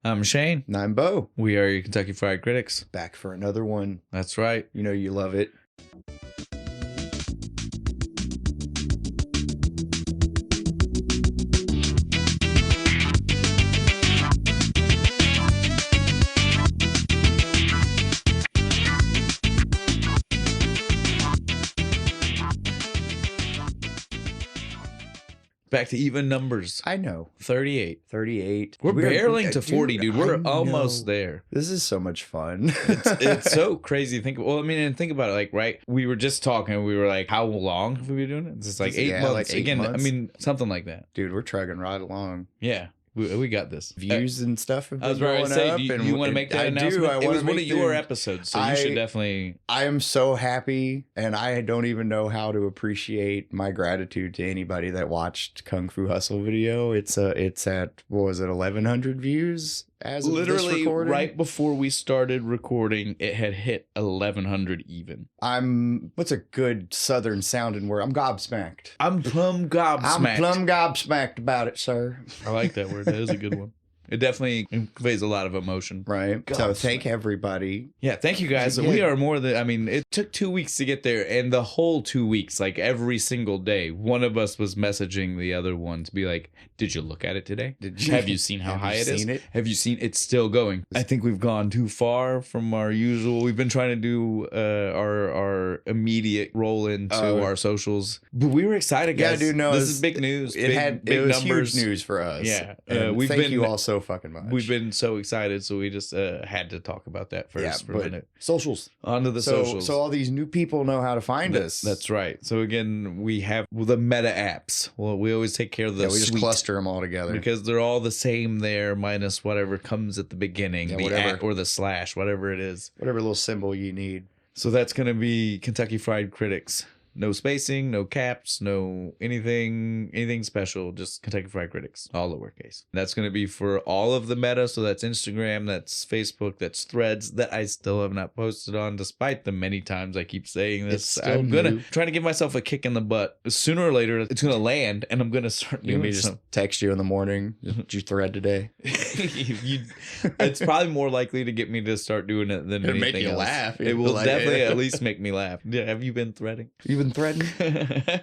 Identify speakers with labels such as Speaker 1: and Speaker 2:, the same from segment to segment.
Speaker 1: I'm Shane.
Speaker 2: And I'm Bo.
Speaker 1: We are your Kentucky Fried Critics.
Speaker 2: Back for another one.
Speaker 1: That's right.
Speaker 2: You know you love it.
Speaker 1: Back to even numbers.
Speaker 2: I know.
Speaker 1: 38.
Speaker 2: 38.
Speaker 1: We're barreling to 40, dude. We're almost there.
Speaker 2: This is so much fun.
Speaker 1: It's so crazy. Think about it, like, right? We were just talking. We were like, how long have we been doing it? It's just like 8 months.
Speaker 2: Like 8
Speaker 1: Again,
Speaker 2: months.
Speaker 1: I mean, something like that.
Speaker 2: Dude, we're trugging right along.
Speaker 1: Yeah. We got this.
Speaker 2: Views and stuff have been
Speaker 1: I was about to say,
Speaker 2: up.
Speaker 1: do you want to make that
Speaker 2: I
Speaker 1: announcement?
Speaker 2: I
Speaker 1: it was
Speaker 2: want
Speaker 1: one of your episodes, so you should definitely...
Speaker 2: I am so happy, and I don't even know how to appreciate my gratitude to anybody that watched Kung Fu Hustle video. It's at, what was it, 1,100 views as of
Speaker 1: literally
Speaker 2: this recording?
Speaker 1: right before we started recording, it had hit 1,100 even.
Speaker 2: What's a good southern sounding word? I'm gobsmacked.
Speaker 1: I'm plumb gobsmacked.
Speaker 2: I'm plumb gobsmacked about it, sir.
Speaker 1: I like that word. That is a good one. It definitely conveys a lot of emotion.
Speaker 2: Right. So thank everybody.
Speaker 1: Yeah, thank you guys. We are more than, I mean, it took 2 weeks to get there, and the whole 2 weeks, like every single day, one of us was messaging the other one to be like, did you look at it today? Have you seen how high it is? Have you seen it's still going? I think we've gone too far from our usual. We've been trying to do our immediate roll into our socials. But we were excited, guys.
Speaker 2: Yeah, dude, no,
Speaker 1: this is big news.
Speaker 2: It was numbers. Huge news for us.
Speaker 1: Yeah.
Speaker 2: Thank you all so fucking much.
Speaker 1: We've been so excited, so we just had to talk about that first for a minute.
Speaker 2: Socials.
Speaker 1: On to the socials.
Speaker 2: So all these new people know how to find us.
Speaker 1: That's right. So again, we have the meta apps. Well, we always take care of the
Speaker 2: we just cluster them all together.
Speaker 1: Because they're all the same there, minus whatever comes at the beginning, the at or the slash, whatever it is.
Speaker 2: Whatever little symbol you need.
Speaker 1: So that's going to be Kentucky Fried Critics. No spacing, no caps, no anything special, just Kentucky Fried Critics, all lowercase. That's going to be for all of the meta, so that's Instagram, that's Facebook, that's Threads, that I still have not posted on, despite the many times I keep saying this. I'm going to try to give myself a kick in the butt. Sooner or later, it's going to land, and I'm going to start doing
Speaker 2: just text you in the morning, did you thread today?
Speaker 1: It's probably more likely to get me to start doing it than anything
Speaker 2: make you
Speaker 1: else.
Speaker 2: laugh.
Speaker 1: It will definitely at least make me laugh. Yeah, have you been threading?
Speaker 2: Threading?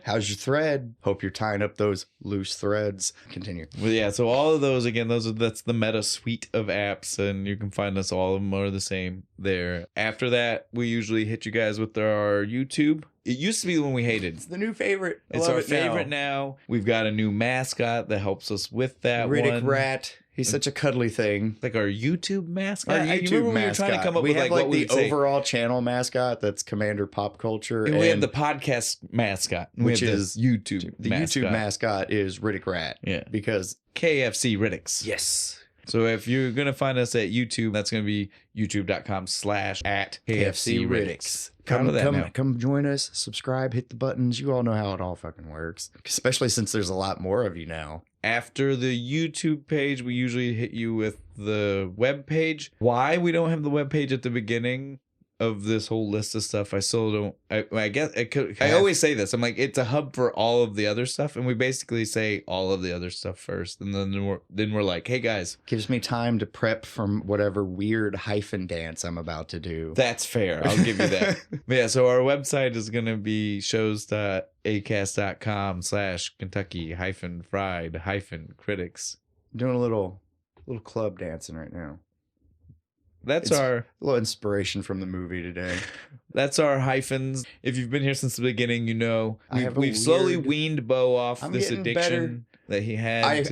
Speaker 2: How's your thread? Hope you're tying up those loose threads. Continue.
Speaker 1: Well, yeah, so all of those, again, that's the meta suite of apps, and you can find us, all of them are the same there. After that, we usually hit you guys with our YouTube. It used to be when we hated.
Speaker 2: It's the new favorite.
Speaker 1: It's our favorite now. We've got a new mascot that helps us with that
Speaker 2: Riddick
Speaker 1: one.
Speaker 2: Rat. He's such a cuddly thing.
Speaker 1: Like our YouTube mascot?
Speaker 2: Our YouTube mascot. We were trying to come up with have like the overall channel mascot that's Commander Pop Culture.
Speaker 1: And we have the podcast mascot,
Speaker 2: which is
Speaker 1: YouTube.
Speaker 2: The
Speaker 1: mascot.
Speaker 2: YouTube mascot is Riddick Rat.
Speaker 1: Yeah.
Speaker 2: Because
Speaker 1: KFC Riddicks.
Speaker 2: Yes.
Speaker 1: So if you're going to find us at YouTube, that's going to be youtube.com/@KFC Riddicks.
Speaker 2: Come join us, subscribe, hit the buttons. You all know how it all fucking works, especially since there's a lot more of you now.
Speaker 1: After the YouTube page, we usually hit you with the web page. Why we don't have the web page at the beginning of this whole list of stuff, I still don't. I guess I always say this. I'm like, it's a hub for all of the other stuff, and we basically say all of the other stuff first, and then we're like, hey guys,
Speaker 2: gives me time to prep from whatever weird hyphen dance I'm about to do.
Speaker 1: That's fair. I'll give you that. But yeah, so our website is gonna be shows.acast.com/Kentucky-fried-critics.
Speaker 2: Doing a little club dancing right now.
Speaker 1: It's
Speaker 2: a little inspiration from the movie today.
Speaker 1: That's our hyphens. If you've been here since the beginning, you know we've slowly weaned Bo off this addiction that he had. I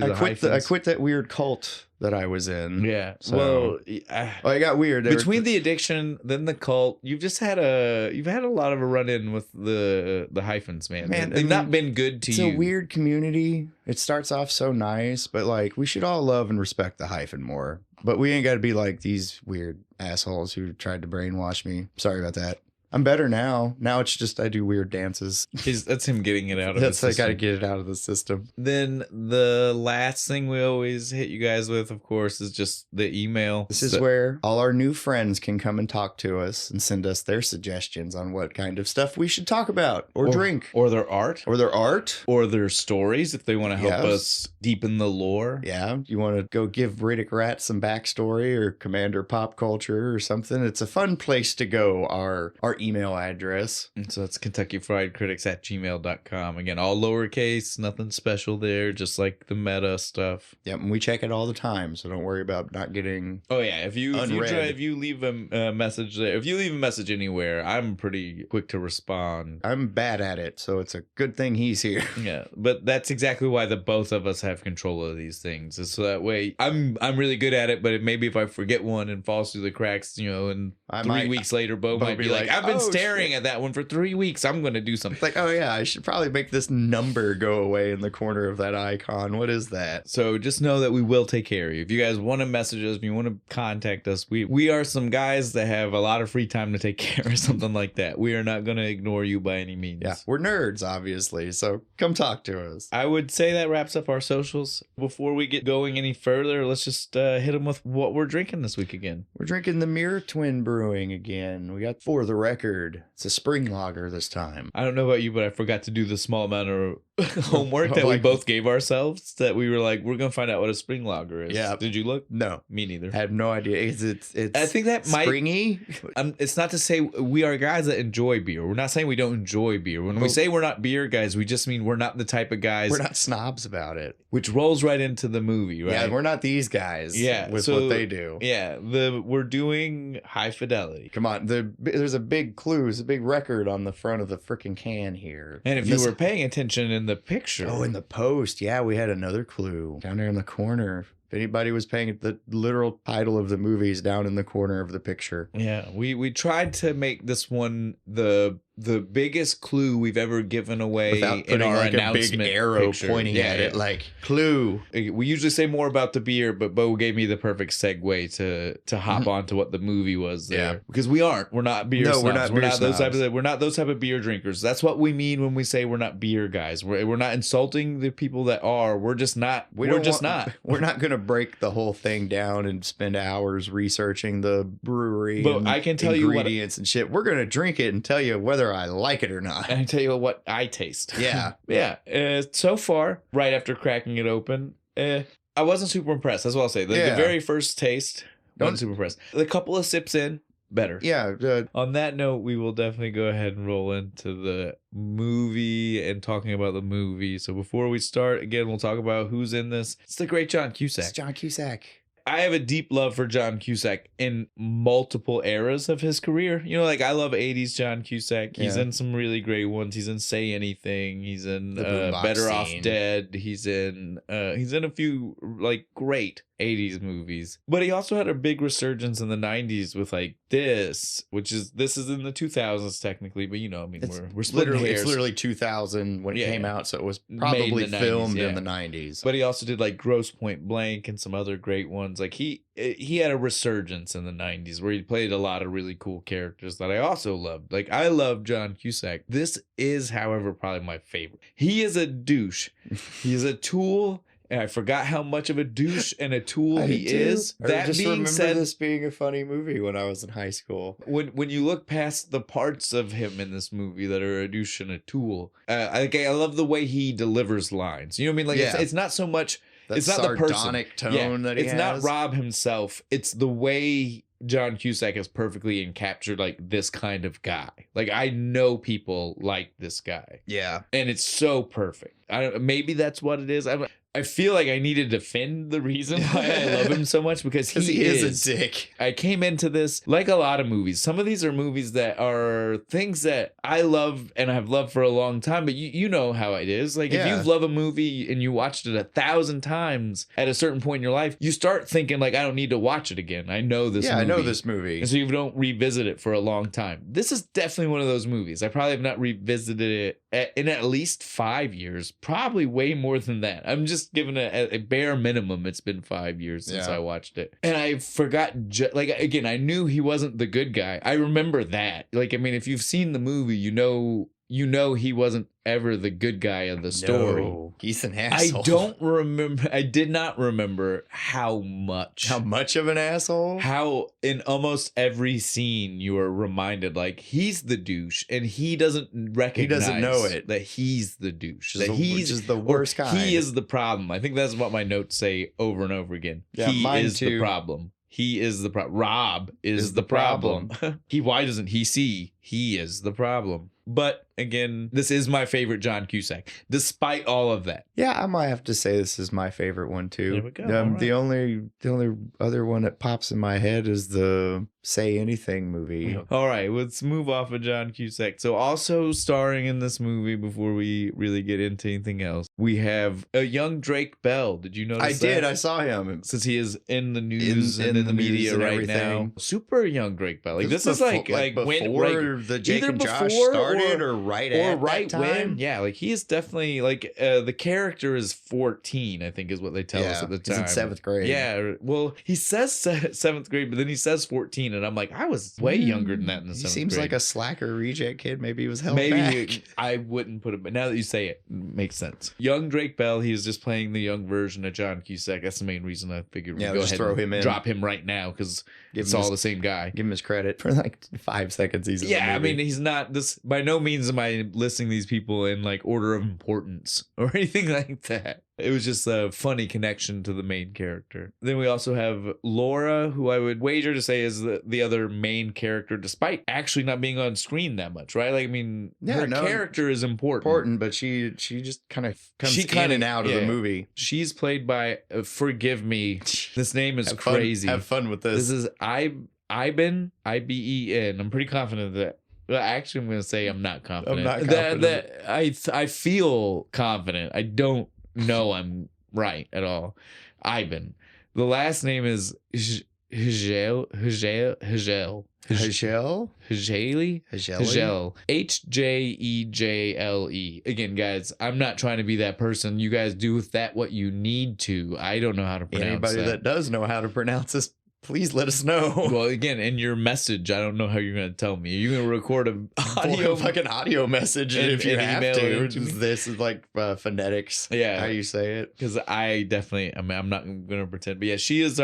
Speaker 2: quit that weird cult that I was in.
Speaker 1: Yeah.
Speaker 2: So, I got weird.
Speaker 1: Between the addiction, then the cult, you've had a lot of a run in with the hyphens, man. They've not been good to you.
Speaker 2: It's a weird community. It starts off so nice, but like we should all love and respect the hyphen more. But we ain't got to be like these weird assholes who tried to brainwash me. Sorry about that. I'm better now. Now it's just I do weird dances.
Speaker 1: That's him getting it out of
Speaker 2: That's
Speaker 1: the
Speaker 2: I
Speaker 1: system.
Speaker 2: got to get it out of the system.
Speaker 1: Then the last thing we always hit you guys with, of course, is just the email.
Speaker 2: This is where all our new friends can come and talk to us and send us their suggestions on what kind of stuff we should talk about or drink.
Speaker 1: Or their art.
Speaker 2: Or their art.
Speaker 1: Or their stories if they want to help us deepen the lore.
Speaker 2: Yeah. You want to go give Riddick Rat some backstory or Commander Pop Culture or something. It's a fun place to go, our email address.
Speaker 1: And so it's KentuckyFriedCritics@gmail.com. Again, all lowercase, nothing special there, just like the meta stuff.
Speaker 2: Yep, and we check it all the time, so don't worry about not getting
Speaker 1: if you leave a message there, if you leave a message anywhere, I'm pretty quick to respond.
Speaker 2: I'm bad at it, so it's a good thing he's here.
Speaker 1: Yeah, but that's exactly why the both of us have control of these things. Is so that way I'm really good at it, but maybe if I forget one and falls through the cracks, and 3 weeks later, Bo might be like, I've been staring at that one for 3 weeks. I'm going to do something.
Speaker 2: It's like, oh yeah, I should probably make this number go away in the corner of that icon. What is that?
Speaker 1: So just know that we will take care of you. If you guys want to message us, if you want to contact us, we are some guys that have a lot of free time to take care of something like that. We are not going to ignore you by any means.
Speaker 2: Yeah, we're nerds, obviously, so come talk to us.
Speaker 1: I would say that wraps up our socials. Before we get going any further, let's just hit them with what we're drinking this week again.
Speaker 2: We're drinking the Mirror Twin Brewing again. We got For the Record. It's a spring lager this time.
Speaker 1: I don't know about you, but I forgot to do the small amount of homework that we both gave ourselves, that we were like, we're going to find out what a spring lager is.
Speaker 2: Yeah.
Speaker 1: Did you look?
Speaker 2: No.
Speaker 1: Me neither.
Speaker 2: I have no idea. It's
Speaker 1: I think that
Speaker 2: springy.
Speaker 1: It's not to say we are guys that enjoy beer. We're not saying we don't enjoy beer. When we say we're not beer guys, we just mean we're not the type of guys.
Speaker 2: We're not snobs about it.
Speaker 1: Which rolls right into the movie, right?
Speaker 2: Yeah, we're not these guys.
Speaker 1: Yeah,
Speaker 2: with what they do.
Speaker 1: Yeah, we're doing High Fidelity.
Speaker 2: Come on, there's a big clue. There's a big record on the front of the freaking can here.
Speaker 1: And if you were paying attention in the picture,
Speaker 2: in the post, yeah, we had another clue down there in the corner. If anybody was paying, the literal title of the movie is down in the corner of the picture.
Speaker 1: Yeah, we tried to make this one the biggest clue we've ever given away
Speaker 2: without
Speaker 1: in our
Speaker 2: like
Speaker 1: announcement.
Speaker 2: A big arrow
Speaker 1: picture.
Speaker 2: pointing at it, like clue.
Speaker 1: We usually say more about the beer, but Bo gave me the perfect segue to hop onto what the movie was there. Yeah. Because we're not beer snobs. We're not those type of beer drinkers. That's what we mean when we say we're not beer guys. We're not insulting the people that are. We're just not. We're not
Speaker 2: going to break the whole thing down and spend hours researching the brewery.
Speaker 1: But I can tell you
Speaker 2: ingredients and shit. We're going to drink it and tell you whether I like it or not.
Speaker 1: And I tell you what I taste.
Speaker 2: Yeah.
Speaker 1: Yeah. So far, right after cracking it open, I wasn't super impressed. That's what I'll say. The very first taste, wasn't super impressed. A couple of sips in, better.
Speaker 2: Yeah.
Speaker 1: On that note, we will definitely go ahead and roll into the movie and talking about the movie. So before we start, again, we'll talk about who's in this. It's the great John Cusack.
Speaker 2: It's John Cusack.
Speaker 1: I have a deep love for John Cusack in multiple eras of his career. I love 80s John Cusack. He's in some really great ones. He's in Say Anything. He's in Better Off Dead. He's in a few great 80s movies. But he also had a big resurgence in the 90s with this is in the 2000s technically, but we're splitting hairs.
Speaker 2: It's literally 2000 when it came out, so it was probably filmed in the 90s.
Speaker 1: But he also did Grosse Point Blank and some other great ones. He had a resurgence in the 90s where he played a lot of really cool characters that I also loved. I love John Cusack. This is, however, probably my favorite. He is a douche. He's a tool. And I forgot how much of a douche and a tool he is.
Speaker 2: That being said, this being a funny movie when I was in high school.
Speaker 1: When you look past the parts of him in this movie that are a douche and a tool, I love the way he delivers lines. You know what I mean? It's not so much. It's not the
Speaker 2: sardonic tone that he has.
Speaker 1: It's not Rob himself. It's the way John Cusack has perfectly encaptured this kind of guy. I know people like this guy.
Speaker 2: Yeah.
Speaker 1: And it's so perfect. Maybe that's what it is. I feel like I need to defend the reason why I love him so much because he is
Speaker 2: a dick.
Speaker 1: I came into this like a lot of movies. Some of these are movies that are things that I love and have loved for a long time, but you know how it is. If you love a movie and you watched it 1,000 times at a certain point in your life, you start thinking I don't need to watch it again. I know this movie.
Speaker 2: I know this movie.
Speaker 1: And so you don't revisit it for a long time. This is definitely one of those movies. I probably have not revisited it in at least 5 years, probably way more than that. I'm just giving a bare minimum. It's been 5 years since I watched it. And I forgot, like, again, I knew he wasn't the good guy. I remember that. Like, I mean, if you've seen the movie, you know he wasn't ever the good guy of the story.
Speaker 2: No, he's an asshole.
Speaker 1: I did not remember how much
Speaker 2: of an asshole?
Speaker 1: How in almost every scene you are reminded, like, he's the douche and he doesn't recognize,
Speaker 2: he doesn't know it,
Speaker 1: that he's the douche,
Speaker 2: that he's just the worst kind.
Speaker 1: He is the problem. I think that's what my notes say over and over again.
Speaker 2: Yeah,
Speaker 1: he
Speaker 2: mine
Speaker 1: is
Speaker 2: too.
Speaker 1: the problem. He is the problem. Rob is the problem. Why doesn't he see he is the problem? But again, this is my favorite John Cusack, despite all of that.
Speaker 2: Yeah, I might have to say this is my favorite one too.
Speaker 1: There we go. All right.
Speaker 2: The only other one that pops in my head is the Say Anything movie.
Speaker 1: All right, let's move off of John Cusack. So also starring in this movie, before we really get into anything else, we have a young Drake Bell. Did you notice that?
Speaker 2: I saw him.
Speaker 1: Since he is in the news and in the media right now. Super young Drake Bell. Like, this is like
Speaker 2: before
Speaker 1: when
Speaker 2: the Jake and Josh started or right at that time?
Speaker 1: When. Yeah, like he is definitely like the character is 14, I think is what they tell us at the time.
Speaker 2: He's in 7th grade.
Speaker 1: Yeah, well, he says 7th grade, but then he says 14, and I'm like, I was way younger than that in the 7th grade.
Speaker 2: He seems like a slacker reject kid. Maybe he was held
Speaker 1: Maybe
Speaker 2: back.
Speaker 1: I wouldn't put it, but now that you say it, makes sense. Young Drake Bell, he is just playing the young version of John Cusack. That's the main reason I figured we'd go ahead
Speaker 2: throw
Speaker 1: and
Speaker 2: him in.
Speaker 1: drop him right now, because it's all the same guy.
Speaker 2: Give him his credit for like 5 seconds. He's in the movie.
Speaker 1: I mean, he's not this. By no means am I listing these people in like order of importance or anything like that. It was just a funny connection to the main character. Then we also have Laura, who I would wager to say is the other main character, despite actually not being on screen that much, right? Like, I mean, her character is important.
Speaker 2: But she just kind of comes in and out of the movie.
Speaker 1: She's played by, forgive me, this name is crazy.
Speaker 2: Have fun with this.
Speaker 1: This is Iben, I-B-E-N. I'm pretty confident that. Well, actually, I'm going to say I'm not confident. I feel confident. I don't know I'm right at all. Ivan. The last name is Hjel. Hjele. Again, guys, I'm not trying to be that person. You guys do with that what you need to. I don't know how to pronounce
Speaker 2: Anybody that does know how to pronounce this, please let us know.
Speaker 1: Well, again, in your message, I don't know how you're going to tell me. Are you going to record a
Speaker 2: fucking audio message if you have to? This is like phonetics.
Speaker 1: Yeah,
Speaker 2: how you say it.
Speaker 1: Because I'm not going to pretend. But yeah, she is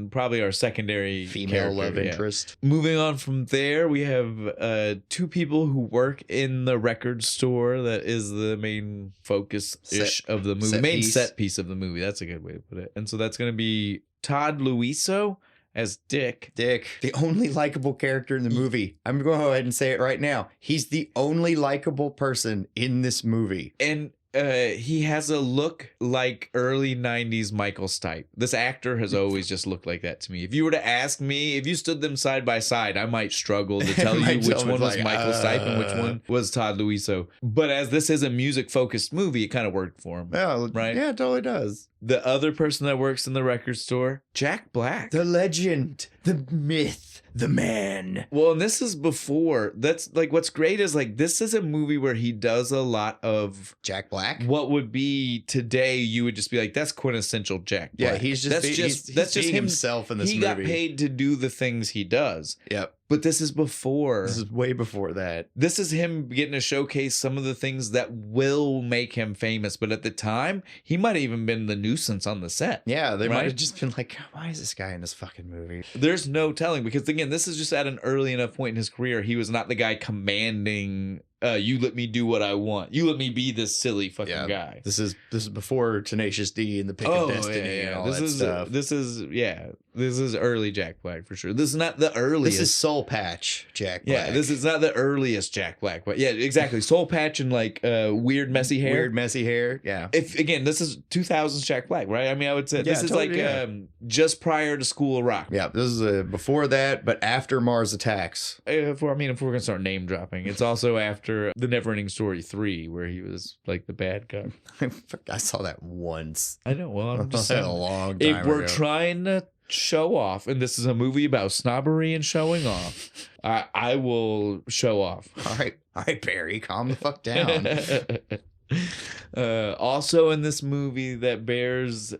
Speaker 1: probably our secondary
Speaker 2: female love interest.
Speaker 1: Moving on from there, we have 2 people who work in the record store. That is the main focus-ish of the movie. Set piece of the movie. That's a good way to put it. And so that's going to be Todd Luiso as Dick.
Speaker 2: The only likable character in the movie. I'm going to go ahead and say it right now. He's the only likable person in this movie.
Speaker 1: And he has a look like early 90s Michael Stipe. This actor has always just looked like that to me. If you were to ask me, if you stood them side by side, I might struggle to tell you which one was Michael Stipe and which one was Todd Luiso. But as this is a music-focused movie, it kind of worked for him.
Speaker 2: Yeah,
Speaker 1: right?
Speaker 2: Yeah, it totally does.
Speaker 1: The other person that works in the record store, Jack Black.
Speaker 2: The legend, the myth, the man.
Speaker 1: Well, and this is before. That's like what's great is like this is a movie where he does a lot of
Speaker 2: Jack Black.
Speaker 1: What would be today, you would just be like, that's quintessential Jack Black.
Speaker 2: Yeah, he's just himself in this movie.
Speaker 1: He got paid to do the things he does.
Speaker 2: Yep.
Speaker 1: But this is before.
Speaker 2: This is way before that.
Speaker 1: This is him getting to showcase some of the things that will make him famous. But at the time, he might have even been the nuisance on the set.
Speaker 2: Yeah, they might have just been like, why is this guy in this fucking movie?
Speaker 1: There's no telling. Because again, this is just at an early enough point in his career. He was not the guy commanding, you let me do what I want. You let me be this silly fucking guy.
Speaker 2: This is before Tenacious D and the Pick of Destiny and all that stuff.
Speaker 1: This is early Jack Black for sure. This is not the earliest.
Speaker 2: This is Soul Patch Jack Black.
Speaker 1: Yeah, this is not the earliest Jack Black. But yeah, exactly. Soul Patch and like weird messy hair. Yeah. This is 2000s Jack Black, right? I mean, I would say this is just prior to School of Rock.
Speaker 2: Yeah, this is before that, but after Mars Attacks.
Speaker 1: If we're gonna start name dropping, it's also after The Neverending Story 3, where he was like the bad guy.
Speaker 2: I saw that once.
Speaker 1: I know. Well, I'm just saying,
Speaker 2: a long time
Speaker 1: if we're trying to show off, and this is a movie about snobbery and showing off, I will show off.
Speaker 2: All right. All right, Barry, calm the fuck down.
Speaker 1: Also in this movie that bears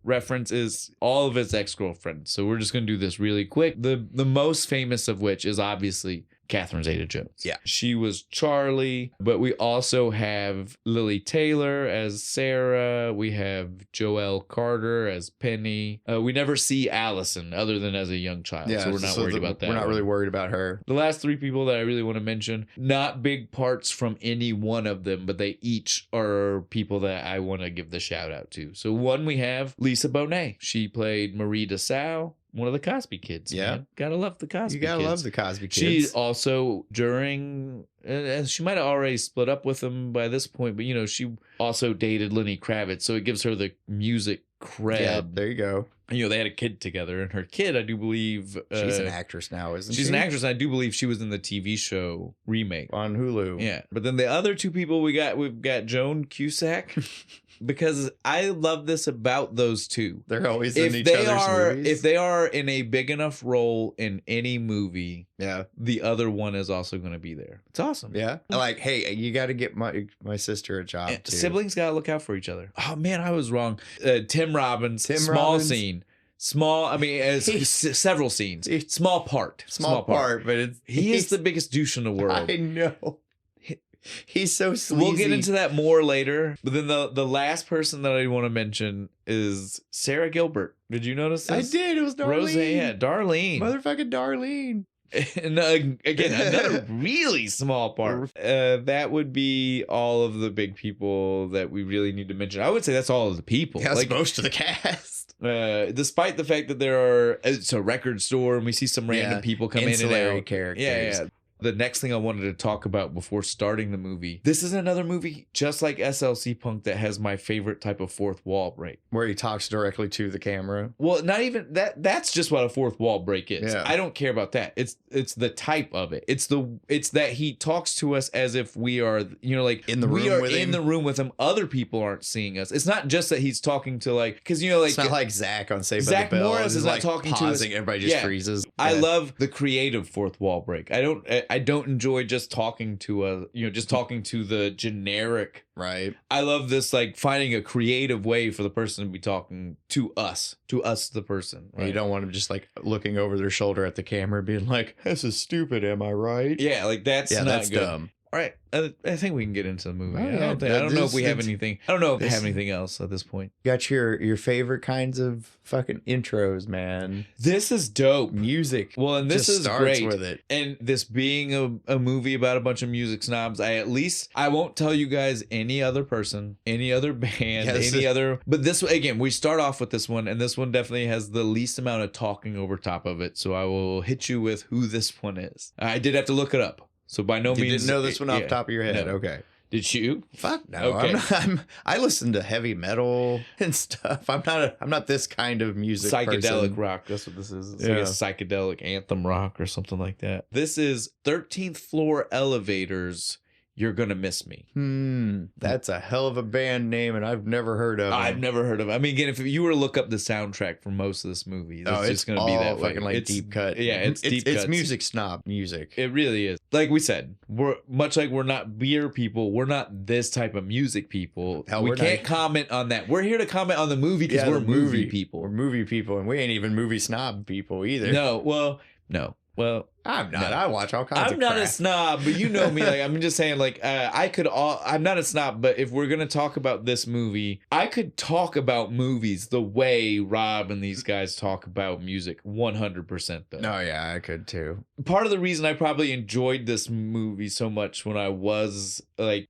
Speaker 1: reference is all of his ex-girlfriends. So we're just going to do this really quick. The most famous of which is obviously Catherine Zeta-Jones.
Speaker 2: Yeah.
Speaker 1: She was Charlie, but we also have Lily Taylor as Sarah. We have Joelle Carter as Penny. We never see Allison other than as a young child.
Speaker 2: Yeah,
Speaker 1: so we're not worried about that.
Speaker 2: We're not really worried about her.
Speaker 1: The last three people that I really want to mention, not big parts from any one of them, but they each are people that I want to give the shout out to. So one, we have Lisa Bonet. She played Marie DeSalle, one of the Cosby kids.
Speaker 2: Yeah.
Speaker 1: Man. Gotta love the Cosby kids.
Speaker 2: You gotta love the Cosby kids.
Speaker 1: She also, during, and she might have already split up with him by this point, but, you know, she also dated Lenny Kravitz. So it gives her the music cred.
Speaker 2: Yeah, there you go.
Speaker 1: You know, they had a kid together, and her kid, I do believe...
Speaker 2: she's an actress now, isn't she?
Speaker 1: She's an actress, and I do believe she was in the TV show Remake.
Speaker 2: On Hulu.
Speaker 1: Yeah. But then the other two people we've got Joan Cusack, because I love this about those two.
Speaker 2: They're always in each other's movies.
Speaker 1: If they are in a big enough role in any movie,
Speaker 2: yeah,
Speaker 1: the other one is also going to be there. It's awesome.
Speaker 2: Yeah. Like, hey, you got to get my sister a job, too.
Speaker 1: Siblings got to look out for each other. Oh, man, I was wrong. Tim Robbins, small scene. Small, I mean, several scenes. Small part.
Speaker 2: Small part, but
Speaker 1: he is the biggest douche in the world.
Speaker 2: I know. He's so sleazy.
Speaker 1: We'll get into that more later. But then the last person that I want to mention is Sarah Gilbert. Did you notice this?
Speaker 2: I did. It was Darlene.
Speaker 1: Roseanne, yeah, Darlene.
Speaker 2: Motherfucking Darlene.
Speaker 1: And again, another really small part. That would be all of the big people that we really need to mention. I would say that's all of the people.
Speaker 2: Yeah, that's most of the cast.
Speaker 1: Despite the fact that it's a record store and we see some random people come in and out.
Speaker 2: Characters.
Speaker 1: Yeah. The next thing I wanted to talk about before starting the movie, this is another movie just like SLC Punk that has my favorite type of fourth wall break.
Speaker 2: Where he talks directly to the camera.
Speaker 1: Well, not even that. That's just what a fourth wall break is.
Speaker 2: Yeah.
Speaker 1: I don't care about that. It's the type of it. It's that he talks to us as if we are, you know, like
Speaker 2: in the room
Speaker 1: we are
Speaker 2: with
Speaker 1: in
Speaker 2: him.
Speaker 1: the room with him. Other people aren't seeing us. It's not just that he's talking to, like, because, you know, like,
Speaker 2: it's not like Zach on Saved by
Speaker 1: Zach
Speaker 2: the Bell.
Speaker 1: Morris is not
Speaker 2: like
Speaker 1: talking
Speaker 2: pausing,
Speaker 1: to us.
Speaker 2: Everybody just freezes.
Speaker 1: I love the creative fourth wall break. I don't enjoy just talking to talking to the generic.
Speaker 2: Right.
Speaker 1: I love this, like, finding a creative way for the person to be talking to us, the person. Right?
Speaker 2: You don't want them just like looking over their shoulder at the camera, being like, "This is stupid, am I right?"
Speaker 1: Yeah, like that's
Speaker 2: that's
Speaker 1: good.
Speaker 2: dumb.
Speaker 1: All right, I think we can get into the movie.
Speaker 2: Oh, yeah.
Speaker 1: I don't know if we have anything. I don't know if we have anything else at this point.
Speaker 2: Got your favorite kinds of fucking intros, man.
Speaker 1: This is dope.
Speaker 2: Music.
Speaker 1: Well, and this
Speaker 2: just
Speaker 1: is
Speaker 2: starts
Speaker 1: great.
Speaker 2: with it.
Speaker 1: And this being a movie about a bunch of music snobs, I won't tell you guys any other person, any other band, but this, again, we start off with this one, and this one definitely has the least amount of talking over top of it. So I will hit you with who this one is. I did have to look it up. So by no means...
Speaker 2: You didn't know this one off the top of your head?
Speaker 1: No.
Speaker 2: Okay.
Speaker 1: Did you?
Speaker 2: Fuck no.
Speaker 1: Okay.
Speaker 2: I listen to heavy metal and stuff. I'm not this kind of music
Speaker 1: psychedelic
Speaker 2: person.
Speaker 1: rock. That's what this is. It's like a psychedelic anthem rock or something like that. This is 13th Floor Elevators. You're Gonna Miss Me.
Speaker 2: That's a hell of a band name, and I've never heard of it.
Speaker 1: I've never heard of it. I mean, again, if you were to look up the soundtrack for most of this movie, it's just going to be that
Speaker 2: fucking
Speaker 1: way.
Speaker 2: like deep cut.
Speaker 1: Yeah, it's deep cut.
Speaker 2: It's music snob music.
Speaker 1: It really is. Like we said, we're much like we're not beer people. We're not this type of music people. We can't comment on that. We're here to comment on the movie because we're movie people.
Speaker 2: We're movie people, and we ain't even movie snob people either.
Speaker 1: No. Well,
Speaker 2: I'm not. No. I watch all kinds of
Speaker 1: crap. I'm not
Speaker 2: a
Speaker 1: snob, but you know me. Like, I'm just saying, like, I'm not a snob, but if we're going to talk about this movie, I could talk about movies the way Rob and these guys talk about music 100% though.
Speaker 2: Oh, yeah, I could too.
Speaker 1: Part of the reason I probably enjoyed this movie so much when I was like,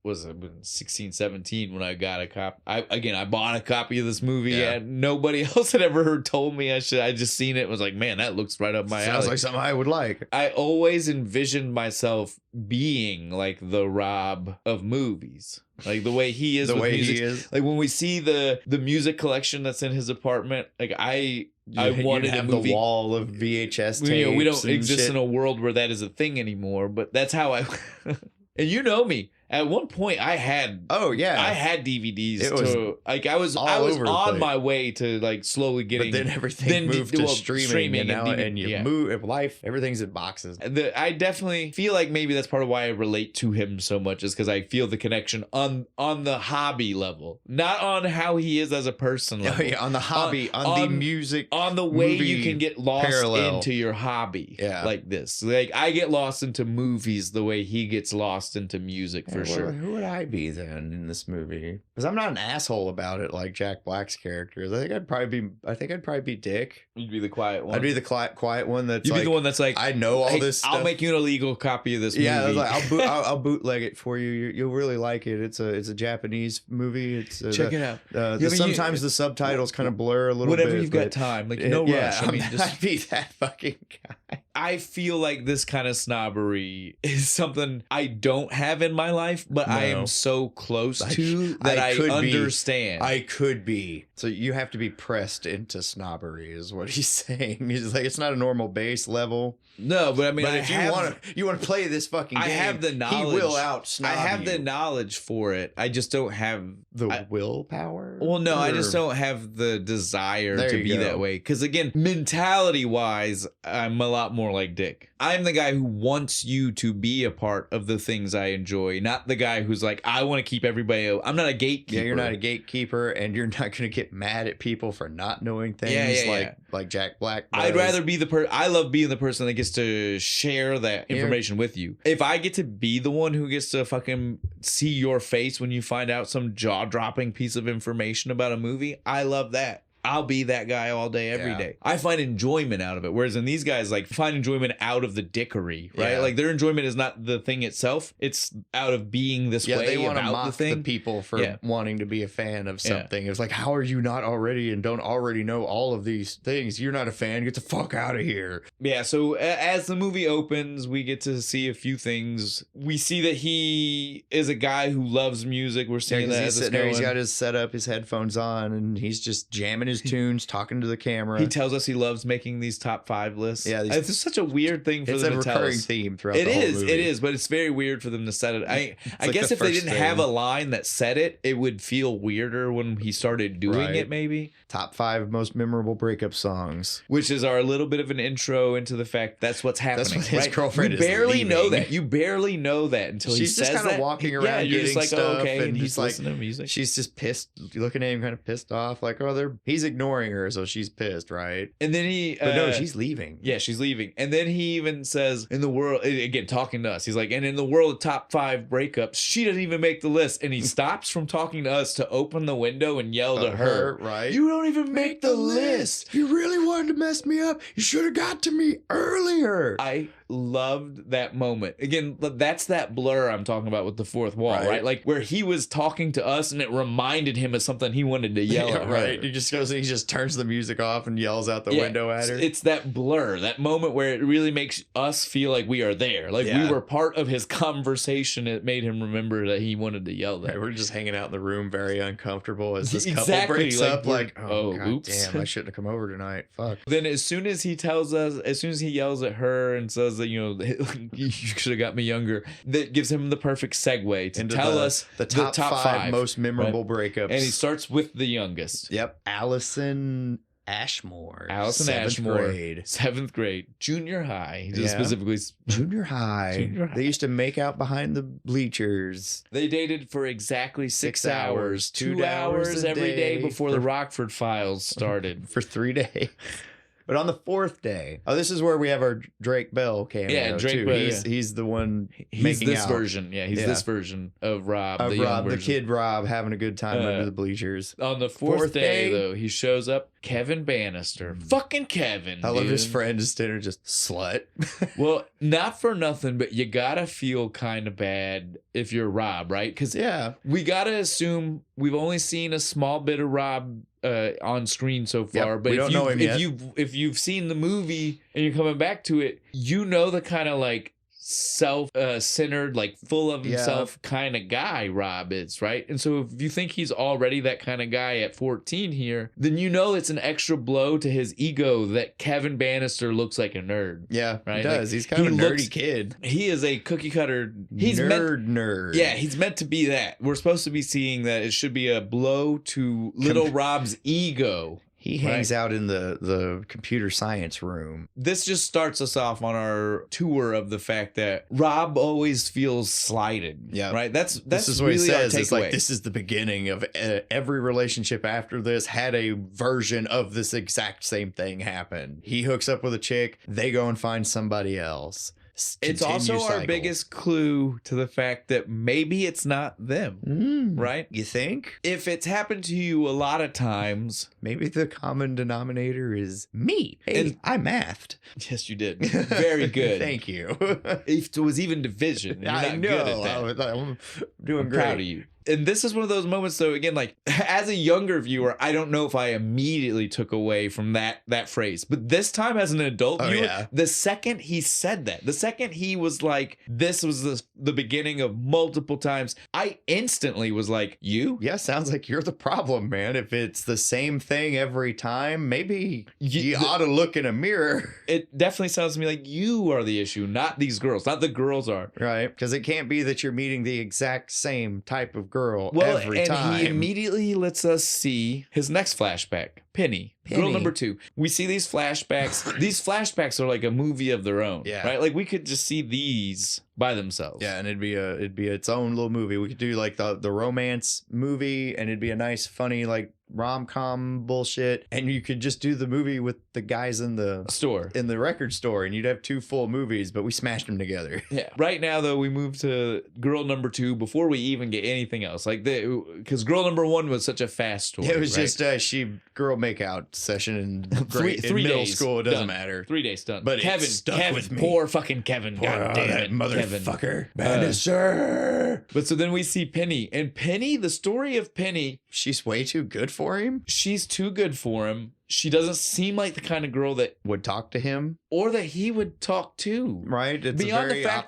Speaker 1: 16, 17 when I got a copy. I bought a copy of this movie and nobody else had ever told me I just seen it and was like, man, that looks right up my alley.
Speaker 2: Sounds like something I would like.
Speaker 1: I always envisioned myself being like the Rob of movies, like the way he is. He is. Like when we see the music collection that's in his apartment, like I wanted
Speaker 2: to have
Speaker 1: a movie.
Speaker 2: The wall of VHS tapes.
Speaker 1: We don't exist in a world where that is a thing anymore. But that's how I. And you know me. At one point, I had DVDs.
Speaker 2: It was
Speaker 1: like I was on my way to like slowly getting.
Speaker 2: But then everything moved to streaming and now move life. Everything's in boxes.
Speaker 1: I definitely feel like maybe that's part of why I relate to him so much, is because I feel the connection on the hobby level, not on how he is as a person level.
Speaker 2: Oh, yeah, on the hobby, on the music,
Speaker 1: on the way you can get lost into your hobby.
Speaker 2: Yeah.
Speaker 1: Like this. Like I get lost into movies the way he gets lost into music for sure.
Speaker 2: Who would I be then in this movie? Because I'm not an asshole about it like Jack Black's character. I think I'd probably be Dick.
Speaker 1: You'd be the quiet one.
Speaker 2: I'd be the quiet one that's
Speaker 1: You'd be the one that's like,
Speaker 2: I know all this stuff.
Speaker 1: I'll make you an illegal copy of this movie.
Speaker 2: Yeah, I was like, I'll bootleg it for you. You'll really like it. It's a Japanese movie. It's
Speaker 1: check it out.
Speaker 2: Sometimes the subtitles kind of blur a little bit.
Speaker 1: Whenever you've got time, like no rush. I mean,
Speaker 2: I'd be that fucking guy.
Speaker 1: I feel like this kind of snobbery is something I don't have in my life, but I am so close to that I understand.
Speaker 2: I could be. So you have to be pressed into snobbery, is what he's saying. He's like, it's not a normal base level.
Speaker 1: No, but I mean,
Speaker 2: if you want to play this fucking game,
Speaker 1: I have the knowledge.
Speaker 2: He will out-snob
Speaker 1: I have the knowledge for it. I just don't have
Speaker 2: the willpower.
Speaker 1: Well, no, I just don't have the desire to be that way. Because again, mentality-wise, I'm a lot more like Dick. I'm the guy who wants you to be a part of the things I enjoy, not the guy who's like, I want to keep everybody. I'm not a gatekeeper.
Speaker 2: Yeah, you're not a gatekeeper, and you're not going to get mad at people for not knowing things like Jack Black does.
Speaker 1: I'd rather be the person. I love being the person that gets to share that information with you. If I get to be the one who gets to fucking see your face when you find out some jaw-dropping piece of information about a movie, I love that. I'll be that guy all day, every day. I find enjoyment out of it. Whereas in these guys, like, find enjoyment out of the dickery, right?
Speaker 2: Yeah.
Speaker 1: Like, their enjoyment is not the thing itself. It's out of being this way
Speaker 2: they want to
Speaker 1: about
Speaker 2: mock
Speaker 1: the thing.
Speaker 2: The people for wanting to be a fan of something. It's like, how are you not already and don't already know all of these things? You're not a fan. Get the fuck out of here.
Speaker 1: Yeah, so as the movie opens, we get to see a few things. We see that he is a guy who loves music. We're seeing that
Speaker 2: he's sitting there. He's got his setup, his headphones on, and he's just jamming his tunes, talking to the camera.
Speaker 1: He tells us he loves making these top 5 lists. Yeah, it's such a weird thing for them to tell us. It's a recurring
Speaker 2: theme throughout the whole movie.
Speaker 1: It is, but it's very weird for them to set it. I guess if they didn't have a line that said it, it would feel weirder when he started doing it, maybe.
Speaker 2: Top 5 most memorable breakup songs.
Speaker 1: Which is our little bit of an intro into the fact that's what's happening. That's
Speaker 2: what his girlfriend is leaving.
Speaker 1: You barely know that. You barely know that until he says that.
Speaker 2: She's just kind of walking around
Speaker 1: you're
Speaker 2: getting
Speaker 1: just like,
Speaker 2: stuff.
Speaker 1: Oh, okay,
Speaker 2: and he's like,
Speaker 1: listening to music.
Speaker 2: She's just pissed, looking at him kind of pissed off. Like, he's ignoring her, so she's pissed, right?
Speaker 1: And then
Speaker 2: but no, she's leaving.
Speaker 1: Yeah, she's leaving. And then he even says, in the world, again, talking to us, he's like, and in the world of top 5 breakups, she doesn't even make the list. And he stops from talking to us to open the window and yell to her,
Speaker 2: right?
Speaker 1: You don't even make the list.
Speaker 2: You really wanted to mess me up. You should have got to me earlier.
Speaker 1: I loved that moment. Again, that's that blur I'm talking about with the fourth wall, right? Like where he was talking to us and it reminded him of something he wanted to yell at her.
Speaker 2: Right. He just goes and he just turns the music off and yells out the window at her.
Speaker 1: It's that blur, that moment where it really makes us feel like we are there. Like we were part of his conversation. It made him remember that he wanted to yell that.
Speaker 2: We're just hanging out in the room very uncomfortable as this couple breaks up like, oh, God,
Speaker 1: oops.
Speaker 2: Damn, I shouldn't have come over tonight. Fuck.
Speaker 1: Then as soon as he yells at her and says that, you should have got me younger, that gives him the perfect segue to tell us
Speaker 2: the top 5 most memorable breakups.
Speaker 1: And he starts with the youngest.
Speaker 2: Yep. Allison Ashmore.
Speaker 1: Grade. 7th grade. Junior high. Just specifically.
Speaker 2: Junior high. They used to make out behind the bleachers.
Speaker 1: They dated for exactly 6 hours. 2 hours every day before the Rockford Files started.
Speaker 2: For 3 days. But on the 4th day, this is where we have our Drake Bell cameo.
Speaker 1: Yeah, Drake Bell.
Speaker 2: He's the one
Speaker 1: he's
Speaker 2: making
Speaker 1: this
Speaker 2: out.
Speaker 1: version. Yeah, he's this version of Rob, the
Speaker 2: kid Rob, having a good time under the bleachers.
Speaker 1: On the 4th day, though, he shows up. Kevin Bannister. Fucking Kevin.
Speaker 2: I love his friend just dinner, just slut.
Speaker 1: Well, not for nothing, but you gotta feel kind of bad if you're Rob, right? Because we gotta assume we've only seen a small bit of Rob on screen so far, but
Speaker 2: we don't know him yet.
Speaker 1: If you've seen the movie and you're coming back to it, you know the kind of like self-centered, like full of himself kind of guy Rob is, right? And so if you think he's already that kind of guy at 14 here, then you know it's an extra blow to his ego that Kevin Bannister looks like a nerd.
Speaker 2: Yeah,
Speaker 1: right?
Speaker 2: He does.
Speaker 1: Like,
Speaker 2: he's kind of a nerdy kid.
Speaker 1: He is a cookie cutter. He's
Speaker 2: nerd.
Speaker 1: Yeah, he's meant to be that. We're supposed to be seeing that it should be a blow to little Rob's ego.
Speaker 2: He hangs out in the computer science room.
Speaker 1: This just starts us off on our tour of the fact that Rob always feels slighted. Yeah. Right? This is what really he says.
Speaker 2: It's like, this is the beginning of every relationship after this had a version of this exact same thing happen. He hooks up with a chick. They go and find somebody else.
Speaker 1: It's also our biggest clue to the fact that maybe it's not them, right?
Speaker 2: You think?
Speaker 1: If it's happened to you a lot of times,
Speaker 2: maybe the common denominator is me. Hey, I mathed.
Speaker 1: Yes, you did. Very good.
Speaker 2: Thank you.
Speaker 1: If it was even division, you're not good at that.
Speaker 2: I'm doing great.
Speaker 1: Proud of you. And this is one of those moments, though, again, like as a younger viewer, I don't know if I immediately took away from that phrase. But this time as an adult viewer, the second he said that, the second he was like, this was the beginning of multiple times, I instantly was like, you?
Speaker 2: Yeah, sounds like you're the problem, man. If it's the same thing every time, maybe you ought to look in a mirror.
Speaker 1: It definitely sounds to me like you are the issue, not these girls, not the girls are.
Speaker 2: Right, because it can't be that you're meeting the exact same type of girl every time.
Speaker 1: He immediately lets us see his next flashback, Penny. Girl number 2. We see these flashbacks. These flashbacks are like a movie of their own. Yeah. Right? Like we could just see these by themselves.
Speaker 2: Yeah, and it'd be its own little movie. We could do like the romance movie, and it'd be a nice, funny, like rom-com bullshit. And you could just do the movie with the guys in the
Speaker 1: store, in
Speaker 2: the record store, and you'd have 2 full movies, but we smashed them together.
Speaker 1: Yeah. Right now, though, we move to girl number 2 before we even get anything else. Like because girl number 1 was such a fast story.
Speaker 2: It was just girl makeout session in
Speaker 1: three
Speaker 2: middle
Speaker 1: days
Speaker 2: school. It doesn't
Speaker 1: done.
Speaker 2: matter.
Speaker 1: 3 days done.
Speaker 2: But
Speaker 1: Kevin
Speaker 2: stuck with me.
Speaker 1: Poor fucking Kevin. God damn it,
Speaker 2: motherfucker. Bannister.
Speaker 1: But so then we see Penny, and Penny, the story of Penny,
Speaker 2: she's way too good for him.
Speaker 1: She's too good for him. She doesn't seem like the kind of girl that
Speaker 2: would talk to him,
Speaker 1: or that he would talk to.
Speaker 2: Right? It's beyond the fact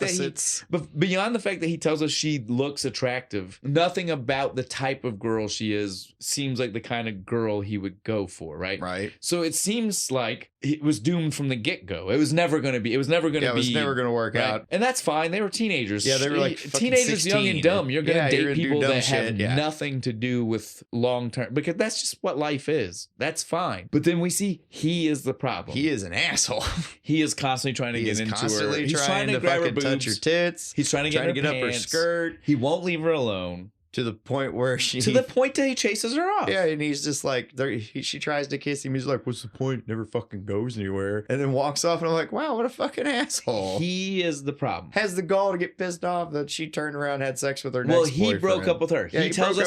Speaker 1: beyond the fact that he tells us she looks attractive. Nothing about the type of girl she is seems like the kind of girl he would go for. Right?
Speaker 2: Right.
Speaker 1: So it seems like it was doomed from the get-go. It was never going to be. It was never going to be.
Speaker 2: It was never going to work out.
Speaker 1: And that's fine. They were teenagers.
Speaker 2: Yeah, they were like
Speaker 1: teenagers,
Speaker 2: 16.
Speaker 1: young and dumb. You're going to date people that have
Speaker 2: shit,
Speaker 1: nothing to do with long-term, because that's just what life is. That's fine. But then we see he is the problem.
Speaker 2: He is an asshole.
Speaker 1: He is constantly trying to get into her. He's trying to grab her boobs,
Speaker 2: touch her tits.
Speaker 1: He's trying to get up her skirt. He won't leave her alone.
Speaker 2: To the point where
Speaker 1: that he chases her off.
Speaker 2: Yeah, and he's just like, she tries to kiss him. He's like, what's the point? Never fucking goes anywhere. And then walks off, and I'm like, wow, what a fucking asshole.
Speaker 1: He is the problem.
Speaker 2: Has the gall to get pissed off that she turned around and had sex with her next boyfriend.
Speaker 1: Well, he broke up with her.
Speaker 2: Yeah,
Speaker 1: he tells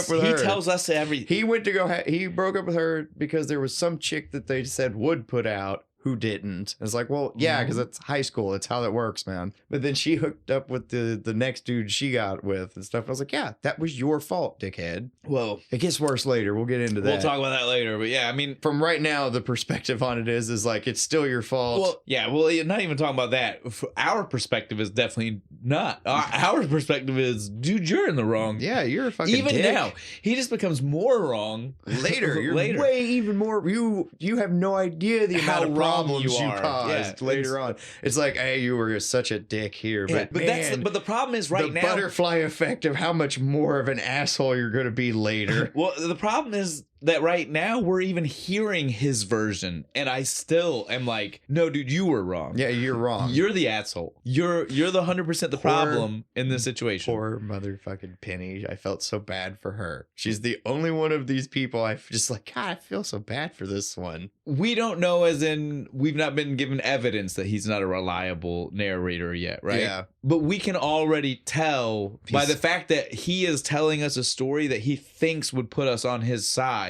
Speaker 1: us everything.
Speaker 2: He went to go, he broke up with her because there was some chick that they said would put out who didn't. It's like, well, yeah, because it's high school. It's how that works, man. But then she hooked up with the next dude she got with and stuff. I was like, yeah, that was your fault, dickhead.
Speaker 1: Well,
Speaker 2: it gets worse later. We'll get into that.
Speaker 1: We'll talk about that later. But yeah, I mean,
Speaker 2: from right now, the perspective on it is like, it's still your fault.
Speaker 1: Well, yeah, well, not even talking about that. Our perspective is definitely not. Our perspective is, dude, you're in the wrong.
Speaker 2: Yeah, you're a fucking
Speaker 1: even
Speaker 2: dick.
Speaker 1: Now, he just becomes more wrong
Speaker 2: later. You're way even more. You have no idea the amount of problems you caused later on. It's like, hey, you were such a dick here, but
Speaker 1: but the problem is right now,
Speaker 2: the butterfly effect of how much more of an asshole you're going to be later.
Speaker 1: Well, the problem is that right now we're even hearing his version, and I still am like, no, dude, you were wrong.
Speaker 2: Yeah, you're wrong.
Speaker 1: You're the asshole. You're the 100% the problem in this situation.
Speaker 2: Poor motherfucking Penny. I felt so bad for her. She's the only one of these people I just like, God, I feel so bad for this one.
Speaker 1: We don't know, as in we've not been given evidence that he's not a reliable narrator yet, right?
Speaker 2: Yeah.
Speaker 1: But we can already tell by the fact that he is telling us a story that he thinks would put us on his side.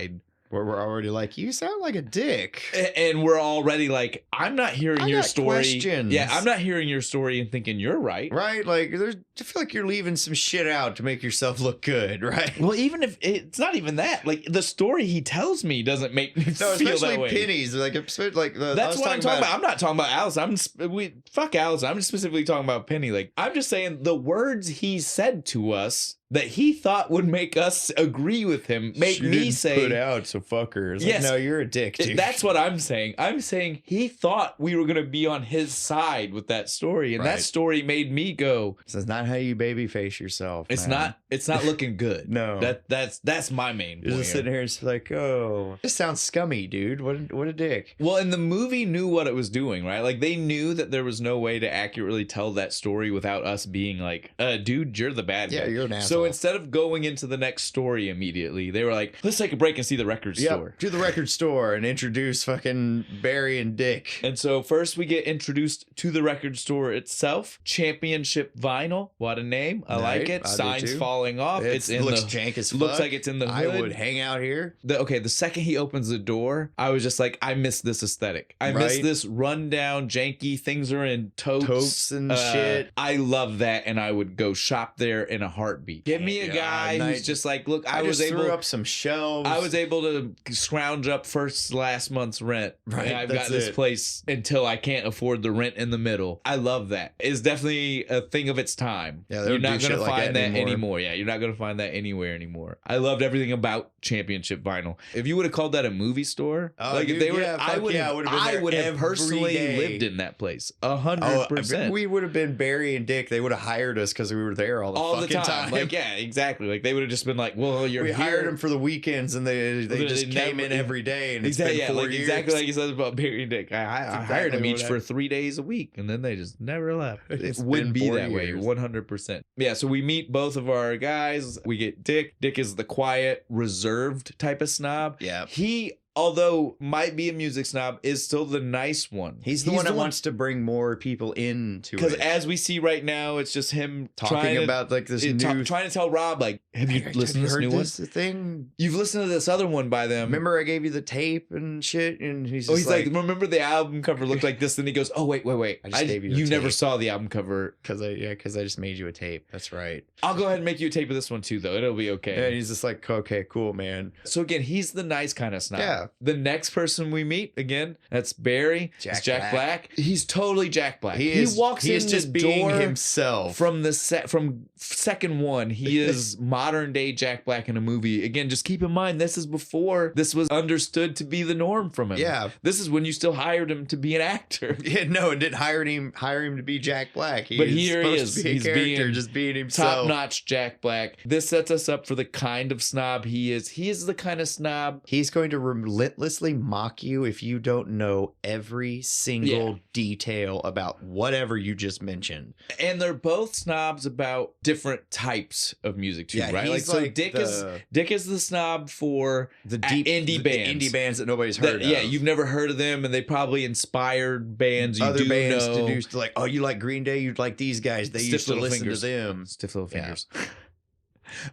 Speaker 2: Where we're already like, you sound like a dick.
Speaker 1: And we're already like, I'm not hearing your story.
Speaker 2: Questions.
Speaker 1: Yeah, I'm not hearing your story and thinking you're right.
Speaker 2: Right? Like, I feel like you're leaving some shit out to make yourself look good, right?
Speaker 1: Well, even if it's not even that, like the story he tells me doesn't make me feel that way.
Speaker 2: Pennies, like that's
Speaker 1: what I'm talking about. I'm not talking about Alice. Fuck Alice. I'm specifically talking about Penny. Like I'm just saying the words he said to us that he thought would make us agree with him, make me say,
Speaker 2: put out, so fuckers.
Speaker 1: Yes,
Speaker 2: like, no, you're a dick, dude.
Speaker 1: That's what I'm saying. I'm saying he thought we were gonna be on his side with that story, and that story made me go,
Speaker 2: "This is not how you babyface yourself.
Speaker 1: It's
Speaker 2: man.
Speaker 1: It's not looking good."
Speaker 2: No,
Speaker 1: that's my main.
Speaker 2: You're just sitting here, it's like, oh, this sounds scummy, dude. What a dick.
Speaker 1: Well, and the movie knew what it was doing, right? Like they knew that there was no way to accurately tell that story without us being like, dude, you're the bad guy.
Speaker 2: Yeah, you're an asshole.
Speaker 1: So instead of going into the next story immediately, they were like, let's take a break and see the record store.
Speaker 2: To the record store and introduce fucking Barry and Dick.
Speaker 1: And so first we get introduced to the record store itself. Championship Vinyl. What a name. I like it. Signs falling off. It's in
Speaker 2: looks jank as fuck.
Speaker 1: Looks like it's in the hood.
Speaker 2: I would hang out here.
Speaker 1: The second he opens the door, I was just like, I miss this aesthetic. I miss this rundown, janky, things are in totes
Speaker 2: and shit.
Speaker 1: I love that, and I would go shop there in a heartbeat. Give me a guy who's just like, look, I was able
Speaker 2: threw up some shelves.
Speaker 1: I was able to scrounge up last month's rent.
Speaker 2: Right,
Speaker 1: I've got this place until I can't afford the rent in the middle. I love that. It's definitely a thing of its time.
Speaker 2: Yeah,
Speaker 1: you're not going to find that anymore. Yeah, you're not going to find that anywhere anymore. I loved everything about Championship Vinyl. If you would have called that a movie store,
Speaker 2: dude,
Speaker 1: they were, I would have personally lived in that place 100%.
Speaker 2: We would have been Barry and Dick. They would have hired us because we were there all the time.
Speaker 1: Like, yeah, exactly. Like they would have just been like, well, we
Speaker 2: hired them for the weekends, and they just came in every day, and it's been 4 years.
Speaker 1: Exactly like you said about Barry and Dick. I hired them each for 3 days a week, and then they just never left. It wouldn't be that way, 100%. Yeah, so we meet both of our guys. We get Dick. Dick is the quiet, reserved type of snob.
Speaker 2: Yeah.
Speaker 1: He, although might be a music snob, is still the nice one.
Speaker 2: He's the one that wants to bring more people into it.
Speaker 1: Because as we see right now, it's just him
Speaker 2: talking about like this new...
Speaker 1: trying to tell Rob, like, have you listened to this new one?
Speaker 2: Thing?
Speaker 1: You've listened to this other one by them.
Speaker 2: Remember I gave you the tape and shit? And he's
Speaker 1: like, remember the album cover looked like this? Then he goes, oh, wait.
Speaker 2: I just gave you the tape.
Speaker 1: Never saw the album cover.
Speaker 2: Because I just made you a tape. That's right.
Speaker 1: I'll go ahead and make you a tape of this one too, though. It'll be okay.
Speaker 2: Yeah, and he's just like, okay, cool, man.
Speaker 1: So again, he's the nice kind of snob.
Speaker 2: Yeah.
Speaker 1: The next person we meet, again, that's Barry. Jack Black. He's totally Jack Black. He walks in
Speaker 2: just
Speaker 1: the
Speaker 2: being
Speaker 1: door
Speaker 2: himself.
Speaker 1: From second one, he is modern day Jack Black in a movie. Again, just keep in mind, this is before this was understood to be the norm from him.
Speaker 2: Yeah.
Speaker 1: This is when you still hired him to be an actor.
Speaker 2: Yeah, no, and didn't hire him to be Jack Black.
Speaker 1: But here he is.
Speaker 2: He's being just being himself.
Speaker 1: Top-notch Jack Black. This sets us up for the kind of snob he is. He is the kind of snob.
Speaker 2: He's going to relentlessly mock you if you don't know every single detail about whatever you just mentioned.
Speaker 1: And they're both snobs about different types of music too, right?
Speaker 2: Like, so
Speaker 1: Dick is the snob for
Speaker 2: the deep
Speaker 1: indie bands.
Speaker 2: The indie bands that nobody's heard of.
Speaker 1: Yeah, you've never heard of them, and they probably inspired bands
Speaker 2: Other bands to do, like, oh, you like Green Day, you'd like these guys. They used to listen to them.
Speaker 1: Stiff Little Fingers.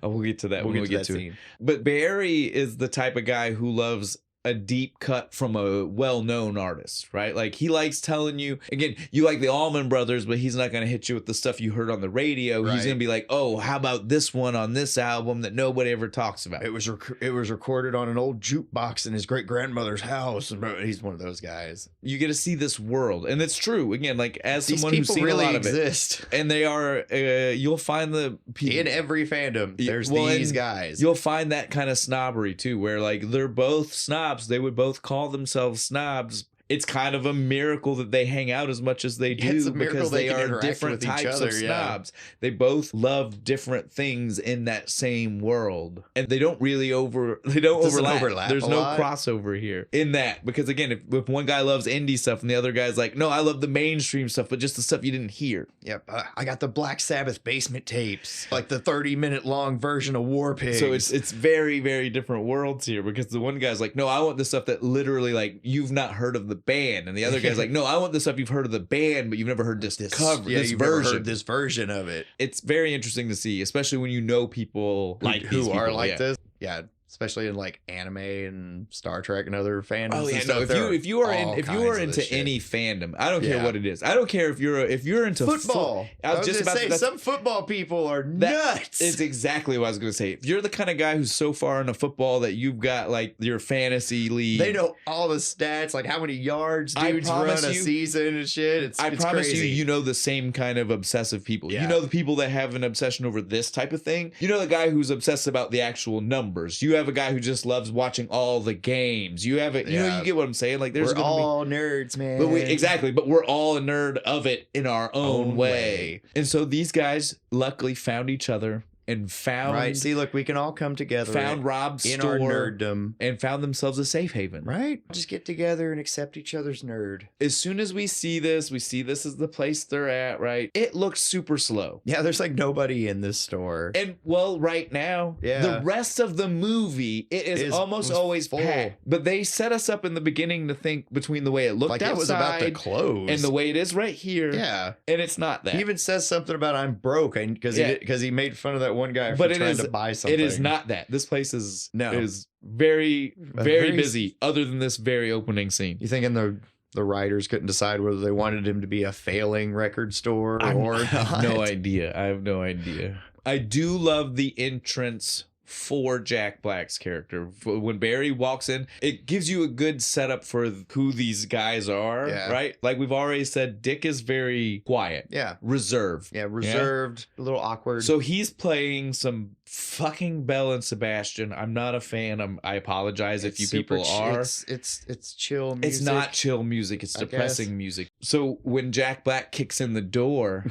Speaker 1: Oh, we'll get to that when we get to
Speaker 2: scene.
Speaker 1: it. But Barry is the type of guy who loves a deep cut from a well-known artist, right? Like he likes telling you, again, you like the Allman Brothers, but he's not going to hit you with the stuff you heard on the radio. Right. He's going to be like, oh, how about this one on this album that nobody ever talks about?
Speaker 2: It was recorded on an old jukebox in his great-grandmother's house. And he's one of those guys.
Speaker 1: You get to see this world. And it's true. Again, like as
Speaker 2: these
Speaker 1: someone who's seen
Speaker 2: really
Speaker 1: a lot
Speaker 2: exist.
Speaker 1: Of it. And they are, you'll find the people.
Speaker 2: In every fandom, there's these guys.
Speaker 1: You'll find that kind of snobbery too, where like they're both snobs. They would both call themselves snobs. It's kind of a miracle that they hang out as much as they do because they are different types of snobs. They both love different things in that same world, and they don't really overlap. There's no crossover here in that, because again, if one guy loves indie stuff and the other guy's like, no, I love the mainstream stuff, but just the stuff you didn't hear.
Speaker 2: Yep, I got the Black Sabbath basement tapes, like the 30-minute long version of War Pigs.
Speaker 1: So it's very, very different worlds here, because the one guy's like, no, I want the stuff that literally like you've not heard of the band, and the other guy's like, no, I want the stuff you've heard of the band, but you've never heard this cover.
Speaker 2: Yeah,
Speaker 1: this
Speaker 2: you've
Speaker 1: version.
Speaker 2: never heard this version of it.
Speaker 1: It's very interesting to see, especially when you know people
Speaker 2: who are like this. Yeah. especially in like anime and Star Trek and other fandoms.
Speaker 1: Oh yeah,
Speaker 2: and
Speaker 1: no.
Speaker 2: stuff,
Speaker 1: If you are
Speaker 2: kinds of
Speaker 1: into
Speaker 2: this shit.
Speaker 1: any fandom, I don't care
Speaker 2: Yeah.
Speaker 1: what it is. I don't care if you're into
Speaker 2: football.
Speaker 1: I was just about
Speaker 2: to say some football people are nuts.
Speaker 1: It's exactly what I was going to say. If you're the kind of guy who's so far into football that you've got like your fantasy league,
Speaker 2: They know all the stats, like how many yards
Speaker 1: I
Speaker 2: dudes run
Speaker 1: promise
Speaker 2: a
Speaker 1: you-
Speaker 2: season and shit. It's
Speaker 1: promise
Speaker 2: crazy.
Speaker 1: you know the same kind of obsessive people.
Speaker 2: Yeah.
Speaker 1: You know the people that have an obsession over this type of thing. You know the guy who's obsessed about the actual numbers. You have a guy who just loves watching all the games. You have you know,
Speaker 2: Yeah.
Speaker 1: you get what I'm saying? Like there's
Speaker 2: We're
Speaker 1: gonna be
Speaker 2: all nerds, man.
Speaker 1: but we're all a nerd of it in our own way. And so these guys luckily found each other and found
Speaker 2: Right. See, look, we can all come together.
Speaker 1: found Rob's
Speaker 2: in
Speaker 1: store
Speaker 2: our nerddom.
Speaker 1: and found themselves a safe haven.
Speaker 2: Right? Just get together and accept each other's nerd.
Speaker 1: As soon as we see this as the place they're at, right? It looks super slow.
Speaker 2: Yeah, there's like nobody in this store.
Speaker 1: And well, right now,
Speaker 2: Yeah.
Speaker 1: the rest of the movie it almost
Speaker 2: was
Speaker 1: always
Speaker 2: full.
Speaker 1: packed. But they set us up in the beginning to think between the way it looked
Speaker 2: Like
Speaker 1: outside
Speaker 2: it was about to close.
Speaker 1: and the way it is right here.
Speaker 2: Yeah.
Speaker 1: And it's not that.
Speaker 2: He even says something about I'm broke because
Speaker 1: Yeah.
Speaker 2: he made fun of that one guy
Speaker 1: But
Speaker 2: for
Speaker 1: it
Speaker 2: trying
Speaker 1: is-
Speaker 2: to buy something.
Speaker 1: It is not that. This place is
Speaker 2: No.
Speaker 1: is very
Speaker 2: Very
Speaker 1: busy. Other than this very opening scene,
Speaker 2: You thinking the writers couldn't decide whether they wanted him to be a failing record store or
Speaker 1: I have
Speaker 2: not?
Speaker 1: no idea. I have no idea. I do love the entrance for Jack Black's character. When Barry walks in, it gives you a good setup for who these guys are,
Speaker 2: Yeah.
Speaker 1: right? Like we've already said, Dick is very quiet,
Speaker 2: Yeah.
Speaker 1: reserved.
Speaker 2: Yeah, reserved, a little awkward.
Speaker 1: So he's playing some fucking Belle and Sebastian. I'm not a fan. I apologize if you
Speaker 2: super
Speaker 1: people are.
Speaker 2: It's chill music.
Speaker 1: It's not chill music. It's
Speaker 2: I
Speaker 1: depressing
Speaker 2: guess.
Speaker 1: music. So when Jack Black kicks in the door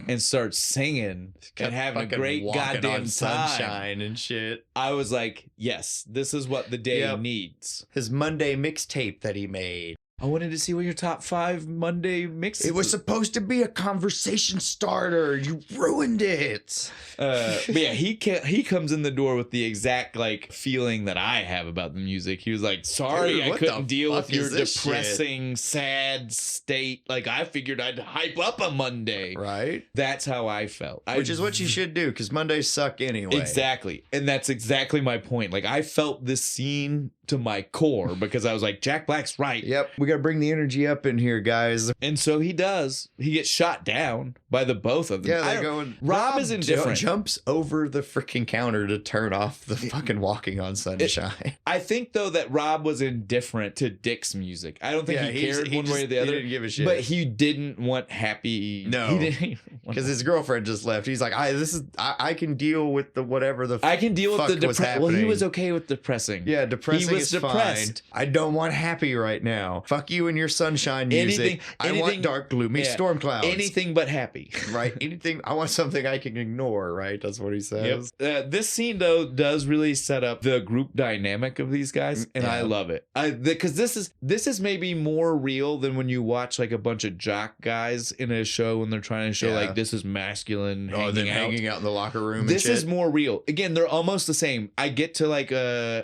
Speaker 1: and starts singing and having a
Speaker 2: Fucking
Speaker 1: great
Speaker 2: walking
Speaker 1: goddamn
Speaker 2: on
Speaker 1: time,
Speaker 2: sunshine and shit.
Speaker 1: I was like, yes, this is what the day
Speaker 2: Yep.
Speaker 1: needs.
Speaker 2: His Monday mixtape that he made.
Speaker 1: I wanted to see what your top 5 Monday mixes.
Speaker 2: It was supposed to be a conversation starter. You ruined it.
Speaker 1: But yeah, he comes in the door with the exact like feeling that I have about the music. He was like, "Sorry,
Speaker 2: Dude,
Speaker 1: I
Speaker 2: what
Speaker 1: couldn't
Speaker 2: the
Speaker 1: deal with
Speaker 2: fuck
Speaker 1: your
Speaker 2: is this shit?"
Speaker 1: depressing, sad state. Like I figured I'd hype up a Monday."
Speaker 2: Right?
Speaker 1: That's how I felt.
Speaker 2: Which is what you should do because Mondays suck anyway.
Speaker 1: Exactly. And that's exactly my point. Like I felt this scene to my core because I was like, Jack Black's right.
Speaker 2: Yep. We got to bring the energy up in here, guys.
Speaker 1: And so he does. He gets shot down by the both of them.
Speaker 2: Yeah,
Speaker 1: I
Speaker 2: they're
Speaker 1: don't-
Speaker 2: going.
Speaker 1: Rob is indifferent.
Speaker 2: Jumps over the freaking counter to turn off the fucking walking on sunshine.
Speaker 1: I think though that Rob was indifferent to Dick's music. I don't think
Speaker 2: Yeah,
Speaker 1: he
Speaker 2: he's-
Speaker 1: cared
Speaker 2: he
Speaker 1: one way or
Speaker 2: just-
Speaker 1: the
Speaker 2: he
Speaker 1: other.
Speaker 2: didn't give a shit.
Speaker 1: But he didn't want happy.
Speaker 2: No.
Speaker 1: He didn't
Speaker 2: Because his girlfriend just left. He's like, I can deal with the whatever the
Speaker 1: I can deal with
Speaker 2: fuck
Speaker 1: the
Speaker 2: was
Speaker 1: depression. Well, he
Speaker 2: happening.
Speaker 1: was okay with depressing.
Speaker 2: Yeah, depressing
Speaker 1: He was
Speaker 2: is
Speaker 1: depressed.
Speaker 2: fine. I don't want happy right now. Fuck you and your sunshine music. I want
Speaker 1: anything-
Speaker 2: dark gloomy
Speaker 1: yeah,
Speaker 2: storm clouds.
Speaker 1: Anything but happy.
Speaker 2: Right? Anything. I want something I can ignore. Right? That's what he says.
Speaker 1: This scene though does really set up the group dynamic of these guys, and I
Speaker 2: Yeah.
Speaker 1: love it. Because this is maybe more real than when you watch like a bunch of jock guys in a show when they're trying to show
Speaker 2: Yeah.
Speaker 1: like this is masculine.
Speaker 2: Oh, then
Speaker 1: out.
Speaker 2: hanging out in the locker room.
Speaker 1: This
Speaker 2: and
Speaker 1: is
Speaker 2: shit.
Speaker 1: more real. Again, they're almost the same. I get to like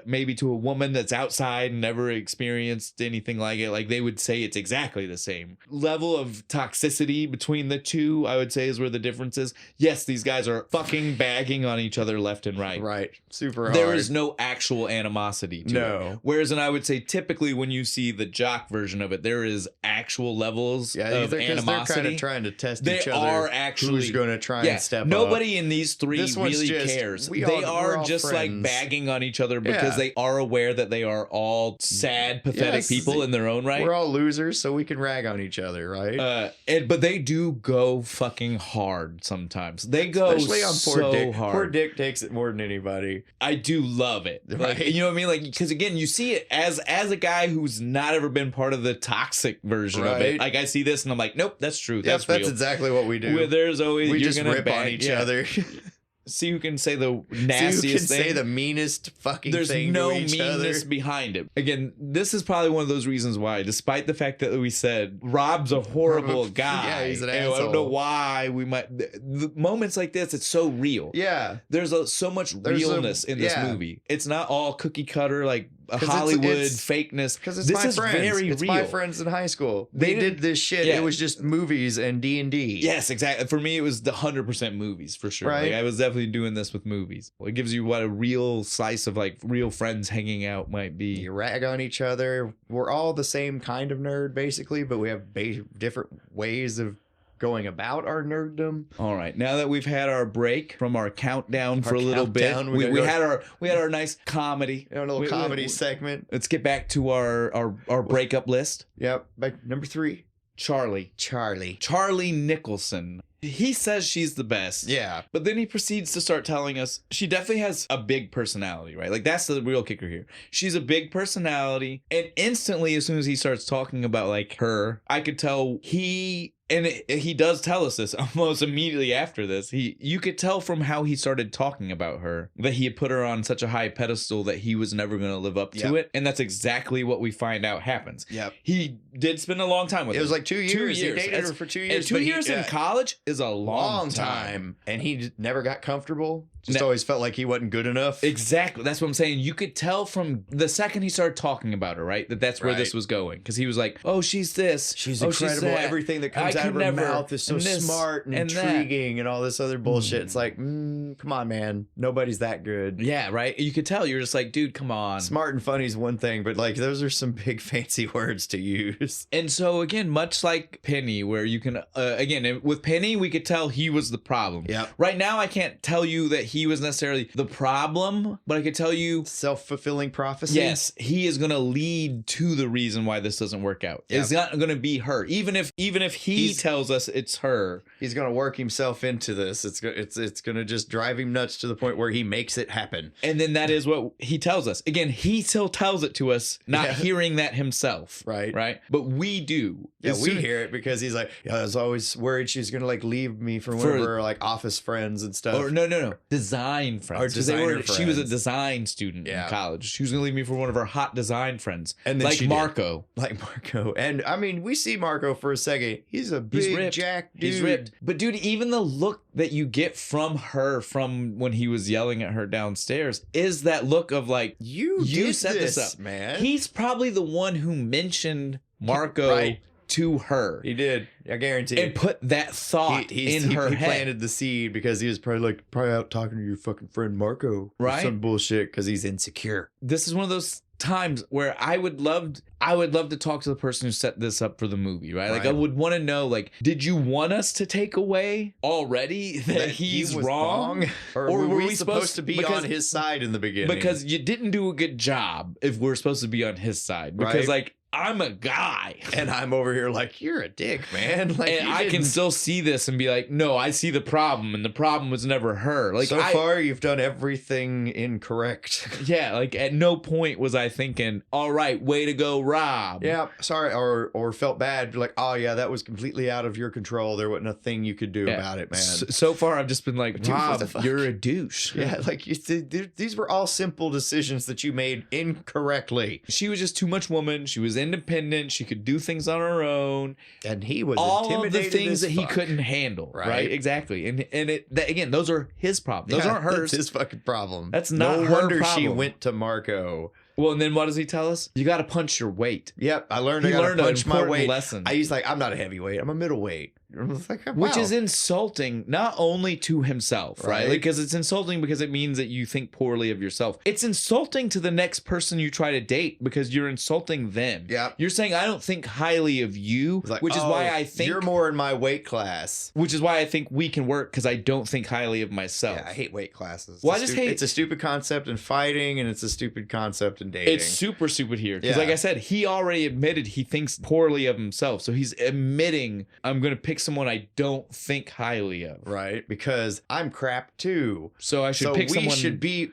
Speaker 1: maybe to a woman that's outside and never experienced anything like it. Like they would say it's exactly the same level of toxicity between the two. I would say is where the difference is. Yes, these guys are fucking bagging on each other left and right.
Speaker 2: right. Super hard.
Speaker 1: There is no actual animosity to
Speaker 2: No.
Speaker 1: it. Whereas, and I would say typically when you see the jock version of it, there is actual levels
Speaker 2: Yeah,
Speaker 1: of
Speaker 2: because they're
Speaker 1: animosity.
Speaker 2: kind of trying to test
Speaker 1: They
Speaker 2: each other.
Speaker 1: are actually
Speaker 2: who's going to try and step up.
Speaker 1: nobody in these three
Speaker 2: This one's
Speaker 1: really
Speaker 2: just,
Speaker 1: cares.
Speaker 2: we're
Speaker 1: They
Speaker 2: all
Speaker 1: are just
Speaker 2: friends.
Speaker 1: like bagging on each other because
Speaker 2: Yeah.
Speaker 1: they are aware that they are all sad, pathetic
Speaker 2: Yes,
Speaker 1: people in their own right.
Speaker 2: We're all losers, so we can rag on each other, right?
Speaker 1: But they do go fucking hard sometimes. They go
Speaker 2: Especially on poor
Speaker 1: so
Speaker 2: Dick.
Speaker 1: hard.
Speaker 2: Poor Dick takes it more than anybody.
Speaker 1: I do love it. Like,
Speaker 2: Right.
Speaker 1: you know what I mean? Like, because again, you see it as a guy who's not ever been part of the toxic version of it.
Speaker 2: Right.
Speaker 1: Like I see this and I'm like, nope, that's true.
Speaker 2: Yep,
Speaker 1: That's
Speaker 2: that's
Speaker 1: real.
Speaker 2: exactly what we do.
Speaker 1: Where there's always
Speaker 2: we
Speaker 1: you're
Speaker 2: just
Speaker 1: gonna
Speaker 2: rip on
Speaker 1: bang-
Speaker 2: each
Speaker 1: yeah.
Speaker 2: other.
Speaker 1: See who can say the
Speaker 2: See who
Speaker 1: nastiest
Speaker 2: can
Speaker 1: thing.
Speaker 2: say the meanest fucking
Speaker 1: There's
Speaker 2: thing
Speaker 1: no
Speaker 2: to each
Speaker 1: meanness
Speaker 2: other.
Speaker 1: behind it. Again, this is probably one of those reasons why, despite the fact that we said Rob's a horrible guy,
Speaker 2: Yeah, he's an
Speaker 1: and I don't
Speaker 2: asshole.
Speaker 1: know why we might. The moments like this, it's so real.
Speaker 2: Yeah.
Speaker 1: There's so much
Speaker 2: There's
Speaker 1: realness in this
Speaker 2: yeah.
Speaker 1: movie. It's not all cookie cutter like Hollywood fakeness.
Speaker 2: Because it's
Speaker 1: this
Speaker 2: my
Speaker 1: is
Speaker 2: friends.
Speaker 1: very
Speaker 2: it's
Speaker 1: real.
Speaker 2: my friends in high school.
Speaker 1: They
Speaker 2: They did this shit.
Speaker 1: yeah.
Speaker 2: It was just movies and D&D.
Speaker 1: Yes, exactly. For me, it was the 100% movies for sure.
Speaker 2: Right.
Speaker 1: Like, I was definitely doing this with movies. It gives you what a real slice of like real friends hanging out might be.
Speaker 2: You rag on each other. We're all the same kind of nerd, basically, but we have different ways of going about our nerddom.
Speaker 1: All right. Now that we've had our break from our countdown for a little
Speaker 2: countdown,
Speaker 1: bit, we had our nice comedy.
Speaker 2: A little comedy segment.
Speaker 1: Let's get back to our breakup list.
Speaker 2: Yep. Back number 3.
Speaker 1: Charlie Nicholson. He says she's the best.
Speaker 2: Yeah.
Speaker 1: But then he proceeds to start telling us she definitely has a big personality, right? Like, that's the real kicker here. She's a big personality. And instantly, as soon as he starts talking about, like, her, I could tell he does tell us this almost immediately after this. You could tell from how he started talking about her that he had put her on such a high pedestal that he was never going to live up to it. And that's exactly what we find out happens.
Speaker 2: Yep.
Speaker 1: He did spend a long time with her.
Speaker 2: It was like 2 years.
Speaker 1: 2 years.
Speaker 2: He dated her for 2 years.
Speaker 1: And 2 years in college is a long time.
Speaker 2: And he never got comfortable. Just always felt like he wasn't good enough.
Speaker 1: Exactly. That's what I'm saying. You could tell from the second he started talking about her, right? That's where this was going. Because he was like, oh, she's this.
Speaker 2: She's incredible. Everything that comes out of her mouth is so smart and intriguing and all this other bullshit. It's like, come on, man. Nobody's that good.
Speaker 1: Yeah, right? You could tell. You're just like, dude, come on.
Speaker 2: Smart and funny is one thing, but like those are some big fancy words to use.
Speaker 1: And so, again, much like Penny, where you can, again, with Penny, we could tell he was the problem.
Speaker 2: Yeah.
Speaker 1: Right now, I can't tell you that he was necessarily the problem, but I could tell you
Speaker 2: self-fulfilling prophecy.
Speaker 1: Yes, he is going to lead to the reason why this doesn't work out. Yep. It's not going to be her, even if he tells us it's her.
Speaker 2: He's going to work himself into this. It's going to just drive him nuts to the point where he makes it happen.
Speaker 1: And then that is what he tells us. Again, he still tells it to us, not hearing that himself. Right. But we do.
Speaker 2: Yeah, we hear it because he's like, I was always worried she's going to like leave me for one of her like office friends and stuff.
Speaker 1: Or no. Design friends.
Speaker 2: Or designer friends.
Speaker 1: She was a design student in college. She was going to leave me for one of her hot design friends.
Speaker 2: And then
Speaker 1: like Marco.
Speaker 2: Like Marco. And I mean, we see Marco for a second. He's a big jack dude.
Speaker 1: He's ripped. But dude, even the look that you get from her from when he was yelling at her downstairs is that look of like, you set this up,
Speaker 2: man.
Speaker 1: He's probably the one who mentioned Marco to her.
Speaker 2: He did. I guarantee.
Speaker 1: And put that thought in her head.
Speaker 2: He planted the seed because he was probably out talking to your fucking friend Marco.
Speaker 1: Right.
Speaker 2: Some bullshit because he's insecure.
Speaker 1: This is one of those times where I would love to talk to the person who set this up for the movie, right? Like I would want to know, like, did you want us to take away already that he's wrong?
Speaker 2: Or were we supposed to be on his side in the beginning?
Speaker 1: Because you didn't do a good job if we're supposed to be on his side. Because like, I'm a guy.
Speaker 2: And I'm over here like, you're a dick, man. Like,
Speaker 1: and I can still see this and be like, no, I see the problem. And the problem was never her. Like,
Speaker 2: so far, you've done everything incorrect.
Speaker 1: Yeah. Like, at no point was I thinking, all right, way to go, Rob.
Speaker 2: Yeah. Sorry. Or felt bad. Like, oh, yeah, that was completely out of your control. There wasn't a thing you could do about it, man.
Speaker 1: So far, I've just been like, Rob, you're a douche.
Speaker 2: Yeah. Like, these were all simple decisions that you made incorrectly.
Speaker 1: She was just too much woman. She was independent. She could do things on her own,
Speaker 2: and he was
Speaker 1: all of the things that he couldn't handle. Right? Exactly. And again, those are his problems. Those aren't hers.
Speaker 2: That's his fucking problem.
Speaker 1: That's not
Speaker 2: no
Speaker 1: her
Speaker 2: wonder
Speaker 1: problem.
Speaker 2: She went to Marco.
Speaker 1: Well, and then what does he tell us? You got to punch your weight.
Speaker 2: Yep, I learned. I got to punch my weight.
Speaker 1: Lesson.
Speaker 2: He's like, I'm not a heavyweight. I'm a middleweight. Like, wow.
Speaker 1: Which is insulting, not only to himself, right? Like, because it's insulting because it means that you think poorly of yourself. It's insulting to the next person you try to date because you're insulting them. Yeah, you're saying I don't think highly of you, like, which is why I think
Speaker 2: you're more in my weight class.
Speaker 1: Which is why I think we can work because I don't think highly of myself.
Speaker 2: Yeah, I hate weight classes.
Speaker 1: Well, I just hate.
Speaker 2: It's a stupid concept in fighting, and it's a stupid concept in dating.
Speaker 1: It's super stupid here because, like I said, he already admitted he thinks poorly of himself, so he's admitting I'm going to pick someone I don't think highly of,
Speaker 2: right? Because I'm crap too.
Speaker 1: So I should pick someone.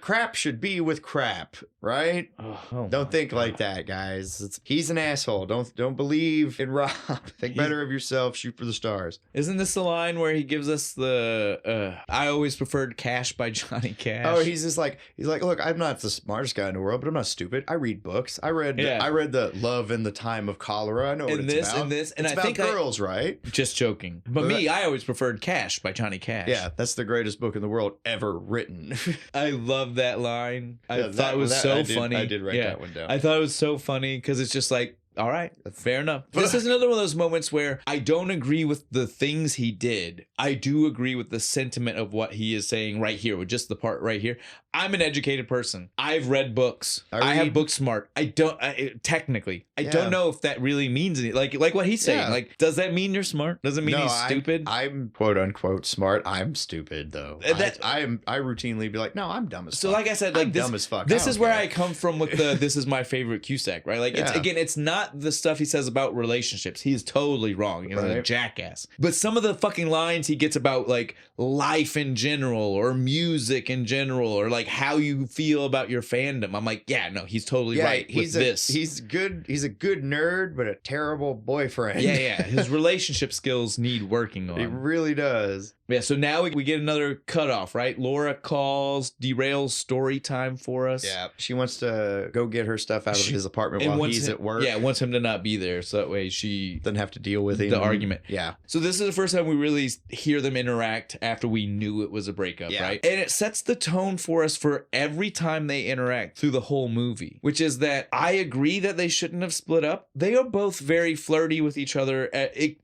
Speaker 2: Crap should be with crap, right? Don't think like that, guys. He's an asshole. Don't believe in Rob. Think better of yourself. Shoot for the stars.
Speaker 1: Isn't this the line where he gives us the I always preferred Cash by Johnny Cash?
Speaker 2: Oh, he's like, look, I'm not the smartest guy in the world, but I'm not stupid. I read books. I read the Love in the Time of Cholera. I know what it's about.
Speaker 1: And
Speaker 2: I think girls, right?
Speaker 1: Just joking. joking. But me, I always preferred Cash by Johnny Cash.
Speaker 2: Yeah, that's the greatest book in the world ever written.
Speaker 1: I love that line. I thought it was so funny.
Speaker 2: I did write that one down.
Speaker 1: I thought it was so funny because it's just like, all right, fair enough. This is another one of those moments where I don't agree with the things he did. I do agree with the sentiment of what he is saying right here, with just the part right here. I'm an educated person. I've read books. I have book smart. I don't don't know if that really means anything. Like what he's saying. Like, does that mean you're smart? Does it mean he's stupid?
Speaker 2: I'm quote unquote smart. I'm stupid though. I routinely be like, no, I'm dumb as fuck.
Speaker 1: So like I said, like,
Speaker 2: dumb as fuck.
Speaker 1: This is where I come from with the this is my favorite Cusack, right? Like, it's not the stuff he says about relationships. He's totally wrong. He's a jackass. But some of the fucking lines he gets about like life in general or music in general or like how you feel about your fandom. I'm like, yeah, no, he's totally right with this.
Speaker 2: He's good. He's a good nerd, but a terrible boyfriend.
Speaker 1: Yeah. His relationship skills need working on.
Speaker 2: He really does.
Speaker 1: Yeah, so now we get another cutoff, right? Laura calls, derails story time for us.
Speaker 2: Yeah, she wants to go get her stuff out of his apartment while he's at work.
Speaker 1: Yeah, wants him to not be there, so that way she
Speaker 2: doesn't have to deal with
Speaker 1: the argument.
Speaker 2: Yeah.
Speaker 1: So this is the first time we really hear them interact after we knew it was a breakup, right? And it sets the tone for us for every time they interact through the whole movie, which is that I agree that they shouldn't have split up. They are both very flirty with each other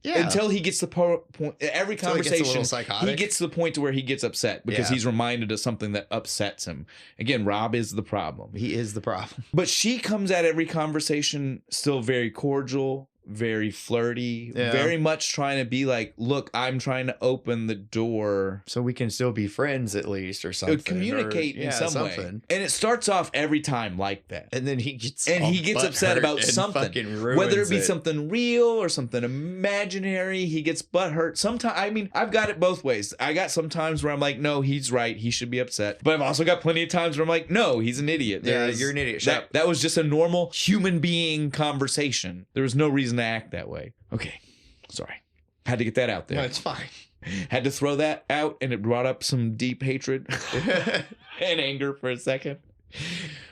Speaker 1: until he gets the point. Every conversation, he gets to the point to where he gets upset because he's reminded of something that upsets him. Again, Rob is the problem.
Speaker 2: He is the problem.
Speaker 1: But she comes at every conversation still very cordial, very flirty, very much trying to be like, look, I'm trying to open the door
Speaker 2: so we can still be friends at least or something.
Speaker 1: Communicate in some way. And it starts off every time like that.
Speaker 2: And then he gets
Speaker 1: upset about something. Whether it be something real or something imaginary, he gets butthurt. Sometimes, I mean, I've got it both ways. I got some times where I'm like, no, he's right. He should be upset. But I've also got plenty of times where I'm like, no, he's an idiot.
Speaker 2: You're an idiot.
Speaker 1: That was just a normal human being conversation. There was no reason to act that way. Okay, sorry. Had to get that out there.
Speaker 2: No, it's fine.
Speaker 1: Had to throw that out, and it brought up some deep hatred and anger for a second.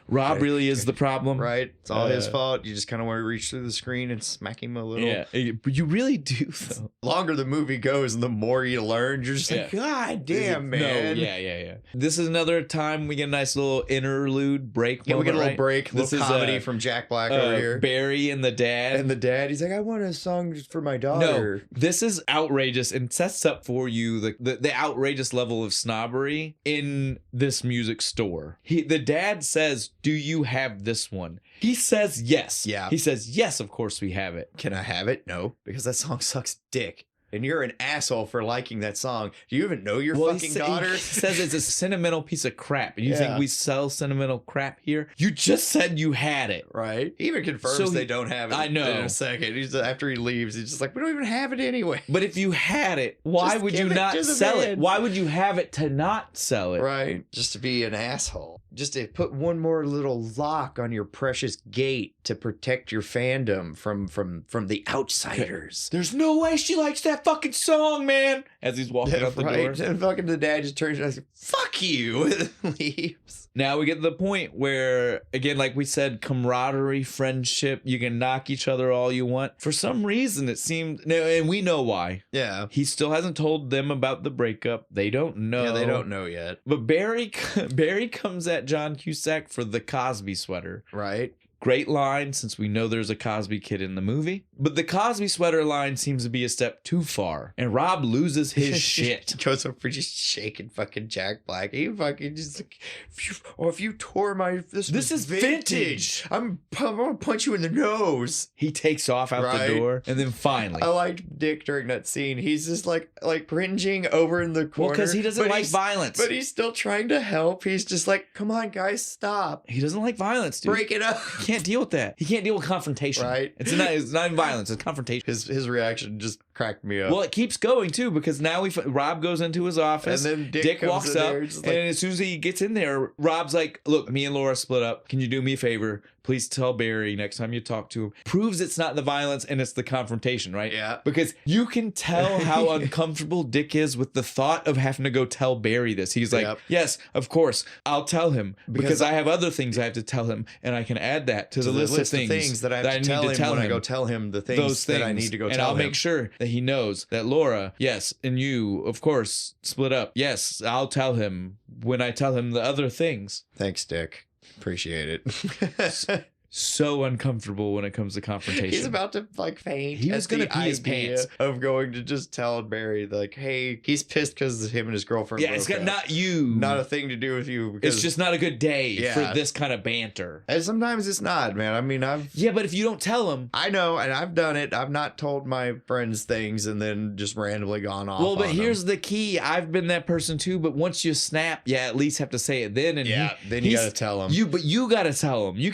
Speaker 1: Rob really is the problem.
Speaker 2: Right. It's all his fault. You just kind of want to reach through the screen and smack him a little.
Speaker 1: Yeah. But you really do, though.
Speaker 2: The longer the movie goes and the more you learn, you're just like, God damn, man.
Speaker 1: No, yeah. This is another time we get a nice little interlude break.
Speaker 2: Yeah, we get a little break.
Speaker 1: This
Speaker 2: little comedy from Jack Black over here.
Speaker 1: Barry and the dad.
Speaker 2: And the dad, he's like, I want a song for my daughter.
Speaker 1: No, this is outrageous and sets up for you the outrageous level of snobbery in this music store. The dad says, do you have this one? He says yes.
Speaker 2: Yeah.
Speaker 1: He says, yes, of course we have it.
Speaker 2: Can I have it? No, because that song sucks dick. And you're an asshole for liking that song. Do you even know your fucking daughter?
Speaker 1: He says it's a sentimental piece of crap. And you think we sell sentimental crap here? You just said you had it.
Speaker 2: Right. He even confirms they don't have it.
Speaker 1: I know.
Speaker 2: In a second. After he leaves, he's just like, we don't even have it anyway.
Speaker 1: But if you had it, why would you not sell it? Why would you have it to not sell it?
Speaker 2: Right. Just to be an asshole. Just to put one more little lock on your precious gate to protect your fandom from the outsiders.
Speaker 1: There's no way she likes that fucking song, man. As he's walking out the door.
Speaker 2: And fucking the dad just turns around and says, fuck you, and leaves.
Speaker 1: Now we get to the point where, again, like we said, camaraderie, friendship, you can knock each other all you want. For some reason, it seemed, and we know why.
Speaker 2: Yeah.
Speaker 1: He still hasn't told them about the breakup. They don't know.
Speaker 2: Yeah, they don't know yet.
Speaker 1: But Barry comes at John Cusack for the Cosby sweater.
Speaker 2: Right.
Speaker 1: Great line, since we know there's a Cosby kid in the movie. But the Cosby sweater line seems to be a step too far. And Rob loses his shit.
Speaker 2: Goes over just shaking fucking Jack Black. He fucking just like, if you tore my... This is vintage. I'm going to punch you in the nose.
Speaker 1: He takes off out the door. And then finally...
Speaker 2: I liked Dick during that scene. He's just like cringing over in the corner.
Speaker 1: Well, because he doesn't like violence.
Speaker 2: But he's still trying to help. He's just like, come on, guys, stop.
Speaker 1: He doesn't like violence, dude.
Speaker 2: Break it up.
Speaker 1: He can't deal with that. He can't deal with confrontation.
Speaker 2: Right.
Speaker 1: It's not even violence. It's confrontation.
Speaker 2: His reaction just cracked me up.
Speaker 1: Well, it keeps going too, because now Rob goes into his office.
Speaker 2: And then Dick
Speaker 1: walks up. And as soon as he gets in there, Rob's like, look, me and Laura split up. Can you do me a favor? Please tell Barry next time you talk to him. Proves it's not the violence and it's the confrontation, right?
Speaker 2: Yeah.
Speaker 1: Because you can tell how uncomfortable Dick is with the thought of having to go tell Barry this. He's like, yes, of course, I'll tell him because I have other things I have to tell him, and I can add that to the list of things
Speaker 2: that I have to tell him when I go tell him the things that I need to go tell him.
Speaker 1: And I'll make sure that he knows that Laura, yes, and you, of course, split up. Yes, I'll tell him when I tell him the other things.
Speaker 2: Thanks, Dick. Appreciate it.
Speaker 1: So uncomfortable when it comes to confrontation.
Speaker 2: He's about to like faint.
Speaker 1: He was going to pee his pants.
Speaker 2: Of going to just tell Barry like, hey, he's pissed because him and his girlfriend.
Speaker 1: Yeah, it's got not you.
Speaker 2: Not a thing to do with you.
Speaker 1: It's just not a good day for this kind of banter.
Speaker 2: And sometimes it's not, man. I mean,
Speaker 1: Yeah, but if you don't tell him.
Speaker 2: I know, and I've done it. I've not told my friends things and then just randomly gone off.
Speaker 1: Well, but here's the key. I've been that person too, but once you snap, you at least have to say it then. And
Speaker 2: then you got to tell him.
Speaker 1: But you got to tell him. You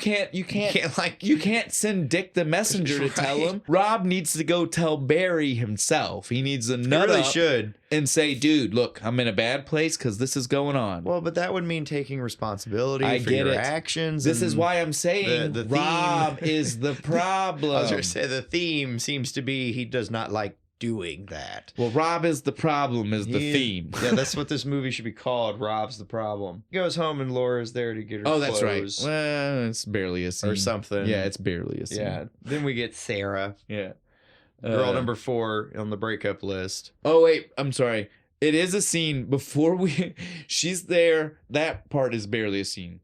Speaker 1: can't send Dick the messenger to tell him. Rob needs to go tell Barry himself. He needs to nut up
Speaker 2: should.
Speaker 1: And say, dude, look, I'm in a bad place because this is going on.
Speaker 2: Well, but that would mean taking responsibility for your actions.
Speaker 1: This is why I'm saying the Rob is the problem.
Speaker 2: I was going to say the theme seems to be he does not like doing that.
Speaker 1: Well, Rob is the problem is the theme.
Speaker 2: Yeah, that's what this movie should be called. Rob's the problem. He goes home and Laura's there to get her clothes.
Speaker 1: That's right. Well, it's barely a scene.
Speaker 2: Or something.
Speaker 1: Yeah, it's barely a scene.
Speaker 2: Yeah. Then we get Sarah.
Speaker 1: Yeah.
Speaker 2: Girl number 4 on the breakup list.
Speaker 1: Oh, wait. I'm sorry. It is a scene before she's there. That part is barely a scene.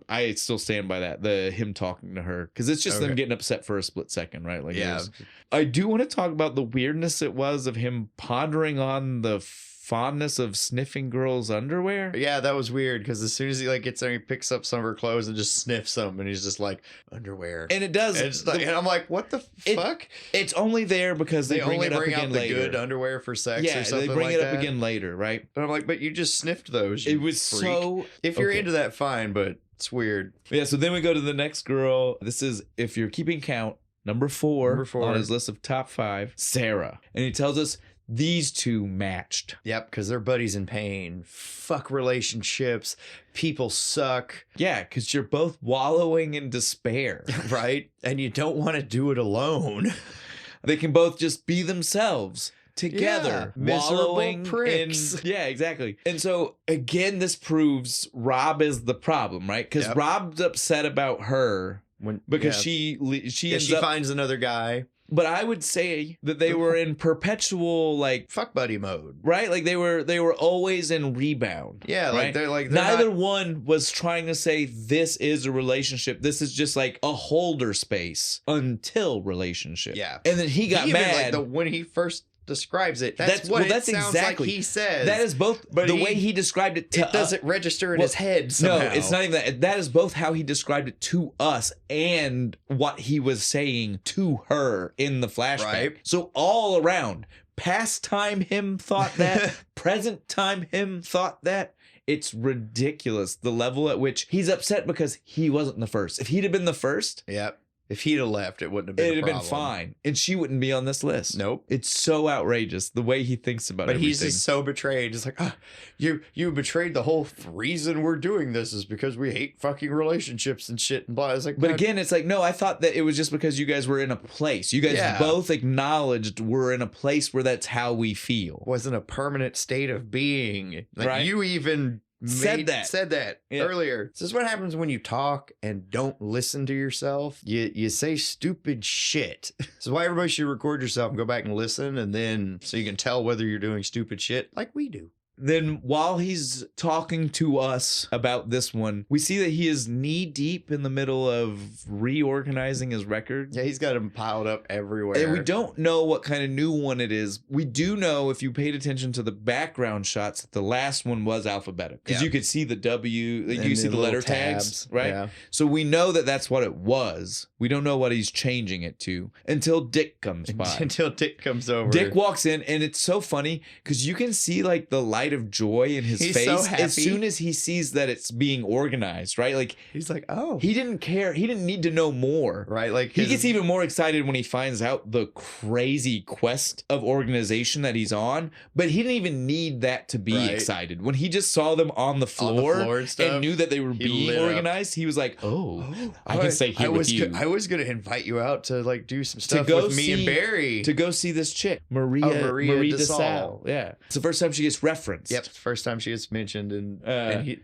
Speaker 1: I still stand by that. Him talking to her. Because it's just them getting upset for a split second, right? Like,
Speaker 2: yeah.
Speaker 1: I do want to talk about the weirdness it was of him pondering on the fondness of sniffing girls' underwear.
Speaker 2: Yeah, that was weird because as soon as he like gets there, he picks up some of her clothes and just sniffs them, and he's just like, underwear.
Speaker 1: And it does.
Speaker 2: And I'm like, what the fuck?
Speaker 1: It's only there because they bring it up again
Speaker 2: the
Speaker 1: later.
Speaker 2: Good underwear for sex or something like that.
Speaker 1: They bring it up again later, right?
Speaker 2: But I'm like, but you just sniffed those.
Speaker 1: It was
Speaker 2: freak.
Speaker 1: so.
Speaker 2: If you're into that, fine, but it's weird.
Speaker 1: Yeah, so then we go to the next girl. This is, if you're keeping count, number four on his list of top 5, Sarah. And he tells us these two matched.
Speaker 2: Yep, because they're buddies in pain. Fuck relationships. People suck.
Speaker 1: Yeah, because you're both wallowing in despair.
Speaker 2: Right? And you don't want to do it alone.
Speaker 1: They can both just be themselves. Together,
Speaker 2: miserable pricks.
Speaker 1: Yeah, exactly. And so again, this proves Rob is the problem, right? Because Rob's upset about her because she
Speaker 2: finds another guy.
Speaker 1: But I would say that they were in perpetual like
Speaker 2: fuck buddy mode,
Speaker 1: right? Like they were always in rebound.
Speaker 2: Yeah,
Speaker 1: right?
Speaker 2: they're
Speaker 1: neither one was trying to say this is a relationship. This is just like a holder space until relationship.
Speaker 2: Yeah,
Speaker 1: and then he got mad
Speaker 2: when he first describes it. That's what it sounds exactly like he says.
Speaker 1: That is both the way he described it to us.
Speaker 2: It doesn't register in his head somehow.
Speaker 1: No, it's not even that. That is both how he described it to us and what he was saying to her in the flashback.
Speaker 2: Right.
Speaker 1: So all around, past time him thought that, present time him thought that. It's ridiculous the level at which he's upset because he wasn't the first. If he'd have been the first.
Speaker 2: Yep. If he'd have left, it wouldn't have been
Speaker 1: It'd have been fine. And she wouldn't be on this list.
Speaker 2: Nope.
Speaker 1: It's so outrageous the way he thinks about everything.
Speaker 2: But he's just so betrayed. It's like, you betrayed the whole reason we're doing this is because we hate fucking relationships and shit and blah. It's like,
Speaker 1: but again, it's like, no, I thought that it was just because you guys were in a place. You guys both acknowledged we're in a place where that's how we feel.
Speaker 2: Wasn't a permanent state of being. Like,
Speaker 1: right.
Speaker 2: You even said that earlier. This is what happens when you talk and don't listen to yourself. You say stupid shit. This is why everybody should record yourself and go back and listen, and then so you can tell whether you're doing stupid shit like we do.
Speaker 1: Then while he's talking to us about this one, we see that he is knee deep in the middle of reorganizing his records.
Speaker 2: Yeah, he's got them piled up everywhere.
Speaker 1: And we don't know what kind of new one it is. We do know, if you paid attention to the background shots, that the last one was alphabetical. Because you could see the W, you could see the letter tags, right? Yeah. So we know that that's what it was. We don't know what he's changing it to until Dick comes by.
Speaker 2: Until Dick comes over.
Speaker 1: Dick walks in, and it's so funny because you can see like the light of joy in his face
Speaker 2: so happy.
Speaker 1: As soon as he sees that it's being organized, right? Like
Speaker 2: he's like, oh,
Speaker 1: he didn't care. He didn't need to know more,
Speaker 2: right? Like
Speaker 1: he gets even more excited when he finds out the crazy quest of organization that he's on. But he didn't even need that to be excited. When he just saw them on the floor and knew that they were being organized, he was like, oh, I can stay here with you.
Speaker 2: I was gonna invite you out to like do some stuff with me and Barry
Speaker 1: to go see this chick, Maria DeSalle. Yeah, it's the first time she gets referenced. referenced.
Speaker 2: Yep, first time she gets mentioned, and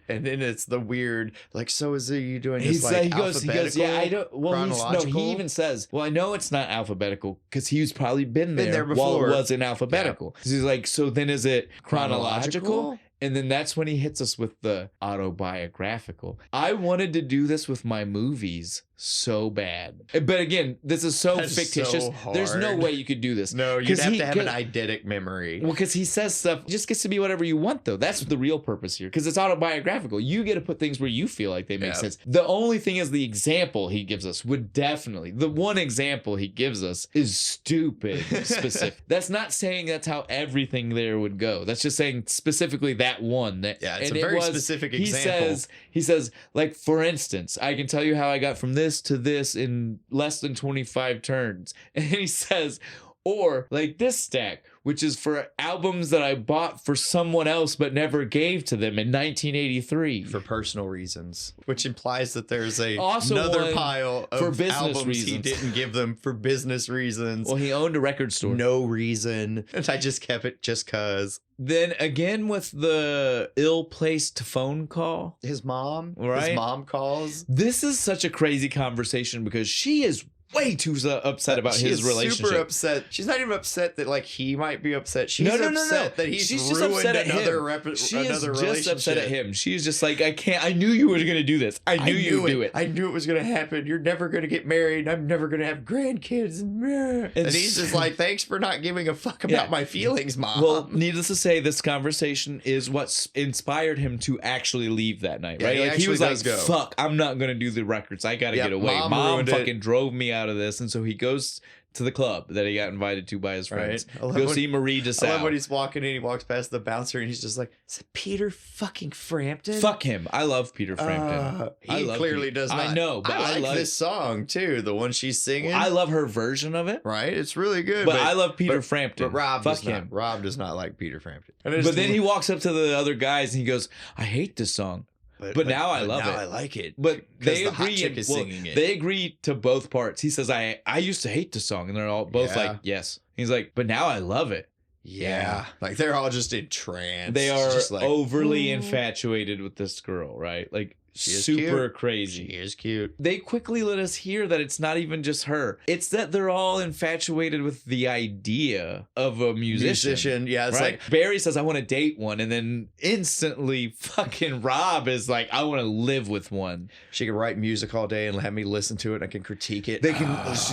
Speaker 2: then it's the weird, like, so is it you doing this like alphabetical?
Speaker 1: Yeah, I don't. Well,
Speaker 2: chronological?
Speaker 1: he even says, well, I know it's not alphabetical because he's probably been there while
Speaker 2: before.
Speaker 1: it wasn't alphabetical. Yeah. He's like, so then is it chronological? And then that's when he hits us with the autobiographical. I wanted to do this with my movies so bad. But again, this is so fictitious.
Speaker 2: So hard.
Speaker 1: There's no way you could do this.
Speaker 2: No, you'd have to have an eidetic memory.
Speaker 1: Well, because he says stuff, it just gets to be whatever you want, though. That's the real purpose here. Because it's autobiographical. You get to put things where you feel like they make sense. The only thing is the example he gives us would definitely, the one example he gives us is stupid specific. That's not saying that's how everything there would go. That's just saying specifically that one.
Speaker 2: It's a very specific example.
Speaker 1: He says, like, for instance, I can tell you how I got from this to this in less than 25 turns. And he says, or like this stack, which is for albums that I bought for someone else but never gave to them in 1983
Speaker 2: for personal reasons, which implies that there's
Speaker 1: also
Speaker 2: another pile of
Speaker 1: for business
Speaker 2: albums
Speaker 1: reasons.
Speaker 2: he didn't give them for business reasons.
Speaker 1: Well, he owned a record store.
Speaker 2: No reason. And I just kept it just cause.
Speaker 1: Then again with the ill-placed phone call.
Speaker 2: His mom?
Speaker 1: Right?
Speaker 2: His mom calls.
Speaker 1: This is such a crazy conversation because she is way too upset about his relationship.
Speaker 2: Super upset. She's not even upset that like he might be upset. She's upset that he's
Speaker 1: just
Speaker 2: ruined
Speaker 1: upset at
Speaker 2: another
Speaker 1: him. She is
Speaker 2: relationship.
Speaker 1: Just upset at him. She's just like, I can't. I knew you were gonna do this. I knew you'd do it.
Speaker 2: I knew it was gonna happen. You're never gonna get married. I'm never gonna have grandkids. And he's just like, thanks for not giving a fuck about my feelings, Mom.
Speaker 1: Well, needless to say, this conversation is what inspired him to actually leave that night. Right?
Speaker 2: Yeah,
Speaker 1: he was like, fuck, I'm not gonna do the records. I gotta get away. Mom fucking drove me out of this, and so he goes to the club that he got invited to by his friends. Right. Go see Marie DeSalle.
Speaker 2: I love when he's walking in, he walks past the bouncer and he's just like, is it Peter fucking Frampton?
Speaker 1: Fuck him. I love Peter Frampton.
Speaker 2: He clearly does not.
Speaker 1: I know, but
Speaker 2: I like this song too, the one she's singing.
Speaker 1: I love her version of it.
Speaker 2: Right? It's really good.
Speaker 1: But I love Peter Frampton.
Speaker 2: But Rob
Speaker 1: Fuck him.
Speaker 2: Rob does not like Peter Frampton.
Speaker 1: But then he walks up to the other guys and he goes, I hate this song. But now I love it.
Speaker 2: I like it.
Speaker 1: But they
Speaker 2: the
Speaker 1: agree.
Speaker 2: Hot chick is singing it.
Speaker 1: They agree to both parts. He says, I used to hate the song. And they're all both like, yes. He's like, but now I love it.
Speaker 2: Yeah. Like they're all just in trance.
Speaker 1: They are
Speaker 2: just like,
Speaker 1: overly infatuated with this girl, right? Like,
Speaker 2: she is
Speaker 1: super crazy.
Speaker 2: She is cute.
Speaker 1: They quickly let us hear that it's not even just her. It's that they're all infatuated with the idea of a musician.
Speaker 2: Yeah, it's
Speaker 1: right? Like Barry says, I want to date one. And then instantly fucking Rob is like, I want to live with one.
Speaker 2: She can write music all day and have me listen to it. And I can critique it.
Speaker 1: They can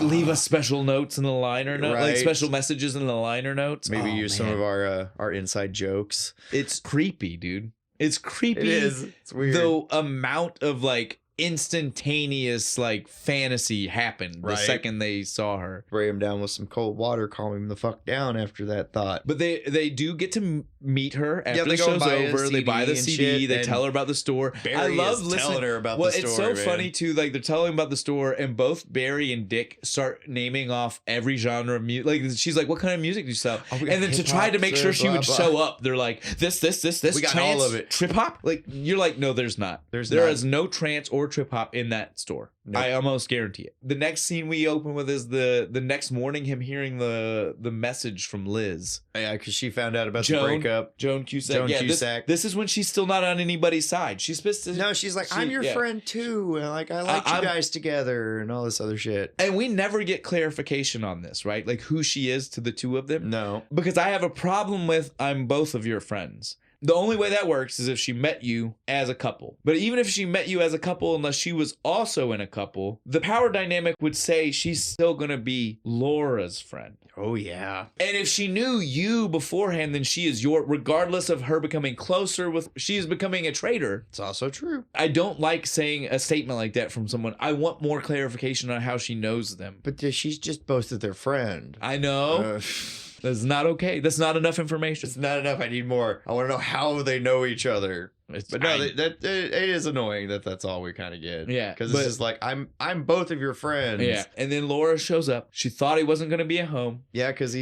Speaker 1: leave us special notes in the liner notes, like special messages in the liner notes.
Speaker 2: Maybe use some of our inside jokes.
Speaker 1: It's creepy, dude. It's creepy.
Speaker 2: It is. It's weird.
Speaker 1: The amount of like instantaneous like fantasy happened the second they saw her.
Speaker 2: Spray him down with some cold water, calm him the fuck down after that thought.
Speaker 1: But they do get to meet her after the show's over. They buy the CD. They tell her about the store.
Speaker 2: Barry is telling her about the store.
Speaker 1: It's so funny too. Like they're telling about the store, and both Barry and Dick start naming off every genre of music. Like she's like, "What kind of music do you sell?" And then to try to make sure she would show up, they're like, "This."
Speaker 2: We got all of it.
Speaker 1: Trip hop. Like you're like, no, there's not. There is no trance or trip hop in that store. Nope. I almost guarantee it. The next scene we open with is the next morning, him hearing the message from Liz.
Speaker 2: Yeah, because she found out about the breakup.
Speaker 1: John Cusack. This is when she's still not on anybody's side. She's supposed to.
Speaker 2: No, she's like, I'm your friend too. And like, I like you guys together and all this other shit.
Speaker 1: And we never get clarification on this, right? Like who she is to the two of them.
Speaker 2: No.
Speaker 1: Because I have a problem with I'm both of your friends. The only way that works is if she met you as a couple. But even if she met you as a couple, unless she was also in a couple, the power dynamic would say she's still going to be Laura's friend.
Speaker 2: Oh, yeah.
Speaker 1: And if she knew you beforehand, then she is regardless of her becoming closer with, she is becoming a traitor.
Speaker 2: It's also true.
Speaker 1: I don't like saying a statement like that from someone. I want more clarification on how she knows them.
Speaker 2: But she's just boasted their friend.
Speaker 1: I know. That's not okay. That's not enough information.
Speaker 2: It's not enough. I need more. I want to know how they know each other. But no, it is annoying that that's all we kind of get.
Speaker 1: Yeah,
Speaker 2: because it's just like I'm both of your friends.
Speaker 1: Yeah, and then Laura shows up. She thought he wasn't going to be at home.
Speaker 2: Yeah, because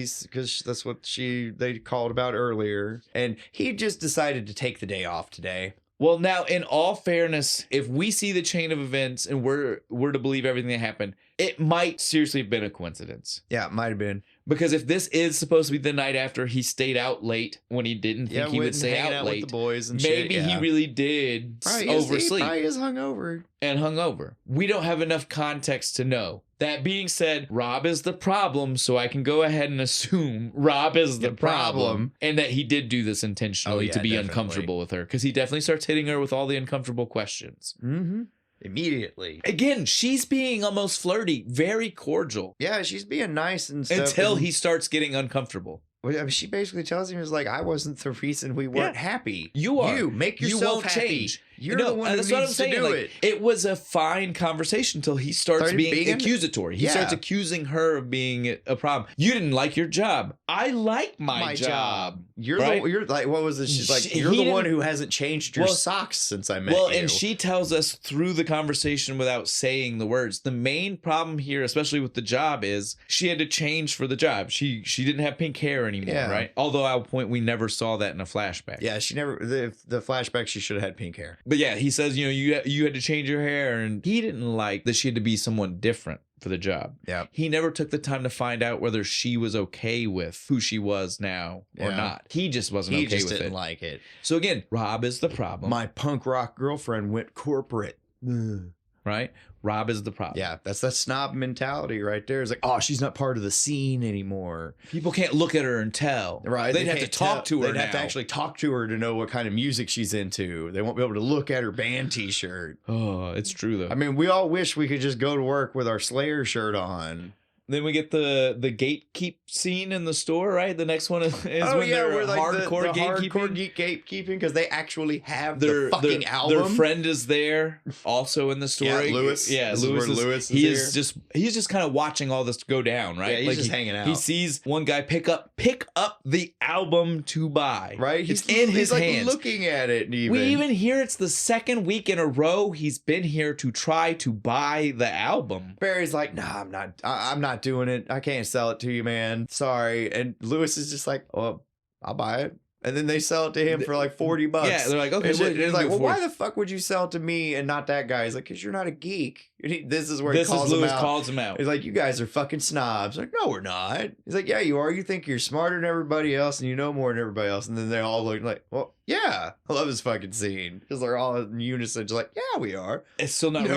Speaker 2: that's what they called about earlier, and he just decided to take the day off today.
Speaker 1: Well, now, in all fairness, if we see the chain of events and we're to believe everything that happened, it might seriously have been a coincidence.
Speaker 2: Yeah, it might have been.
Speaker 1: Because if this is supposed to be the night after he stayed out late when he didn't think he would stay out late,
Speaker 2: with the boys and
Speaker 1: maybe
Speaker 2: shit,
Speaker 1: he really did oversleep.
Speaker 2: He probably is hungover.
Speaker 1: And hungover. We don't have enough context to know. That being said, Rob is the problem, so I can go ahead and assume Rob is the problem. And that he did do this intentionally to be
Speaker 2: definitely
Speaker 1: uncomfortable with her. Because he definitely starts hitting her with all the uncomfortable questions.
Speaker 2: Mm-hmm. Immediately.
Speaker 1: Again, she's being almost flirty, very cordial.
Speaker 2: Yeah, she's being nice and stuff.
Speaker 1: Until he starts getting uncomfortable.
Speaker 2: Well, I mean, she basically tells him, like, I wasn't the reason we weren't happy.
Speaker 1: You are.
Speaker 2: You make yourself happy.
Speaker 1: Change.
Speaker 2: You're the one who needs to do it.
Speaker 1: It was a fine conversation until he starts being accusatory. He starts accusing her of being a problem. You didn't like your job. I like my job.
Speaker 2: You're like, what was it? She's like, you're the one who hasn't changed your socks since I met you.
Speaker 1: And she tells us through the conversation without saying the words. The main problem here, especially with the job, is she had to change for the job. She didn't have pink hair anymore, right? Although at a point we never saw that in a flashback.
Speaker 2: Yeah, she never. The flashback, she should have had pink hair.
Speaker 1: But yeah, he says, you had to change your hair, and he didn't like that she had to be someone different for the job.
Speaker 2: Yeah.
Speaker 1: He never took the time to find out whether she was okay with who she was now or not. He just wasn't okay with it. He just
Speaker 2: didn't like it.
Speaker 1: So again, Rob is the problem.
Speaker 2: My punk rock girlfriend went corporate.
Speaker 1: Right? Rob is the problem.
Speaker 2: Yeah, that's that snob mentality right there. It's like, oh, she's not part of the scene anymore.
Speaker 1: People can't look at her and tell.
Speaker 2: Right.
Speaker 1: They'd have to talk to her.
Speaker 2: They'd have to actually talk to her to know what kind of music she's into. They won't be able to look at her band t-shirt.
Speaker 1: Oh, it's true, though.
Speaker 2: I mean, we all wish we could just go to work with our Slayer shirt on.
Speaker 1: Then we get the gatekeep scene in the store, right? The next one is when they're
Speaker 2: like
Speaker 1: hardcore
Speaker 2: gatekeeping because they actually have the fucking album.
Speaker 1: Their friend is there, also in the story.
Speaker 2: Yeah, Lewis.
Speaker 1: Yeah, Lewis is he's just kind of watching all this go down, right?
Speaker 2: Yeah, he's just hanging out.
Speaker 1: He sees one guy pick up the album to buy.
Speaker 2: Right,
Speaker 1: it's in his hands.
Speaker 2: Looking at it.
Speaker 1: We even hear it's the second week in a row he's been here to try to buy the album.
Speaker 2: Barry's like, nah, I'm not doing it. I can't sell it to you, man. Sorry. And Lewis is just like, oh, I'll buy it. And then they sell it to him for like $40.
Speaker 1: Yeah, they're like, okay.
Speaker 2: He's like, well, why the fuck would you sell it to me and not that guy? He's like, because you're not a geek. This is where Lewis calls him out. He's like, you guys are fucking snobs. Like, no, we're not. He's like, yeah, you are. You think you're smarter than everybody else and you know more than everybody else. And then they all look like, well, yeah. I love this fucking scene. Because they're all in unison, just like, yeah, we are.
Speaker 1: It's still not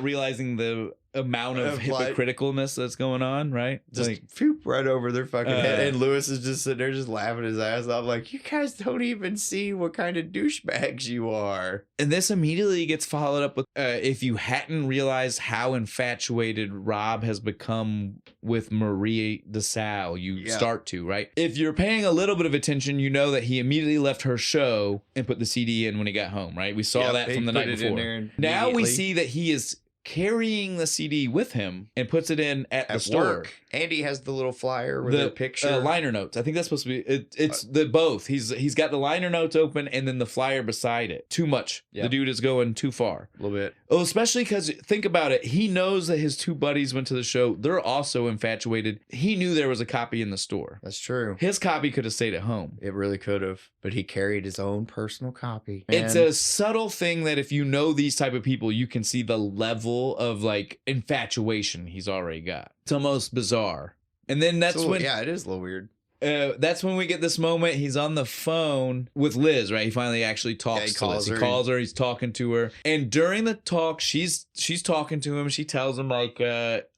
Speaker 1: realizing the amount of hypocriticalness that's going on, right?
Speaker 2: Just like, phoop, right over their fucking head. And Lewis is just sitting there just laughing his ass off like, you guys don't even see what kind of douchebags you are.
Speaker 1: And this immediately gets followed up with, if you hadn't realized how infatuated Rob has become with Marie DeSalle, you start to, right? If you're paying a little bit of attention, you know that he immediately left her show and put the CD in when he got home, right? We saw that from the night before. Now we see that he is carrying the CD with him and puts it in at the store.
Speaker 2: Work. Andy has the little flyer with the picture.
Speaker 1: Liner notes. I think that's supposed to be it's the both. He's got the liner notes open and then the flyer beside it. Too much. Yeah. The dude is going too far.
Speaker 2: A little bit.
Speaker 1: Oh, especially because think about it. He knows that his two buddies went to the show. They're also infatuated. He knew there was a copy in the store.
Speaker 2: That's true.
Speaker 1: His copy could have stayed at home.
Speaker 2: It really could have. But he carried his own personal copy.
Speaker 1: It's a subtle thing that if you know these type of people, you can see the level of like infatuation he's already got. It's almost bizarre. And then that's when...
Speaker 2: Yeah, it is a little weird.
Speaker 1: That's when we get this moment. He's on the phone with Liz, right? He finally actually talks to Liz. He calls her. He's talking to her. And during the talk, she's talking to him. She tells him, like,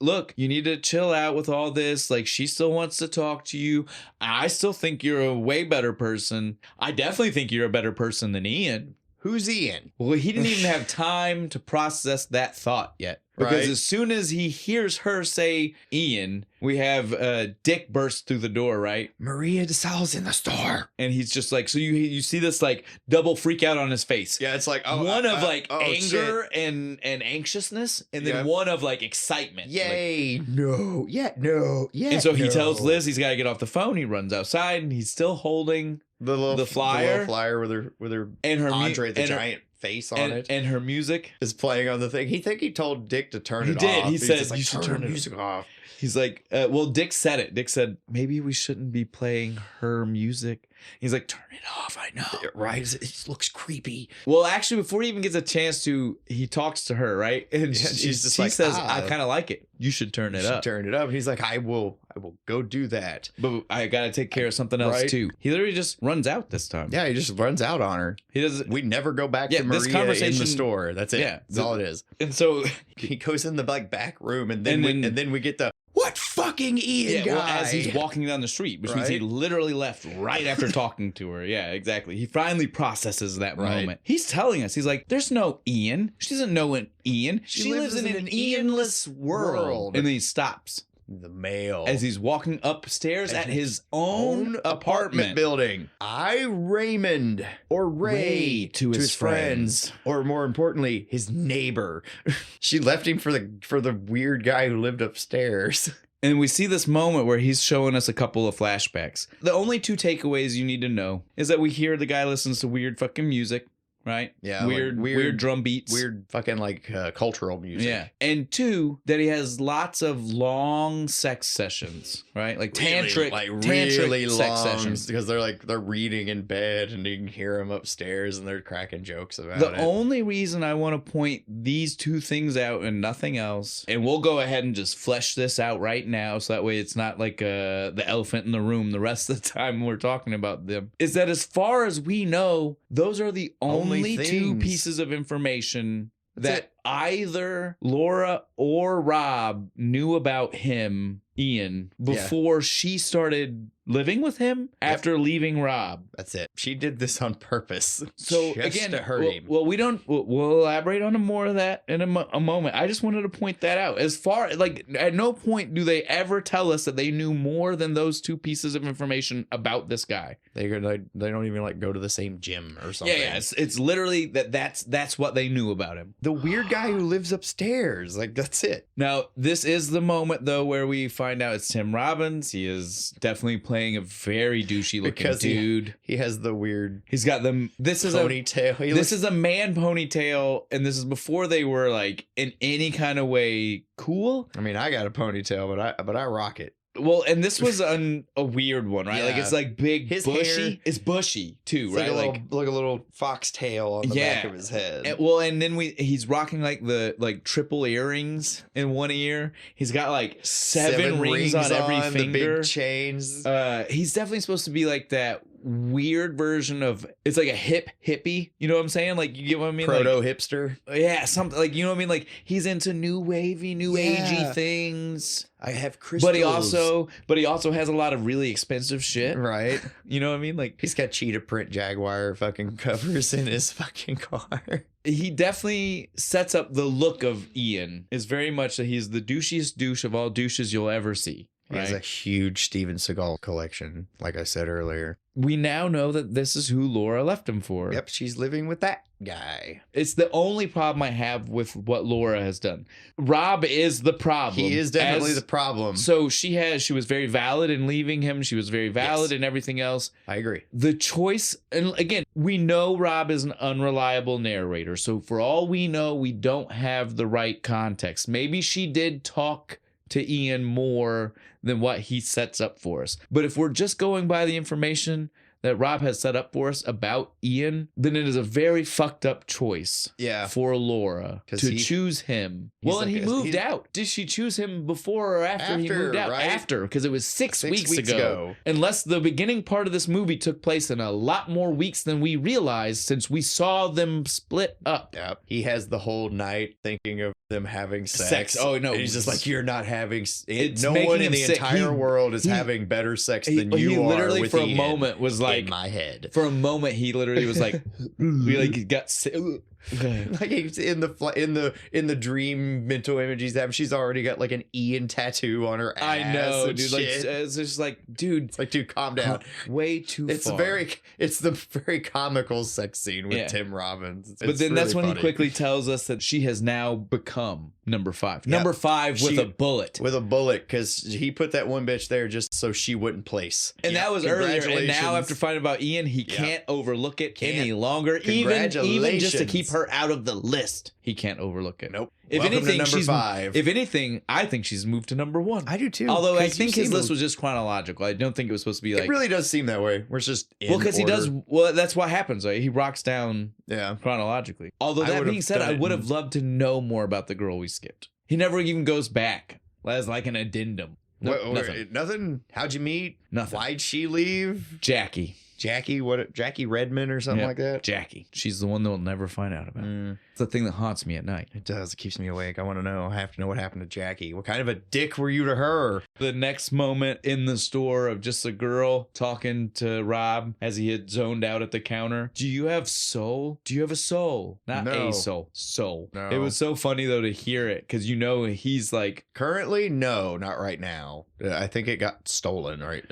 Speaker 1: look, you need to chill out with all this. Like, she still wants to talk to you. I still think you're a way better person. I definitely think you're a better person than Ian.
Speaker 2: Who's Ian?
Speaker 1: Well, he didn't even have time to process that thought yet. Because as soon as he hears her say Ian, we have Dick burst through the door, right?
Speaker 2: Maria DeSalle's in the store.
Speaker 1: And he's just like, so you see this like double freak out on his face.
Speaker 2: Yeah, it's like
Speaker 1: one of anger and anxiousness, and then one of like excitement.
Speaker 2: Yay, like, no.
Speaker 1: And so he tells Liz he's got to get off the phone. He runs outside and he's still holding the flyer.
Speaker 2: The little flyer with her and her Andre the Giant face on it,
Speaker 1: and her music
Speaker 2: is playing on the thing. He told Dick to turn it off.
Speaker 1: He said,
Speaker 2: "You should turn the music off."
Speaker 1: He's like, well, Dick said it. Dick said, maybe we shouldn't be playing her music. He's like, turn it off. I know.
Speaker 2: Right? It looks creepy.
Speaker 1: Well, actually, before he even gets a chance to, he talks to her, right? And
Speaker 2: she's just
Speaker 1: she
Speaker 2: like,
Speaker 1: says, I kind of like it. You should turn it up.
Speaker 2: Turn it up. And he's like, I will go do that.
Speaker 1: But I got to take care of something else, too. He literally just runs out this time.
Speaker 2: Yeah, he just runs out on her.
Speaker 1: He doesn't.
Speaker 2: We never go back to Maria
Speaker 1: this conversation
Speaker 2: in the store. That's it.
Speaker 1: Yeah.
Speaker 2: That's all it is.
Speaker 1: And so
Speaker 2: he goes in the back room, and then we get the what fucking Ian guy.
Speaker 1: Well, as he's walking down the street, which means he literally left right after talking to her. Yeah, exactly. He finally processes that moment. He's telling us, he's like, there's no Ian. She doesn't know an Ian. She lives in an Ianless world. And then he stops.
Speaker 2: The mail.
Speaker 1: As he's walking upstairs at his own apartment
Speaker 2: building. Raymond, or Ray to his friends. Or more importantly, his neighbor. She left him for the weird guy who lived upstairs.
Speaker 1: And we see this moment where he's showing us a couple of flashbacks. The only two takeaways you need to know is that we hear the guy listens to weird fucking music. Right?
Speaker 2: Yeah.
Speaker 1: Weird drum beats.
Speaker 2: Weird fucking cultural music.
Speaker 1: Yeah. And two, that he has lots of long sex sessions, right? Like tantric,
Speaker 2: really
Speaker 1: tantric sex sessions.
Speaker 2: Because they're reading in bed and you can hear them upstairs and they're cracking jokes about it.
Speaker 1: The only reason I want to point these two things out and nothing else, and we'll go ahead and just flesh this out right now so that way it's not like the elephant in the room the rest of the time we're talking about them, is that as far as we know, those are the only two pieces of information that either Laura or Rob knew about him, Ian, before she started living with him after leaving Rob.
Speaker 2: That's it. She did this on purpose.
Speaker 1: So
Speaker 2: just
Speaker 1: again,
Speaker 2: to hurt him.
Speaker 1: Well, we'll elaborate on more of that in a moment. I just wanted to point that out. As far at no point do they ever tell us that they knew more than those two pieces of information about this guy.
Speaker 2: They don't even go to the same gym or something.
Speaker 1: Yeah. It's literally that's what they knew about him.
Speaker 2: The weird guy who lives upstairs. That's it.
Speaker 1: Now, this is the moment though where we find out it's Tim Robbins. He is definitely playing a very douchey looking dude.
Speaker 2: He has the weird.
Speaker 1: He's got this is
Speaker 2: ponytail.
Speaker 1: This is a man ponytail, and this is before they were in any kind of way cool.
Speaker 2: I mean, I got a ponytail, but I rock it.
Speaker 1: Well, and this was a weird one, right?
Speaker 2: Yeah.
Speaker 1: It's big,
Speaker 2: his
Speaker 1: bushy.
Speaker 2: hair,
Speaker 1: it's bushy too, right?
Speaker 2: Like a little foxtail on the back of his head.
Speaker 1: And then he's rocking the triple earrings in one ear. He's got seven rings on every finger.
Speaker 2: The big chains.
Speaker 1: He's definitely supposed to be that weird version of, it's like a hippie, you know what I'm saying? You get what I mean?
Speaker 2: Proto hipster.
Speaker 1: Yeah, something you know what I mean? He's into new wavy, new agey things.
Speaker 2: I have crystals.
Speaker 1: But he also has a lot of really expensive shit.
Speaker 2: Right.
Speaker 1: You know what I mean?
Speaker 2: He's got cheetah print Jaguar fucking covers in his fucking car.
Speaker 1: He definitely sets up the look of Ian. Is very much that he's the douchiest douche of all douches you'll ever see.
Speaker 2: He has a huge Steven Seagal collection, like I said earlier.
Speaker 1: We now know that this is who Laura left him for.
Speaker 2: Yep, she's living with that guy.
Speaker 1: It's the only problem I have with what Laura has done. Rob is the problem.
Speaker 2: He is definitely the problem.
Speaker 1: So she was very valid in leaving him. She was very valid in everything else.
Speaker 2: I agree.
Speaker 1: The choice, and again, we know Rob is an unreliable narrator. So for all we know, we don't have the right context. Maybe she did talk to Ian more than what he sets up for us. But if we're just going by the information that Rob has set up for us about Ian, then it is a very fucked up choice for Laura to choose him. Well, and he moved out. Did she choose him before or after he moved out?
Speaker 2: Right?
Speaker 1: After, because it was six weeks ago. Unless the beginning part of this movie took place in a lot more weeks than we realized since we saw them split up.
Speaker 2: Yep. He has the whole night thinking of them having sex.
Speaker 1: Oh, no.
Speaker 2: And he's just like, you're not having...
Speaker 1: It's
Speaker 2: no one in the entire world is having better sex than you are
Speaker 1: literally
Speaker 2: with
Speaker 1: for
Speaker 2: Ian.
Speaker 1: A moment was
Speaker 2: In my head.
Speaker 1: For a moment, he literally was he got sick.
Speaker 2: He's in the dream mental image he's having. She's already got an Ian tattoo on her ass.
Speaker 1: I know, dude.
Speaker 2: Shit.
Speaker 1: It's just dude.
Speaker 2: It's dude, calm down.
Speaker 1: Way too far.
Speaker 2: It's the very comical sex scene with Tim Robbins.
Speaker 1: But then that's when he quickly tells us that she has now become number 5. Number 5 with a bullet.
Speaker 2: With a bullet, because he put that one bitch there just so she wouldn't place.
Speaker 1: And that was earlier. And now after finding about Ian, he can't overlook it any longer. Even just to keep her out of the list. He can't overlook it.
Speaker 2: Nope.
Speaker 1: If
Speaker 2: Welcome
Speaker 1: anything,
Speaker 2: to number
Speaker 1: she's
Speaker 2: 5.
Speaker 1: If anything, I think she's moved to number 1.
Speaker 2: I do too.
Speaker 1: Although I
Speaker 2: 'cause
Speaker 1: think
Speaker 2: you
Speaker 1: his
Speaker 2: seem
Speaker 1: list was just chronological. I don't think it was supposed to be like.
Speaker 2: It really does seem that way. Where it's just in
Speaker 1: because he
Speaker 2: order.
Speaker 1: does. Well, that's what happens. Right? He rocks down
Speaker 2: Yeah.
Speaker 1: chronologically. Although
Speaker 2: I
Speaker 1: that
Speaker 2: would've
Speaker 1: being said,
Speaker 2: done
Speaker 1: I
Speaker 2: it
Speaker 1: would
Speaker 2: in-
Speaker 1: have loved to know more about the girl we skipped. He never even goes back as like an addendum. Nope, nothing.
Speaker 2: Nothing. How'd you meet?
Speaker 1: Nothing.
Speaker 2: Why'd she leave?
Speaker 1: Jackie.
Speaker 2: Jackie, what? Jackie Redmond or something
Speaker 1: Yep.
Speaker 2: like that?
Speaker 1: Jackie. She's the one that we'll never find out about. It's the thing that haunts me at night.
Speaker 2: It does. It keeps me awake. I want to know. I have to know what happened to Jackie. What kind of a dick were you to her?
Speaker 1: The next moment in the store of just a girl talking to Rob as he had zoned out at the counter. Do you have soul? Do you have a soul? Not
Speaker 2: No.
Speaker 1: a soul. Soul.
Speaker 2: No.
Speaker 1: It was so funny though to hear it because you know he's like,
Speaker 2: Currently, no, not right now. I think it got stolen. Right.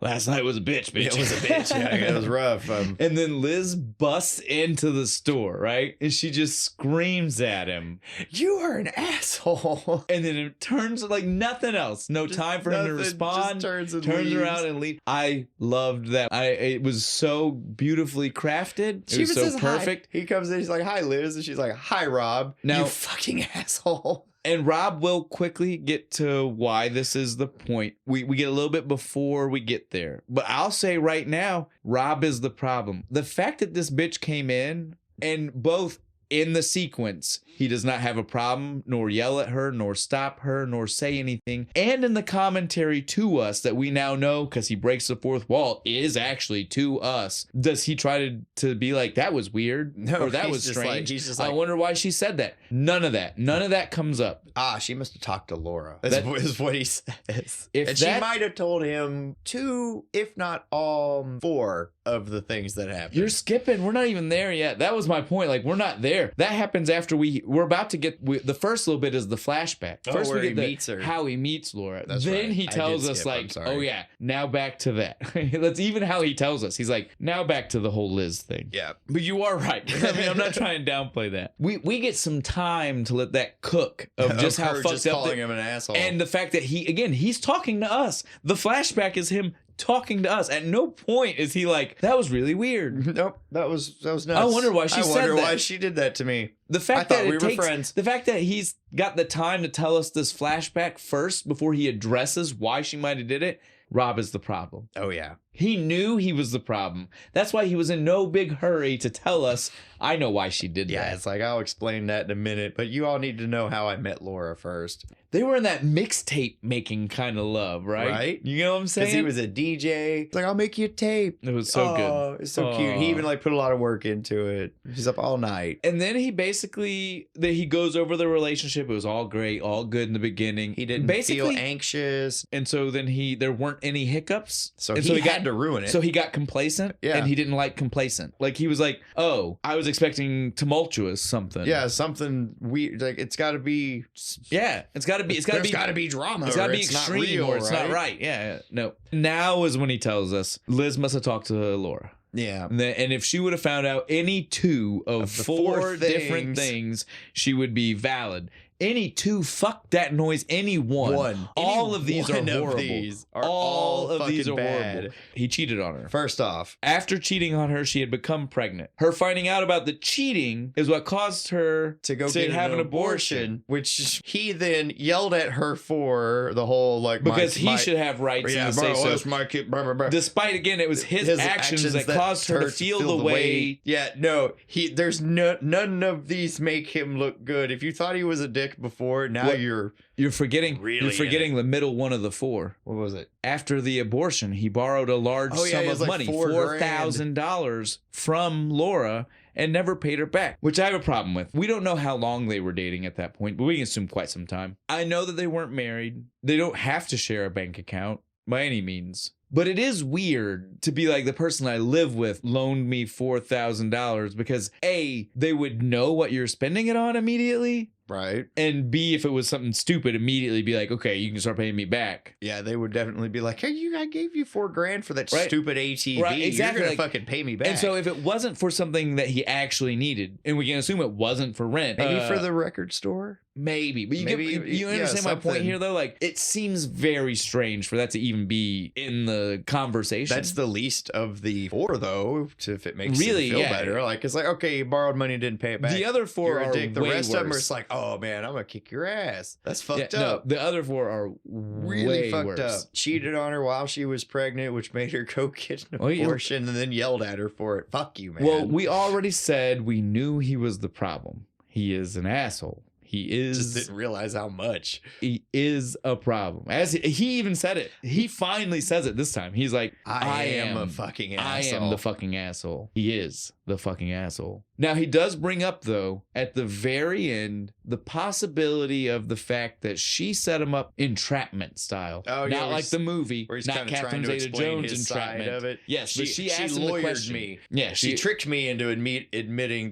Speaker 1: last night was a bitch, bitch.
Speaker 2: It was a bitch. Yeah, it was rough.
Speaker 1: And then Liz busts into the store, right? And she just screams at him.
Speaker 2: You are an asshole.
Speaker 1: And then it turns like nothing else. No
Speaker 2: Just
Speaker 1: time for him to
Speaker 2: nothing,
Speaker 1: respond.
Speaker 2: just turns
Speaker 1: Turns
Speaker 2: leaves.
Speaker 1: around and leaves. I loved that. It was so beautifully crafted. It was so perfect.
Speaker 2: Hi. He comes in, he's like, "Hi, Liz," and she's like, "Hi, Rob."
Speaker 1: Now-
Speaker 2: You fucking asshole.
Speaker 1: And Rob will quickly get to why this is the point. We get a little bit before we get there. But I'll say right now, Rob is the problem. The fact that this bitch came in and both in the sequence, he does not have a problem, nor yell at her, nor stop her, nor say anything. And in the commentary to us that we now know, because he breaks the fourth wall, is actually to us. Does he try to be like, that was weird?
Speaker 2: No,
Speaker 1: or that
Speaker 2: he's
Speaker 1: was
Speaker 2: just
Speaker 1: strange?
Speaker 2: like- he's just
Speaker 1: I
Speaker 2: like-
Speaker 1: wonder why she said that. None of that. None of that comes up.
Speaker 2: She must have talked to Laura.
Speaker 1: That-
Speaker 2: Is what he says.
Speaker 1: If
Speaker 2: And
Speaker 1: that-
Speaker 2: she might have told him 2, if not all 4 of the things that happened.
Speaker 1: You're skipping. We're not even there yet. That was my point. Like, we're not there. That happens after we're about to get the first little bit is the flashback.
Speaker 2: Oh,
Speaker 1: First
Speaker 2: where
Speaker 1: we
Speaker 2: he
Speaker 1: get
Speaker 2: meets her.
Speaker 1: how he meets Laura.
Speaker 2: That's
Speaker 1: then
Speaker 2: right.
Speaker 1: he
Speaker 2: I
Speaker 1: tells
Speaker 2: did
Speaker 1: us
Speaker 2: skip. I'm
Speaker 1: like,
Speaker 2: sorry.
Speaker 1: oh yeah, now back to that. That's even how he tells us. He's like, now back to the whole Liz thing.
Speaker 2: Yeah.
Speaker 1: But you are right. I mean, I'm not trying to downplay that. We get some time to let that cook of just how
Speaker 2: her
Speaker 1: fucked
Speaker 2: just
Speaker 1: up
Speaker 2: calling him an asshole.
Speaker 1: and the fact that he's talking to us. The flashback is him talking to us. At no point is he like, that was really weird.
Speaker 2: Nope, that was nuts.
Speaker 1: I wonder why she said
Speaker 2: I wonder
Speaker 1: that.
Speaker 2: why she did that to me.
Speaker 1: The fact
Speaker 2: I thought
Speaker 1: that
Speaker 2: we
Speaker 1: it
Speaker 2: were
Speaker 1: takes,
Speaker 2: friends.
Speaker 1: the fact that he's got the time to tell us this flashback first before he addresses why she might have did it, Rob is the problem.
Speaker 2: Oh yeah.
Speaker 1: He knew he was the problem. That's why he was in no big hurry to tell us, I know why she did
Speaker 2: Yeah,
Speaker 1: that.
Speaker 2: it's like, I'll explain that in a minute, but you all need to know how I met Laura first.
Speaker 1: They were in that mixtape making kind of love, right?
Speaker 2: Right.
Speaker 1: You know what I'm saying?
Speaker 2: Because he was a DJ. It's like, I'll make you a tape.
Speaker 1: It was so good.
Speaker 2: It's so cute. He even like put a lot of work into it. He's up all night.
Speaker 1: And then he basically, he goes over the relationship. It was all great, all good in the beginning.
Speaker 2: He didn't
Speaker 1: basically
Speaker 2: feel anxious.
Speaker 1: And so then there weren't any hiccups.
Speaker 2: So
Speaker 1: and
Speaker 2: he had to ruin it.
Speaker 1: So he got complacent.
Speaker 2: Yeah.
Speaker 1: And he didn't like complacent. Like he was like, oh, I was expecting tumultuous something.
Speaker 2: yeah, something weird. Like it's got to be.
Speaker 1: Yeah. It's got to be
Speaker 2: drama.
Speaker 1: It's got to
Speaker 2: or
Speaker 1: be
Speaker 2: it's not
Speaker 1: extreme
Speaker 2: real,
Speaker 1: or it's not right. Yeah. No. Now is when he tells us Liz must have talked to Laura.
Speaker 2: Yeah.
Speaker 1: And if she would have found out any 2 of
Speaker 2: the
Speaker 1: 4
Speaker 2: 4
Speaker 1: different things, she would be valid. Any 2, fuck that noise, any one. All of these are
Speaker 2: Any one of
Speaker 1: horrible.
Speaker 2: these are
Speaker 1: all of these are
Speaker 2: fucking
Speaker 1: horrible.
Speaker 2: bad.
Speaker 1: He cheated on her.
Speaker 2: First off,
Speaker 1: After cheating on her, she had become pregnant. Her finding out about the cheating is what caused her
Speaker 2: to go get
Speaker 1: have
Speaker 2: an abortion, which he then yelled at her for the whole like
Speaker 1: because he should have rights
Speaker 2: yeah,
Speaker 1: and say so.
Speaker 2: it's my kid. Blah, blah, blah.
Speaker 1: Despite again, it was his actions that caused her to feel the way.
Speaker 2: Yeah, no, there's none of these make him look good. If you thought he was a dick before, now you're
Speaker 1: forgetting.
Speaker 2: Really
Speaker 1: You're forgetting the middle one of the 4.
Speaker 2: what was it?
Speaker 1: After the abortion, he borrowed a large
Speaker 2: Oh, yeah,
Speaker 1: sum
Speaker 2: it
Speaker 1: of
Speaker 2: was like
Speaker 1: money,
Speaker 2: $4,000.
Speaker 1: $4,000 from Laura, and never paid her back, which I have a problem with. We don't know how long they were dating at that point, but we can assume quite some time. I know that they weren't married. They don't have to share a bank account by any means. But it is weird to be like, the person I live with loaned me $4,000 because A, they would know what you're spending it on immediately.
Speaker 2: Right.
Speaker 1: And B, if it was something stupid, immediately be like, okay, you can start paying me back.
Speaker 2: Yeah, they would definitely be like, "Hey, I gave you $4,000 for that
Speaker 1: Right.
Speaker 2: stupid ATV.
Speaker 1: Right, exactly.
Speaker 2: You're gonna
Speaker 1: Like-
Speaker 2: fucking pay me back."
Speaker 1: And so if it wasn't for something that he actually needed, and we can assume it wasn't for rent.
Speaker 2: maybe for the record store.
Speaker 1: Maybe. But you
Speaker 2: Maybe,
Speaker 1: understand my point
Speaker 2: something.
Speaker 1: here, though? Like, it seems very strange for that to even be in the the conversation.
Speaker 2: That's the least of the 4, though, if it makes
Speaker 1: Really,
Speaker 2: you feel
Speaker 1: yeah.
Speaker 2: better. Like, it's like, okay, you borrowed money, didn't pay it back.
Speaker 1: The other 4
Speaker 2: You're
Speaker 1: are
Speaker 2: a dick. The
Speaker 1: way
Speaker 2: rest of them are
Speaker 1: worse.
Speaker 2: just like, oh man, I'm gonna kick your ass. That's fucked
Speaker 1: No,
Speaker 2: up.
Speaker 1: the other 4 are
Speaker 2: Really
Speaker 1: way
Speaker 2: fucked
Speaker 1: worse.
Speaker 2: up. Cheated on her while she was pregnant, which made her go get an
Speaker 1: Well,
Speaker 2: abortion, and then yelled at her for it. Fuck you, man.
Speaker 1: Well, we already said we knew he was the problem. He is an asshole. He
Speaker 2: just
Speaker 1: is.
Speaker 2: didn't realize how much.
Speaker 1: He is a problem. As he even said it. He finally says it this time. He's like,
Speaker 2: I am a fucking asshole.
Speaker 1: I am the fucking asshole. He is the fucking asshole. Now, he does bring up, though, at the very end, the possibility of the fact that she set him up entrapment style.
Speaker 2: Oh, yeah,
Speaker 1: Not like the movie,
Speaker 2: where he's
Speaker 1: not
Speaker 2: kind of trying
Speaker 1: Catherine
Speaker 2: to explain
Speaker 1: Zeta-Jones
Speaker 2: his side
Speaker 1: entrapment.
Speaker 2: of it.
Speaker 1: Yes, but she asked him the
Speaker 2: lawyered
Speaker 1: question.
Speaker 2: me.
Speaker 1: Yeah,
Speaker 2: She tricked me into admitting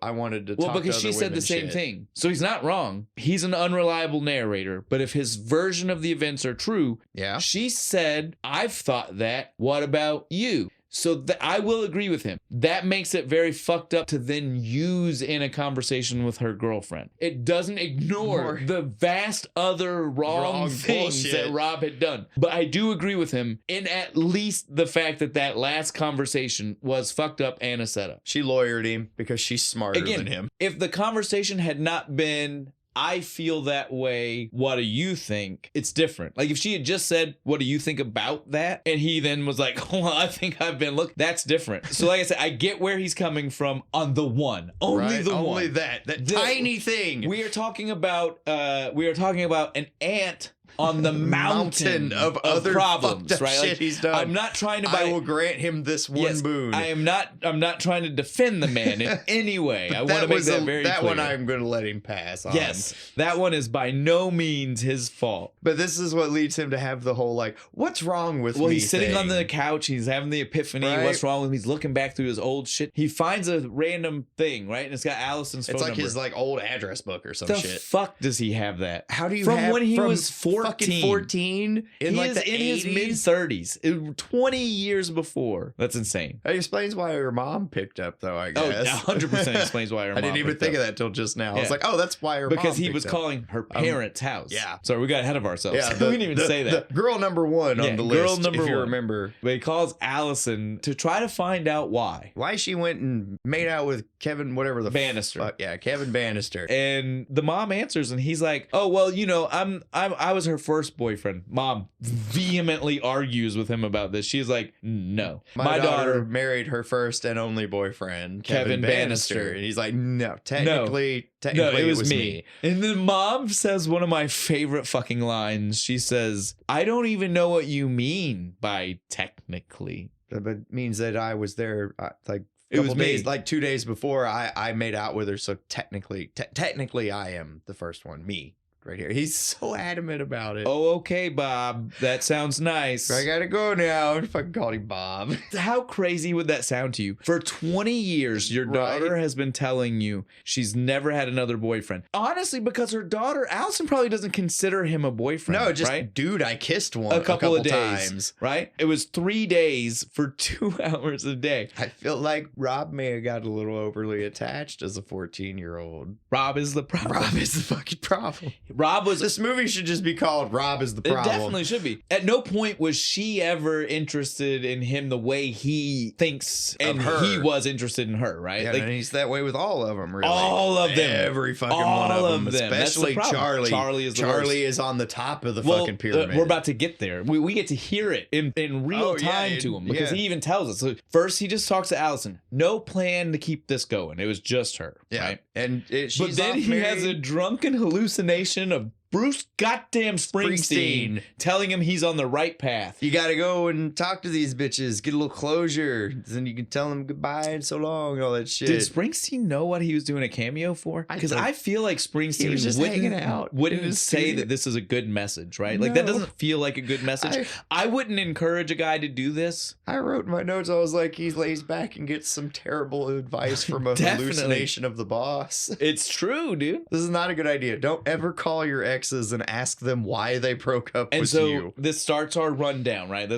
Speaker 2: I wanted to talk
Speaker 1: Well, because
Speaker 2: to
Speaker 1: she
Speaker 2: other
Speaker 1: said the
Speaker 2: women
Speaker 1: same
Speaker 2: shit.
Speaker 1: thing. So he's not wrong. He's an unreliable narrator. But if his version of the events are true,
Speaker 2: Yeah.
Speaker 1: she said, I've thought that. What about you? So I will agree with him. That makes it very fucked up to then use in a conversation with her girlfriend. It doesn't ignore the vast other wrong things
Speaker 2: bullshit
Speaker 1: that Rob had done. But I do agree with him in at least the fact that last conversation was fucked up and a setup.
Speaker 2: She lawyered him because she's smarter
Speaker 1: Again,
Speaker 2: than him.
Speaker 1: if the conversation had not been, I feel that way, what do you think? It's different. Like if she had just said, what do you think about that? And he then was like, well, I think I've been looked. That's different. So like I said, I get where he's coming from on the one. Only the one.
Speaker 2: Only that tiny thing.
Speaker 1: We are talking about an ant on the mountain
Speaker 2: of other
Speaker 1: problems,
Speaker 2: fucked up
Speaker 1: right?
Speaker 2: shit
Speaker 1: Like,
Speaker 2: he's done.
Speaker 1: I'm not trying to buy.
Speaker 2: I will grant him this one
Speaker 1: Yes,
Speaker 2: boon.
Speaker 1: I'm not trying to defend the man in any way. I want to make that very clear.
Speaker 2: That one I'm going to let him pass on.
Speaker 1: Yes, that one is by no means his fault.
Speaker 2: But this is what leads him to have the whole like, what's wrong with me?
Speaker 1: Well, he's sitting
Speaker 2: thing.
Speaker 1: on the couch. He's having the epiphany.
Speaker 2: Right.
Speaker 1: What's wrong with him? He's looking back through his old shit. He finds a random thing, right? And it's got Allison's phone
Speaker 2: It's like
Speaker 1: number.
Speaker 2: his like old address book or some
Speaker 1: the
Speaker 2: shit.
Speaker 1: fuck does he have that?
Speaker 2: How do you
Speaker 1: from
Speaker 2: have
Speaker 1: when he
Speaker 2: from
Speaker 1: was 14?
Speaker 2: fucking 14 in
Speaker 1: He
Speaker 2: like
Speaker 1: is
Speaker 2: the
Speaker 1: in
Speaker 2: 80s?
Speaker 1: his mid 30s, 20 years before. That's insane.
Speaker 2: That explains why her mom picked up, though. I
Speaker 1: Oh,
Speaker 2: guess
Speaker 1: 100% explains why her mom
Speaker 2: I didn't even
Speaker 1: picked
Speaker 2: think
Speaker 1: up.
Speaker 2: of that till just now. I
Speaker 1: Yeah.
Speaker 2: was like, oh, that's why her
Speaker 1: Because
Speaker 2: mom
Speaker 1: he was
Speaker 2: picked up.
Speaker 1: calling her parents' house.
Speaker 2: yeah.
Speaker 1: Sorry, we got ahead of ourselves.
Speaker 2: Yeah,
Speaker 1: we didn't even say that.
Speaker 2: The girl number 1
Speaker 1: Yeah,
Speaker 2: on the
Speaker 1: girl
Speaker 2: list,
Speaker 1: number
Speaker 2: if you
Speaker 1: 1.
Speaker 2: remember.
Speaker 1: But he calls Allison to try to find out why.
Speaker 2: Why she went and made out with Kevin, whatever the
Speaker 1: Bannister.
Speaker 2: fuck. Yeah, Kevin Bannister.
Speaker 1: And the mom answers, and he's like, "Oh well, you know, I was her first boyfriend." Mom vehemently argues with him about this. She's like, "No,
Speaker 2: My daughter married her first and only boyfriend, Kevin Bannister. And he's like, no, technically
Speaker 1: it was me." And then mom says one of my favorite fucking lines. She says, "I don't even know what you mean by technically."
Speaker 2: But it means that I was there like
Speaker 1: It was
Speaker 2: couple days,
Speaker 1: me.
Speaker 2: like 2 days before I made out with her. So technically I am the first one, me. Right here. He's so adamant about it.
Speaker 1: Oh, okay, Bob. That sounds nice.
Speaker 2: I gotta go now. I fucking called him Bob.
Speaker 1: How crazy would that sound to you? For 20 years, your daughter
Speaker 2: Right.
Speaker 1: has been telling you she's never had another boyfriend. Honestly, because her daughter, Allison, probably doesn't consider him a boyfriend.
Speaker 2: No, just
Speaker 1: right?
Speaker 2: dude, I kissed one
Speaker 1: A couple of days,
Speaker 2: times.
Speaker 1: right? It was 3 days for 2 hours a day.
Speaker 2: I feel like Rob may have got a little overly attached as a 14-year-old.
Speaker 1: Rob is the problem.
Speaker 2: Rob is the fucking problem.
Speaker 1: Rob was.
Speaker 2: This movie should just be called Rob is the
Speaker 1: It
Speaker 2: Problem.
Speaker 1: definitely should be. At no point was she ever interested in him the way he thinks, and
Speaker 2: her.
Speaker 1: he was interested in her, right?
Speaker 2: Yeah,
Speaker 1: Like,
Speaker 2: and he's that way with all of them, really.
Speaker 1: all of them.
Speaker 2: Every fucking
Speaker 1: All
Speaker 2: one of
Speaker 1: of
Speaker 2: them.
Speaker 1: them. That's the
Speaker 2: Especially
Speaker 1: problem.
Speaker 2: Charlie.
Speaker 1: Charlie is the
Speaker 2: Charlie
Speaker 1: worst.
Speaker 2: is on the top of the
Speaker 1: well,
Speaker 2: fucking pyramid.
Speaker 1: we're about to get there. We get to hear it in real
Speaker 2: Oh, yeah,
Speaker 1: time to him because
Speaker 2: yeah.
Speaker 1: he even tells us. So first, he just talks to Allison. No plan to keep this going. It was just her,
Speaker 2: yeah.
Speaker 1: right?
Speaker 2: And she's
Speaker 1: But then
Speaker 2: off
Speaker 1: he has a
Speaker 2: married.
Speaker 1: drunken hallucination of Bruce goddamn Springsteen telling him he's on the right path.
Speaker 2: You gotta go and talk to these bitches, get a little closure. Then you can tell them goodbye and so long and all that shit.
Speaker 1: Did Springsteen know what he was doing a cameo for? Because I feel like Springsteen
Speaker 2: he was just hanging out in
Speaker 1: wouldn't
Speaker 2: his
Speaker 1: say
Speaker 2: studio.
Speaker 1: that this is a good message, right? Like that
Speaker 2: No.
Speaker 1: doesn't feel like a good message. I wouldn't encourage a guy to do this.
Speaker 2: I wrote in my notes, I was like, he lays back and gets some terrible advice from a
Speaker 1: Definitely.
Speaker 2: hallucination of the boss.
Speaker 1: It's true, dude.
Speaker 2: This is not a good idea. Don't ever call your exes and ask them why they broke up
Speaker 1: And
Speaker 2: with
Speaker 1: so
Speaker 2: you.
Speaker 1: this starts our rundown, right?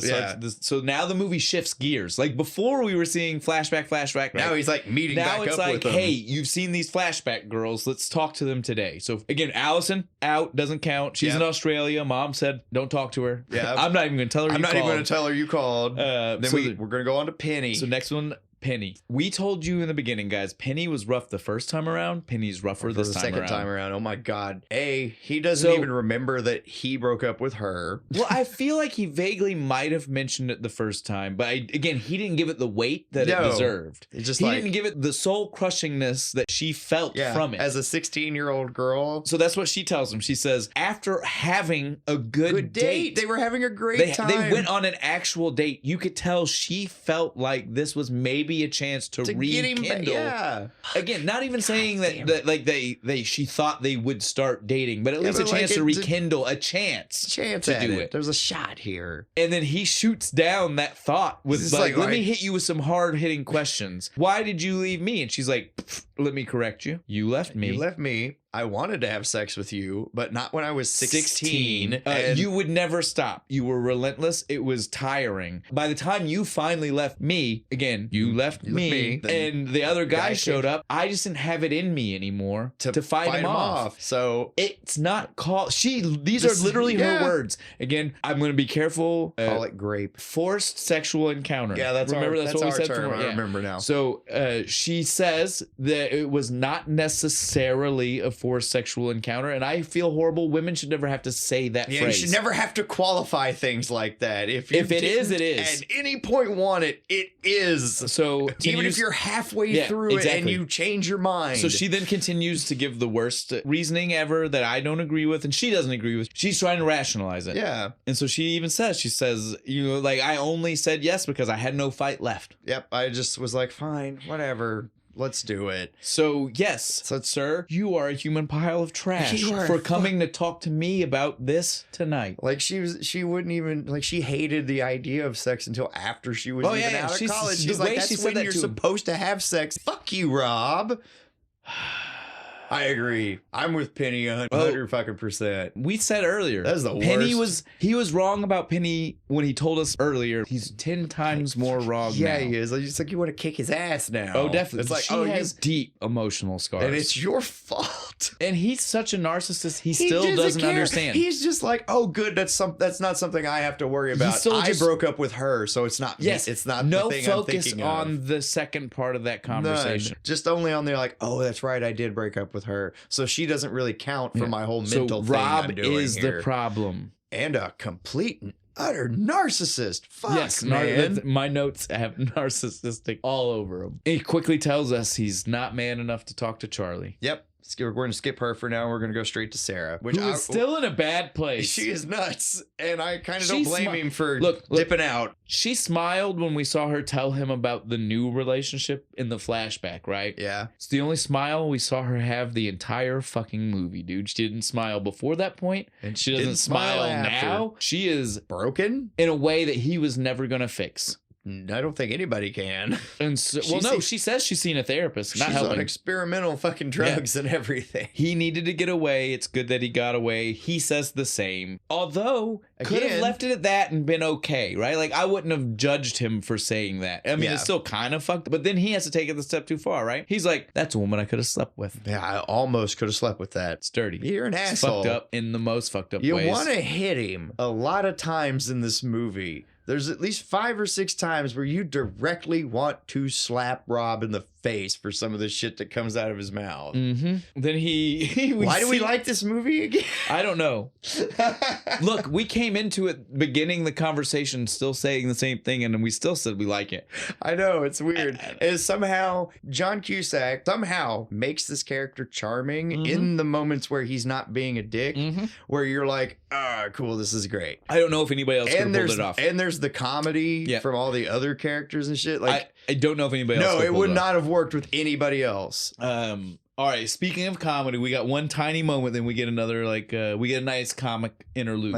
Speaker 1: So now the movie shifts gears. Like before we were seeing flashback. Right?
Speaker 2: Now he's like meeting
Speaker 1: Now
Speaker 2: back
Speaker 1: it's
Speaker 2: up
Speaker 1: like,
Speaker 2: with them.
Speaker 1: hey, you've seen these flashback girls. Let's talk to them today. So again, Allison out, doesn't count. She's in Australia. Mom said don't talk to her.
Speaker 2: Yeah.
Speaker 1: I'm not even going to tell her.
Speaker 2: I'm not even going to tell her you called. Then we're going to go on to Penny.
Speaker 1: So next one. Penny. We told you in the beginning, guys, Penny was rough the first time around. Penny's rougher this time around.
Speaker 2: Second time around. Oh my God. He doesn't even remember that he broke up with her.
Speaker 1: Well, I feel like he vaguely might have mentioned it the first time, but again, he didn't give it the weight that it deserved.
Speaker 2: It's just
Speaker 1: he didn't give it the soul crushingness that she felt from it.
Speaker 2: As a 16-year-old girl.
Speaker 1: So that's what she tells him. She says, after having a good date.
Speaker 2: They were having a great time.
Speaker 1: They went on an actual date. You could tell she felt like this was maybe a chance to rekindle.
Speaker 2: Get him,
Speaker 1: Again, not even saying that like she thought they would start dating, but at least a chance to rekindle, a chance to do it.
Speaker 2: There's a shot here.
Speaker 1: And then he shoots down that thought with like, let me hit you with some hard-hitting questions. Why did you leave me? And she's like, let me correct you. You left me.
Speaker 2: You left me. I wanted to have sex with you, but not when I was 16.
Speaker 1: You would never stop. You were relentless. It was tiring. By the time you finally left me, again, you left me, and the other guy showed up, I just didn't have it in me anymore to fight him off.
Speaker 2: So
Speaker 1: it's not called... These are literally her words. Again, I'm going to be careful.
Speaker 2: Call it grape.
Speaker 1: Forced sexual encounter.
Speaker 2: Yeah, that's what we said term. I remember now.
Speaker 1: So she says that it was not necessarily a forced sexual encounter, and I feel horrible. Women should never have to say that phrase.
Speaker 2: You should never have to qualify things like that. If it is, it is. At any point want it, it is.
Speaker 1: So
Speaker 2: even if you're halfway through it and you change your mind.
Speaker 1: So she then continues to give the worst reasoning ever that I don't agree with, and she doesn't agree with. She's trying to rationalize it.
Speaker 2: Yeah.
Speaker 1: And so she even says, like, I only said yes because I had no fight left.
Speaker 2: Yep. I just was like, fine, whatever. Let's do it.
Speaker 1: So, yes, sir, you are a human pile of trash for coming to talk to me about this tonight.
Speaker 2: Like, she wouldn't even, like, she hated the idea of sex until after she was even out of college. She's like, that's when you're supposed to have sex. Fuck you, Rob. I agree. I'm with Penny 100%.
Speaker 1: We said earlier.
Speaker 2: That's the worst.
Speaker 1: He was wrong about Penny when he told us earlier. He's 10 times more wrong now.
Speaker 2: Yeah, he is. It's like you want to kick his ass now.
Speaker 1: Oh, definitely.
Speaker 2: It's like,
Speaker 1: she has deep emotional scars.
Speaker 2: And it's your fault.
Speaker 1: And he's such a narcissist. He still doesn't understand.
Speaker 2: He's just like, oh, good. That's not something I have to worry about. I broke up with her, so it's not.
Speaker 1: Yes,
Speaker 2: it's not.
Speaker 1: No
Speaker 2: the thing
Speaker 1: focus
Speaker 2: I'm thinking
Speaker 1: on
Speaker 2: of.
Speaker 1: the second part of that conversation.
Speaker 2: None. Just only on there, like, oh, that's right. I did break up with her, so she doesn't really count for my whole mental thing.
Speaker 1: Rob
Speaker 2: I'm doing
Speaker 1: is
Speaker 2: here.
Speaker 1: the problem,
Speaker 2: and a complete and utter narcissist. Fuck,
Speaker 1: yes,
Speaker 2: man.
Speaker 1: My notes have narcissistic all over them. He quickly tells us he's not man enough to talk to Charlie.
Speaker 2: Yep. We're going to skip her for now. We're going to go straight to Sarah,
Speaker 1: who is still in a bad place.
Speaker 2: She is nuts, and I kind of don't blame him for dipping out.
Speaker 1: She smiled when we saw her tell him about the new relationship in the flashback, right?
Speaker 2: Yeah.
Speaker 1: It's the only smile we saw her have the entire fucking movie, dude. She didn't smile before that point, and she doesn't smile now. She is
Speaker 2: broken
Speaker 1: in a way that he was never going to fix.
Speaker 2: I don't think anybody can.
Speaker 1: And so, she says she's seen a therapist. Not
Speaker 2: she's
Speaker 1: helping.
Speaker 2: on experimental fucking drugs and everything.
Speaker 1: He needed to get away. It's good that he got away. He says the same. Although, could have left it at that and been okay, right? Like, I wouldn't have judged him for saying that. I mean, it's still kind of fucked, but then he has to take it the step too far, right? He's like, that's a woman I could have slept with.
Speaker 2: Yeah, I almost could have slept with that.
Speaker 1: It's dirty.
Speaker 2: You're an asshole.
Speaker 1: Fucked up in the most fucked up ways.
Speaker 2: You want to hit him a lot of times in this movie. There's at least 5 or 6 times where you directly want to slap Rob in the face for some of the shit that comes out of his mouth.
Speaker 1: Mm-hmm. Then
Speaker 2: Why do we like this movie again?
Speaker 1: I don't know. Look, we came into it beginning the conversation still saying the same thing, and we still said we like it.
Speaker 2: I know, it's weird. And somehow John Cusack makes this character charming in the moments where he's not being a dick, where you're like, cool, this is great.
Speaker 1: I don't know if anybody else could have pulled it off.
Speaker 2: And there's the comedy from all the other characters and shit. Like,
Speaker 1: I don't know if anybody else.
Speaker 2: No, it would not have worked with anybody else.
Speaker 1: All right. Speaking of comedy, we got one tiny moment, then we get another we get a nice comic interlude.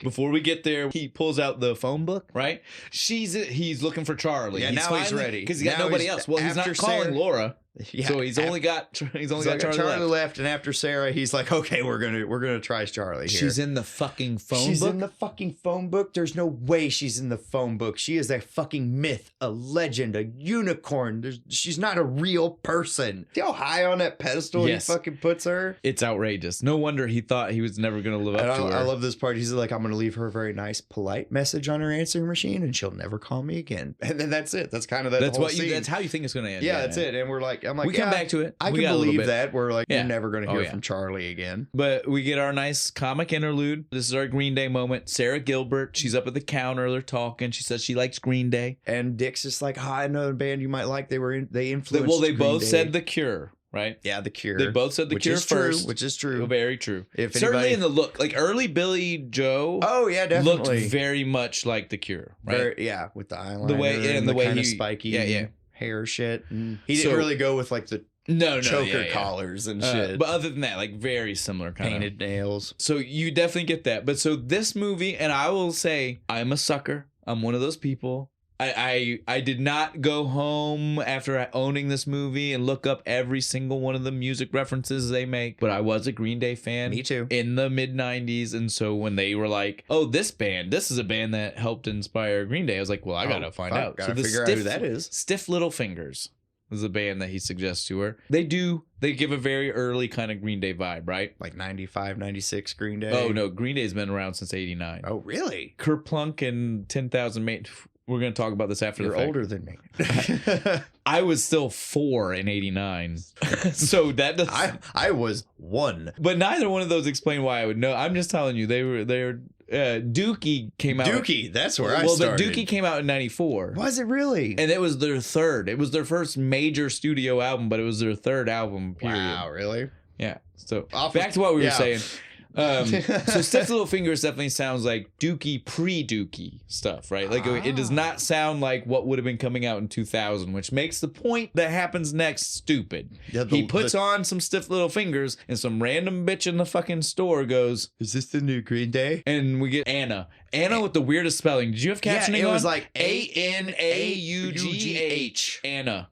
Speaker 1: Before we get there, he pulls out the phone book. Right? He's looking for Charlie.
Speaker 2: Yeah, now he's ready
Speaker 1: because he got nobody else. Well, he's not calling Laura.
Speaker 2: Yeah,
Speaker 1: So he's only got Charlie
Speaker 2: left, and after Sarah, he's like, okay, we're gonna try Charlie here.
Speaker 1: She's in the fucking phone book.
Speaker 2: She's in the fucking phone book. There's no way she's in the phone book. She is a fucking myth, a legend, a unicorn. She's not a real person. See how high on that pedestal he fucking puts her?
Speaker 1: It's outrageous. No wonder he thought he was never gonna live up to her.
Speaker 2: I love this part. He's like, I'm gonna leave her a very nice, polite message on her answering machine, and she'll never call me again. And then that's it. That's kind of
Speaker 1: that's
Speaker 2: whole
Speaker 1: what
Speaker 2: scene.
Speaker 1: That's how you think it's gonna end.
Speaker 2: Yeah, that's it. And we're like, I'm like,
Speaker 1: we come back to it.
Speaker 2: I can believe that. We're like, you're never going to hear from Charlie again.
Speaker 1: But we get our nice comic interlude. This is our Green Day moment. Sarah Gilbert, she's up at the counter. They're talking. She says she likes Green Day.
Speaker 2: And Dick's just like, hi, another band you might like. They influenced
Speaker 1: Well, they
Speaker 2: Green
Speaker 1: both
Speaker 2: Day.
Speaker 1: said The Cure, right?
Speaker 2: Yeah, The Cure.
Speaker 1: They both said The Cure first.
Speaker 2: Which is true.
Speaker 1: Very true.
Speaker 2: If
Speaker 1: certainly in the look. Like early Billy Joe.
Speaker 2: Oh, yeah, definitely.
Speaker 1: Looked very much like The Cure, right?
Speaker 2: Yeah, with the eyeliner.
Speaker 1: The way, and the way
Speaker 2: kind
Speaker 1: he,
Speaker 2: of spiky hair shit. He didn't really go with like the choker collars and shit.
Speaker 1: But other than that, like very similar kind
Speaker 2: painted
Speaker 1: of
Speaker 2: nails.
Speaker 1: So you definitely get that. But so this movie, and I will say, I'm a sucker. I'm one of those people. I did not go home after owning this movie and look up every single one of the music references they make. But I was a Green Day fan.
Speaker 2: Me too.
Speaker 1: In the mid-90s. And so when they were like, oh, this is a band that helped inspire Green Day, I was like, well, I got to find out.
Speaker 2: Gotta figure out who that is.
Speaker 1: Stiff Little Fingers is a band that he suggests to her. They give a very early kind of Green Day vibe, right?
Speaker 2: Like 95, 96 Green Day.
Speaker 1: Oh, no. Green Day's been around since 89.
Speaker 2: Oh, really?
Speaker 1: Kerplunk and 10,000 Mates. We're going to talk about this after the fact.
Speaker 2: You're older than me.
Speaker 1: I was still 4 in 89. So that does
Speaker 2: I was 1.
Speaker 1: But neither one of those explain why I would know. I'm just telling you, they're Dookie came out.
Speaker 2: Dookie, that's where I started.
Speaker 1: But Dookie came out in 94.
Speaker 2: Was it really?
Speaker 1: And it was their third. It was their first major studio album, but it was their third album, period.
Speaker 2: Wow, really?
Speaker 1: Yeah. So back to what we were saying. So Stiff Little Fingers definitely sounds like Dookie pre-Dookie stuff, right? Like it does not sound like what would have been coming out in 2000, which makes the point that happens next stupid. Yeah, he puts on some Stiff Little Fingers, and some random bitch in the fucking store goes,
Speaker 2: "Is this the new Green Day?"
Speaker 1: And we get Anna with the weirdest spelling. Did you have captioning?
Speaker 2: It
Speaker 1: on?
Speaker 2: was like
Speaker 1: ANAUGH. Anna.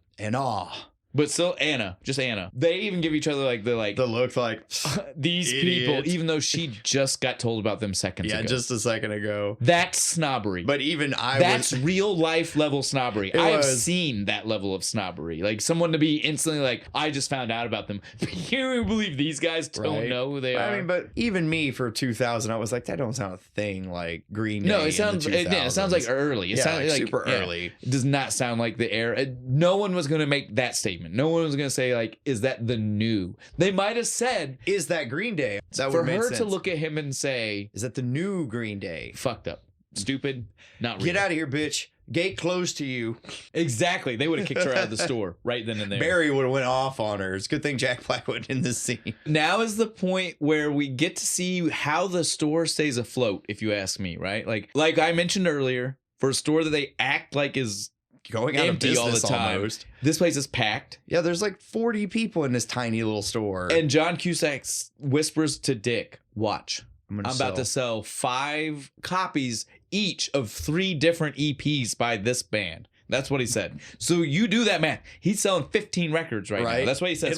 Speaker 1: But still Anna, just Anna. They even give each other like the
Speaker 2: look like
Speaker 1: these people, even though she just got told about them seconds ago.
Speaker 2: Yeah, just a second ago.
Speaker 1: That's snobbery.
Speaker 2: But even
Speaker 1: that's real life level snobbery. I've seen that level of snobbery. Like someone to be instantly like, I just found out about them. But you believe these guys don't know who they are?
Speaker 2: I mean, but even me for 2000, I was like, that don't sound a thing like Green Day.
Speaker 1: No, it sounds like early. It sounds like
Speaker 2: super early.
Speaker 1: It does not sound like the era. No one was going to make that statement. No one was going to say, like, is that the new? They might have said,
Speaker 2: is that Green Day? That
Speaker 1: for her to look at him and say,
Speaker 2: is that the new Green Day?
Speaker 1: Fucked up. Stupid. Not real.
Speaker 2: Get out of here, bitch. Gate closed to you.
Speaker 1: Exactly. They would have kicked her out of the store right then and there.
Speaker 2: Barry would have went off on her. It's a good thing Jack Black wasn't in this scene.
Speaker 1: Now is the point where we get to see how the store stays afloat, if you ask me, right? Like I mentioned earlier, for a store that they act like is
Speaker 2: going out
Speaker 1: empty
Speaker 2: of
Speaker 1: all the time.
Speaker 2: Almost.
Speaker 1: This place is packed.
Speaker 2: Yeah, there's like 40 people in this tiny little store.
Speaker 1: And John Cusack whispers to Dick, watch. I'm about to sell 5 copies each of 3 different EPs by this band. That's what he said. So you do that math. He's selling 15 records right now. That's what he says.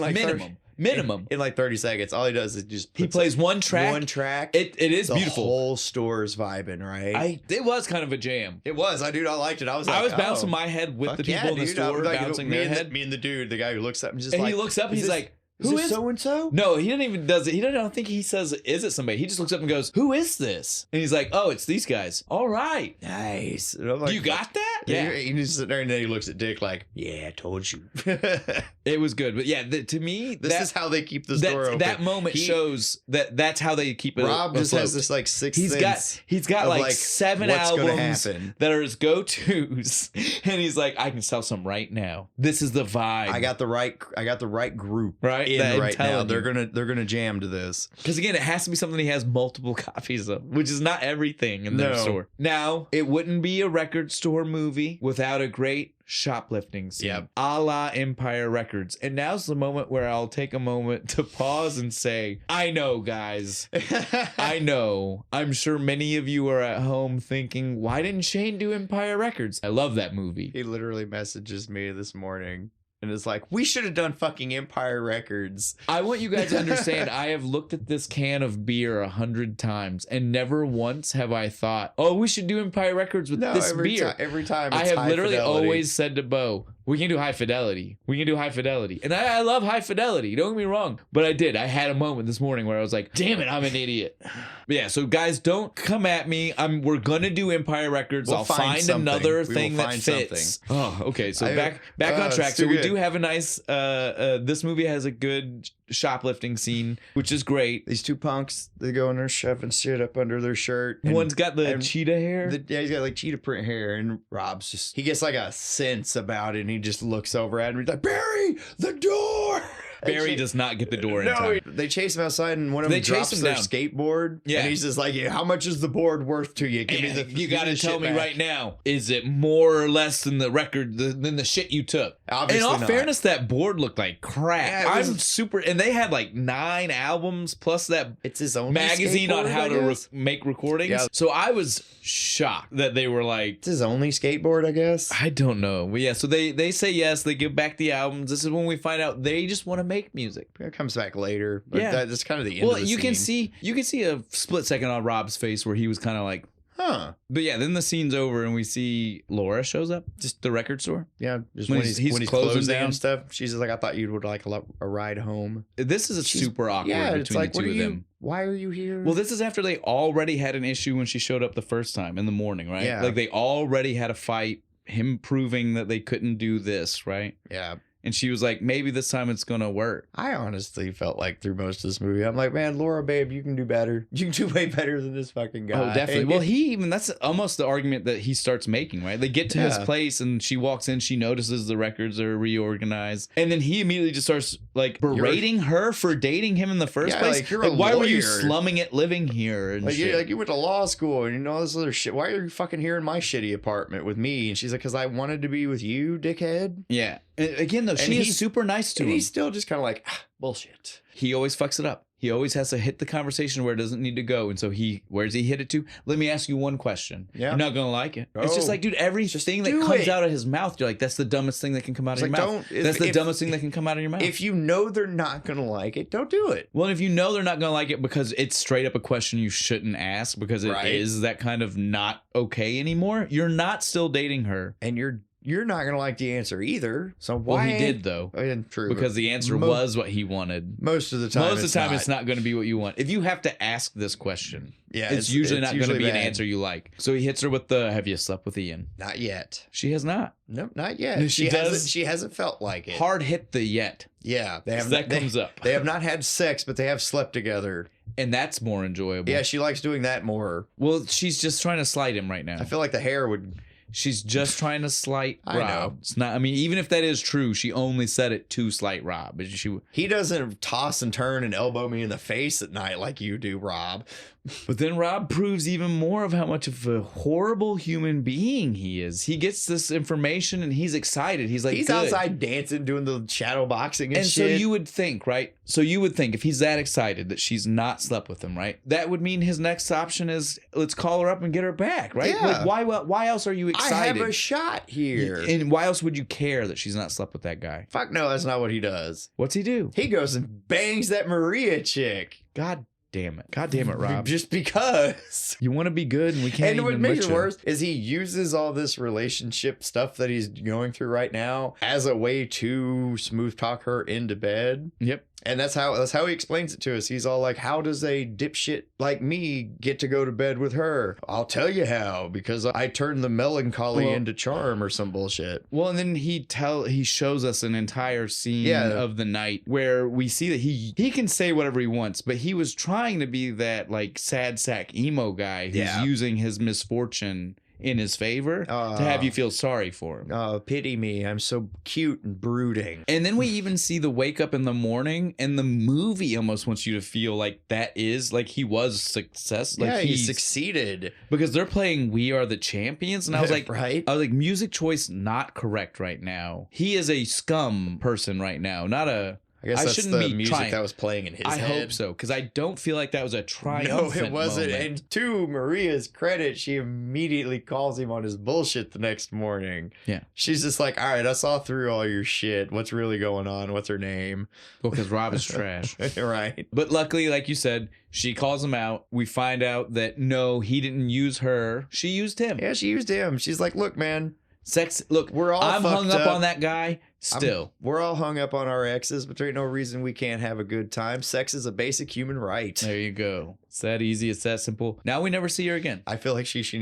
Speaker 1: Minimum.
Speaker 2: In like 30 seconds. All he does is just
Speaker 1: he plays one track. It is beautiful.
Speaker 2: The whole store's vibing, right?
Speaker 1: It was kind of a jam.
Speaker 2: It was. I liked it. I was
Speaker 1: bouncing my head with the people in the store, bouncing their head.
Speaker 2: Me and the dude, the guy who looks up and just
Speaker 1: he looks up and he's like,
Speaker 2: who is so and so?
Speaker 1: No, he doesn't even does it. I don't think he says, is it somebody? He just looks up and goes, who is this? And he's like, oh, it's these guys. All right.
Speaker 2: Nice. And I'm like,
Speaker 1: you got that?
Speaker 2: Yeah. He just sits there and then he looks at Dick like, yeah, I told you.
Speaker 1: It was good. But yeah, to me,
Speaker 2: this is how they keep the store open.
Speaker 1: That moment shows that's how they keep it
Speaker 2: Rob just has this like sixth sense.
Speaker 1: He's got like 7 albums that are his go-tos. And he's like, I can sell some right now. This is the vibe.
Speaker 2: I got the right group.
Speaker 1: Right.
Speaker 2: Right now. They're gonna jam to this.
Speaker 1: Because again, it has to be something he has multiple copies of, which is not everything in their store. Now, it wouldn't be a record store movie without a great shoplifting scene, a la Empire Records. And now's the moment where I'll take a moment to pause and say, I know, guys. I know. I'm sure many of you are at home thinking, why didn't Shane do Empire Records? I love that movie.
Speaker 2: He literally messages me this morning. and it's like, we should have done fucking Empire Records.
Speaker 1: I want you guys to understand, I have looked at this can of beer 100 times, and never once have I thought, oh, we should do Empire Records with this beer.
Speaker 2: Every time
Speaker 1: I
Speaker 2: it's
Speaker 1: have
Speaker 2: High
Speaker 1: literally
Speaker 2: Fidelity.
Speaker 1: always said to Bo, we can do High Fidelity. We can do High Fidelity. And I love High Fidelity. Don't get me wrong. But I did. I had a moment this morning where I was like, damn it, I'm an idiot. But yeah, so guys, don't come at me. We're going to do Empire Records.
Speaker 2: We'll
Speaker 1: I'll find another thing that
Speaker 2: something.
Speaker 1: fits. Oh, okay. So back on track. So we do have a nice, this movie has a good shoplifting scene, which is great.
Speaker 2: These two punks, they go in there shoving shit up under their shirt.
Speaker 1: One's got the cheetah hair.
Speaker 2: Yeah, he's got like cheetah print hair, and Rob's he gets like a sense about it, and he just looks over at him. He's like, Barry, the door.
Speaker 1: Barry does not get the door in time.
Speaker 2: They chase him outside, and one of them drops their skateboard.
Speaker 1: Yeah.
Speaker 2: And he's just like, how much is the board worth to you? Give me the.
Speaker 1: You got to tell me right now. Is it more or less than the record, than the shit you took?
Speaker 2: Obviously
Speaker 1: in all
Speaker 2: not.
Speaker 1: fairness, that board looked like crap.
Speaker 2: Yeah,
Speaker 1: I'm super, and they had like 9 albums plus that.
Speaker 2: It's his own
Speaker 1: magazine on how to make recordings.
Speaker 2: Yeah.
Speaker 1: So I was shocked that they were like,
Speaker 2: it's his only skateboard, I guess.
Speaker 1: I don't know. But yeah, so they say yes. They give back the albums. This is when we find out they just want to make music.
Speaker 2: It comes back later. But
Speaker 1: Yeah.
Speaker 2: that's kind of the end.
Speaker 1: Well,
Speaker 2: of the
Speaker 1: you can
Speaker 2: scene.
Speaker 1: see a split second on Rob's face where he was kind of like,
Speaker 2: Huh.
Speaker 1: but yeah, then the scene's over and we see Laura shows up, just the record store.
Speaker 2: Yeah, just
Speaker 1: When
Speaker 2: when
Speaker 1: he's
Speaker 2: he's
Speaker 1: closing
Speaker 2: closing
Speaker 1: down.
Speaker 2: and stuff. She's just like, I thought you would like a ride home.
Speaker 1: This is super awkward
Speaker 2: Yeah,
Speaker 1: between
Speaker 2: it's like,
Speaker 1: the
Speaker 2: what
Speaker 1: two
Speaker 2: are
Speaker 1: of
Speaker 2: you?
Speaker 1: them.
Speaker 2: Why are you here?
Speaker 1: Well, this is after they already had an issue when she showed up the first time in the morning, right?
Speaker 2: Yeah.
Speaker 1: Like they already had a fight, him proving that they couldn't do this, right?
Speaker 2: yeah.
Speaker 1: And she was like, maybe this time it's going to work.
Speaker 2: I honestly felt like through most of this movie, I'm like, man, Laura, babe, you can do better. You can do way better than this fucking guy.
Speaker 1: Oh, definitely. Well, that's almost the argument that he starts making, right? They get to his place and she walks in, she notices the records are reorganized. And then he immediately just starts like berating her for dating him in the first place.
Speaker 2: Like, you're a
Speaker 1: why were you
Speaker 2: lawyer.
Speaker 1: slumming it living here? And
Speaker 2: Like
Speaker 1: shit.
Speaker 2: you went to law school and you know all this other shit. Why are you fucking here in my shitty apartment with me? And she's like, because I wanted to be with you, dickhead.
Speaker 1: Yeah. And again, though, she is super nice to
Speaker 2: And
Speaker 1: him.
Speaker 2: he's still just kind of like, bullshit.
Speaker 1: He always fucks it up. He always has to hit the conversation where it doesn't need to go. And so where does he hit it to? Let me ask you one question.
Speaker 2: Yeah.
Speaker 1: You're not going to like it. It's just
Speaker 2: Oh.
Speaker 1: like, dude, everything that
Speaker 2: do
Speaker 1: comes
Speaker 2: it.
Speaker 1: out of his mouth, you're like, that's the dumbest thing that can come out of your
Speaker 2: It's like,
Speaker 1: mouth.
Speaker 2: don't-
Speaker 1: That's the
Speaker 2: if-
Speaker 1: dumbest thing that can come out of your mouth.
Speaker 2: If you know they're not going to like it, don't do it.
Speaker 1: Well, if you know they're not going to like it because it's straight up a question you shouldn't ask because it is
Speaker 2: Right.
Speaker 1: that kind of not okay anymore, you're not still dating her.
Speaker 2: And you're not going to like the answer either. So why?
Speaker 1: Well, he did, though.
Speaker 2: True.
Speaker 1: Because the answer was what he wanted.
Speaker 2: most of the time,
Speaker 1: Most of the time, it's not going to be what you want. If you have to ask this question,
Speaker 2: Yeah,
Speaker 1: it's usually not going to be an
Speaker 2: bad.
Speaker 1: answer you like. So he hits her with the, have you slept with Ian?
Speaker 2: Not yet.
Speaker 1: She has not.
Speaker 2: Nope, not yet.
Speaker 1: No, she does.
Speaker 2: She hasn't felt like it.
Speaker 1: Hard hit the yet.
Speaker 2: Yeah, they have.
Speaker 1: That comes up.
Speaker 2: They have not had sex, but they have slept together.
Speaker 1: And that's more enjoyable.
Speaker 2: Yeah, she likes doing that more.
Speaker 1: Well, she's just trying to slight him right now.
Speaker 2: I feel like the hair would.
Speaker 1: She's just trying to slight
Speaker 2: I
Speaker 1: Rob.
Speaker 2: know.
Speaker 1: It's not. I mean, even if that is true, she only said it to slight Rob. But
Speaker 2: He doesn't toss and turn and elbow me in the face at night like you do, Rob.
Speaker 1: But then Rob proves even more of how much of a horrible human being he is. He gets this information and he's excited. He's like,
Speaker 2: He's
Speaker 1: good.
Speaker 2: outside dancing, doing the shadow boxing and
Speaker 1: So
Speaker 2: shit.
Speaker 1: you would think, right? So you would think if he's that excited that she's not slept with him, right? That would mean his next option is let's call her up and get her back, right?
Speaker 2: Yeah.
Speaker 1: Like why else are you excited?
Speaker 2: I have a shot here.
Speaker 1: And why else would you care that she's not slept with that guy?
Speaker 2: Fuck no, that's not what he does.
Speaker 1: What's he do?
Speaker 2: He goes and bangs that Maria chick.
Speaker 1: God damn it. God damn it, Rob.
Speaker 2: Just because.
Speaker 1: You want to be good and we can't
Speaker 2: And what
Speaker 1: even
Speaker 2: makes
Speaker 1: with
Speaker 2: it
Speaker 1: you.
Speaker 2: worse is he uses all this relationship stuff that he's going through right now as a way to smooth talk her into bed.
Speaker 1: Yep.
Speaker 2: And that's how he explains it to us. He's all like, how does a dipshit like me get to go to bed with her? I'll tell you how, because I turned the melancholy into charm or some bullshit.
Speaker 1: Well, and then he shows us an entire scene
Speaker 2: Yeah.
Speaker 1: of the night where we see that he can say whatever he wants, but he was trying to be that like sad sack emo guy who's
Speaker 2: Yeah.
Speaker 1: using his misfortune in his favor to have you feel sorry for him.
Speaker 2: Oh, pity me. I'm so cute and brooding.
Speaker 1: And then we even see the wake up in the morning, and the movie almost wants you to feel like that is like he was success. Like
Speaker 2: Yeah, he succeeded.
Speaker 1: because they're playing "We Are the Champions," and I was like,
Speaker 2: Right?
Speaker 1: I was like, music choice not correct right now. He is a scum person right now, not a
Speaker 2: I guess
Speaker 1: I
Speaker 2: that's
Speaker 1: shouldn't
Speaker 2: the
Speaker 1: be
Speaker 2: music that was playing in his
Speaker 1: I
Speaker 2: head.
Speaker 1: hope so, because I don't feel like that was a triumphant
Speaker 2: No, it wasn't.
Speaker 1: moment.
Speaker 2: And to Maria's credit, she immediately calls him on his bullshit the next morning.
Speaker 1: Yeah.
Speaker 2: She's just like, all right, I saw through all your shit. What's really going on? What's her name?
Speaker 1: Well, because Rob is trash.
Speaker 2: Right.
Speaker 1: But luckily, like you said, she calls him out. We find out that no, he didn't use her. She used him.
Speaker 2: Yeah, she used him. She's like, look, man.
Speaker 1: Sex. Look,
Speaker 2: We're all
Speaker 1: I'm hung
Speaker 2: fucked
Speaker 1: up
Speaker 2: up.
Speaker 1: on that guy. Still,
Speaker 2: We're all hung up on our exes, but there ain't no reason we can't have a good time. Sex is a basic human right.
Speaker 1: there you go. It's that easy. It's that simple. Now we never see her again.
Speaker 2: I feel like she should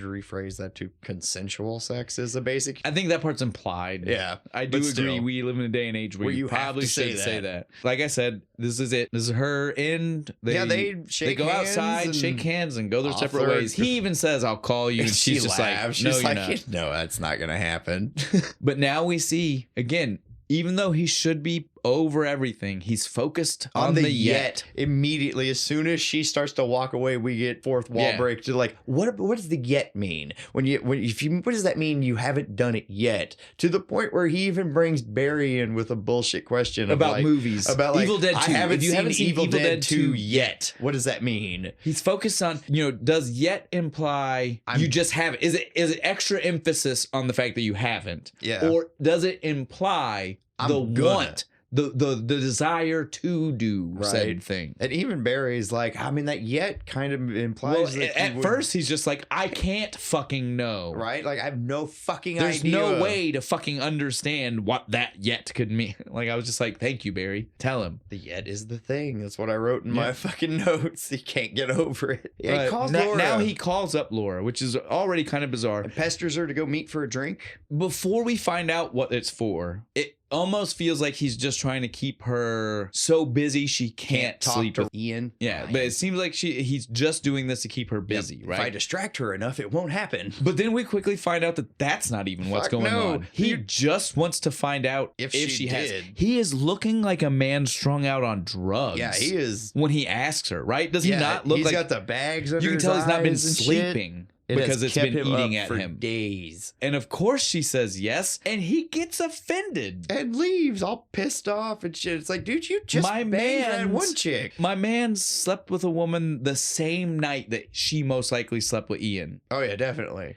Speaker 2: rephrase that to consensual sex is a basic.
Speaker 1: I think that part's implied.
Speaker 2: Yeah,
Speaker 1: I do
Speaker 2: but
Speaker 1: agree.
Speaker 2: still.
Speaker 1: We live in a day and age where you
Speaker 2: have
Speaker 1: probably
Speaker 2: to say
Speaker 1: should say
Speaker 2: that.
Speaker 1: that. Like I said, this is it. This is her end.
Speaker 2: They shake
Speaker 1: go
Speaker 2: hands
Speaker 1: outside,
Speaker 2: and
Speaker 1: shake hands, and go their
Speaker 2: off
Speaker 1: separate
Speaker 2: their-
Speaker 1: ways. He even says, "I'll call you," and she's just
Speaker 2: laughs.
Speaker 1: like, "No,
Speaker 2: She's
Speaker 1: you're
Speaker 2: like,
Speaker 1: not."
Speaker 2: no, that's not gonna happen.
Speaker 1: But now we see again. Even though he should be over everything, he's focused on the yet.
Speaker 2: Immediately, as soon as she starts to walk away, we get fourth wall
Speaker 1: Yeah.
Speaker 2: break to like, what does the yet mean? What does that mean? You haven't done it yet. To the point where he even brings Barry in with a bullshit question
Speaker 1: About
Speaker 2: like,
Speaker 1: movies.
Speaker 2: about like,
Speaker 1: Evil Dead 2.
Speaker 2: I haven't
Speaker 1: If you
Speaker 2: seen
Speaker 1: haven't seen
Speaker 2: Evil Dead 2
Speaker 1: yet.
Speaker 2: yet. What does that mean?
Speaker 1: He's focused on, does yet imply you just haven't? Is it extra emphasis on the fact that you haven't?
Speaker 2: Yeah.
Speaker 1: Or does it imply
Speaker 2: I'm
Speaker 1: the
Speaker 2: gonna.
Speaker 1: want, the desire to do said
Speaker 2: Right.
Speaker 1: thing?
Speaker 2: And even Barry's like, I mean, that yet kind of implies
Speaker 1: Well,
Speaker 2: that
Speaker 1: at
Speaker 2: you would-
Speaker 1: first he's just like, I can't fucking know.
Speaker 2: right? Like, I have no fucking
Speaker 1: There's
Speaker 2: idea.
Speaker 1: no way to fucking understand what that yet could mean. Like, I was just like, thank you, Barry. Tell him.
Speaker 2: The yet is the thing. That's what I wrote in
Speaker 1: Yeah.
Speaker 2: my fucking notes. He can't get over it. Yeah, he calls
Speaker 1: now,
Speaker 2: Laura.
Speaker 1: now he calls up Laura, which is already kind of bizarre.
Speaker 2: and pesters her to go meet for a drink.
Speaker 1: Before we find out what it's for, it almost feels like he's just trying to keep her so busy she can't
Speaker 2: talk
Speaker 1: sleep
Speaker 2: to
Speaker 1: with.
Speaker 2: Ian.
Speaker 1: Yeah, but it seems like he's just doing this to keep her busy,
Speaker 2: If I
Speaker 1: right?
Speaker 2: distract her enough, it won't happen.
Speaker 1: But then we quickly find out that that's not even what's
Speaker 2: Fuck
Speaker 1: going
Speaker 2: no.
Speaker 1: on. He just wants to find out
Speaker 2: If
Speaker 1: if
Speaker 2: she
Speaker 1: she has.
Speaker 2: did.
Speaker 1: He is looking like a man strung out on drugs.
Speaker 2: Yeah, he is.
Speaker 1: When he asks her, right? Does he not look
Speaker 2: he's
Speaker 1: like
Speaker 2: got the bags under
Speaker 1: you can
Speaker 2: his
Speaker 1: tell he's not been
Speaker 2: eyes and shit.
Speaker 1: sleeping
Speaker 2: It has
Speaker 1: because it's
Speaker 2: kept
Speaker 1: been
Speaker 2: him
Speaker 1: eating
Speaker 2: up
Speaker 1: at
Speaker 2: for
Speaker 1: him.
Speaker 2: days.
Speaker 1: And of course she says yes, and he gets offended.
Speaker 2: And leaves all pissed off and shit. It's like, dude, you just
Speaker 1: My
Speaker 2: banged that
Speaker 1: man's-
Speaker 2: one chick.
Speaker 1: My man slept with a woman the same night that she most likely slept with Ian.
Speaker 2: Oh yeah, definitely.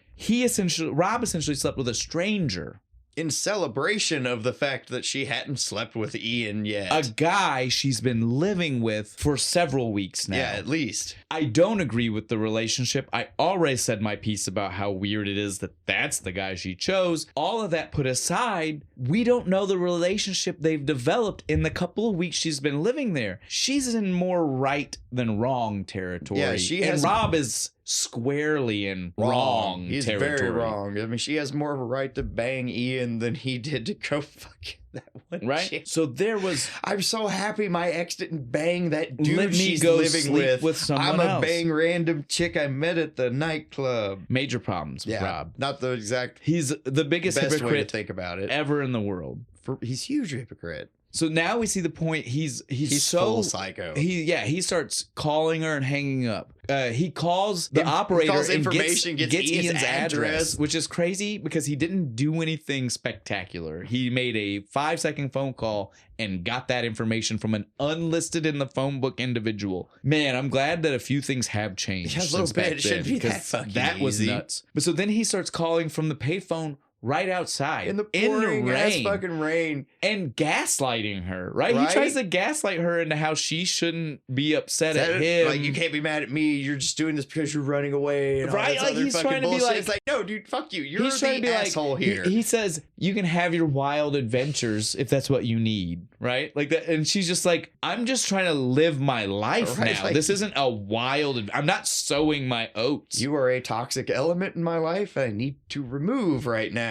Speaker 1: Rob essentially slept with a stranger.
Speaker 2: In celebration of the fact that she hadn't slept with Ian yet.
Speaker 1: A guy she's been living with for several weeks now.
Speaker 2: Yeah, at least.
Speaker 1: I don't agree with the relationship. I already said my piece about how weird it is that that's the guy she chose. All of that put aside, we don't know the relationship they've developed in the couple of weeks she's been living there. She's in more right than wrong territory.
Speaker 2: Yeah, she
Speaker 1: and
Speaker 2: has-
Speaker 1: Rob is squarely in wrong
Speaker 2: He's
Speaker 1: territory.
Speaker 2: very wrong. I mean, she has more of a right to bang Ian than he did to go fuck that one
Speaker 1: Right?
Speaker 2: chick.
Speaker 1: So there was
Speaker 2: I'm so happy my ex didn't bang that dude
Speaker 1: Let me
Speaker 2: she's
Speaker 1: go
Speaker 2: living
Speaker 1: sleep with someone
Speaker 2: I'm a
Speaker 1: else.
Speaker 2: bang random chick I met at the nightclub.
Speaker 1: major problems with
Speaker 2: Yeah,
Speaker 1: Rob.
Speaker 2: not the exact
Speaker 1: He's the biggest
Speaker 2: best way to
Speaker 1: hypocrite
Speaker 2: think about it.
Speaker 1: ever in the world.
Speaker 2: He's a huge hypocrite.
Speaker 1: So now we see the point. He's so
Speaker 2: full psycho.
Speaker 1: He starts calling her and hanging up. He calls the
Speaker 2: He
Speaker 1: operator
Speaker 2: calls
Speaker 1: and
Speaker 2: information,
Speaker 1: gets
Speaker 2: gets Ian's
Speaker 1: Ian's address,
Speaker 2: address.
Speaker 1: which is crazy because he didn't do anything spectacular. He made a 5-second phone call and got that information from an unlisted in the phone book individual. Man, I'm glad that a few things have changed.
Speaker 2: Yeah, a little
Speaker 1: since back
Speaker 2: bit. It shouldn't
Speaker 1: then,
Speaker 2: be that
Speaker 1: 'cause
Speaker 2: fucking
Speaker 1: that was
Speaker 2: easy.
Speaker 1: nuts. But so then he starts calling from the payphone right outside
Speaker 2: In the pouring ass fucking rain.
Speaker 1: and gaslighting her, right?
Speaker 2: Right?
Speaker 1: He tries to gaslight her into how she shouldn't be upset at
Speaker 2: That-
Speaker 1: him.
Speaker 2: Like, you can't be mad at me. You're just doing this because you're running away. And
Speaker 1: Right?
Speaker 2: All this
Speaker 1: Like,
Speaker 2: other
Speaker 1: he's
Speaker 2: fucking
Speaker 1: trying to be
Speaker 2: bullshit.
Speaker 1: like-
Speaker 2: It's like, no, dude, fuck you. You're
Speaker 1: He's trying to
Speaker 2: the
Speaker 1: be
Speaker 2: asshole
Speaker 1: like,
Speaker 2: here.
Speaker 1: He says you can have your wild adventures if that's what you need, right? Like that, and she's just like, I'm just trying to live my life
Speaker 2: Right,
Speaker 1: now.
Speaker 2: like-
Speaker 1: This isn't a wild. I'm not sowing my oats.
Speaker 2: You are a toxic element in my life I need to remove right now.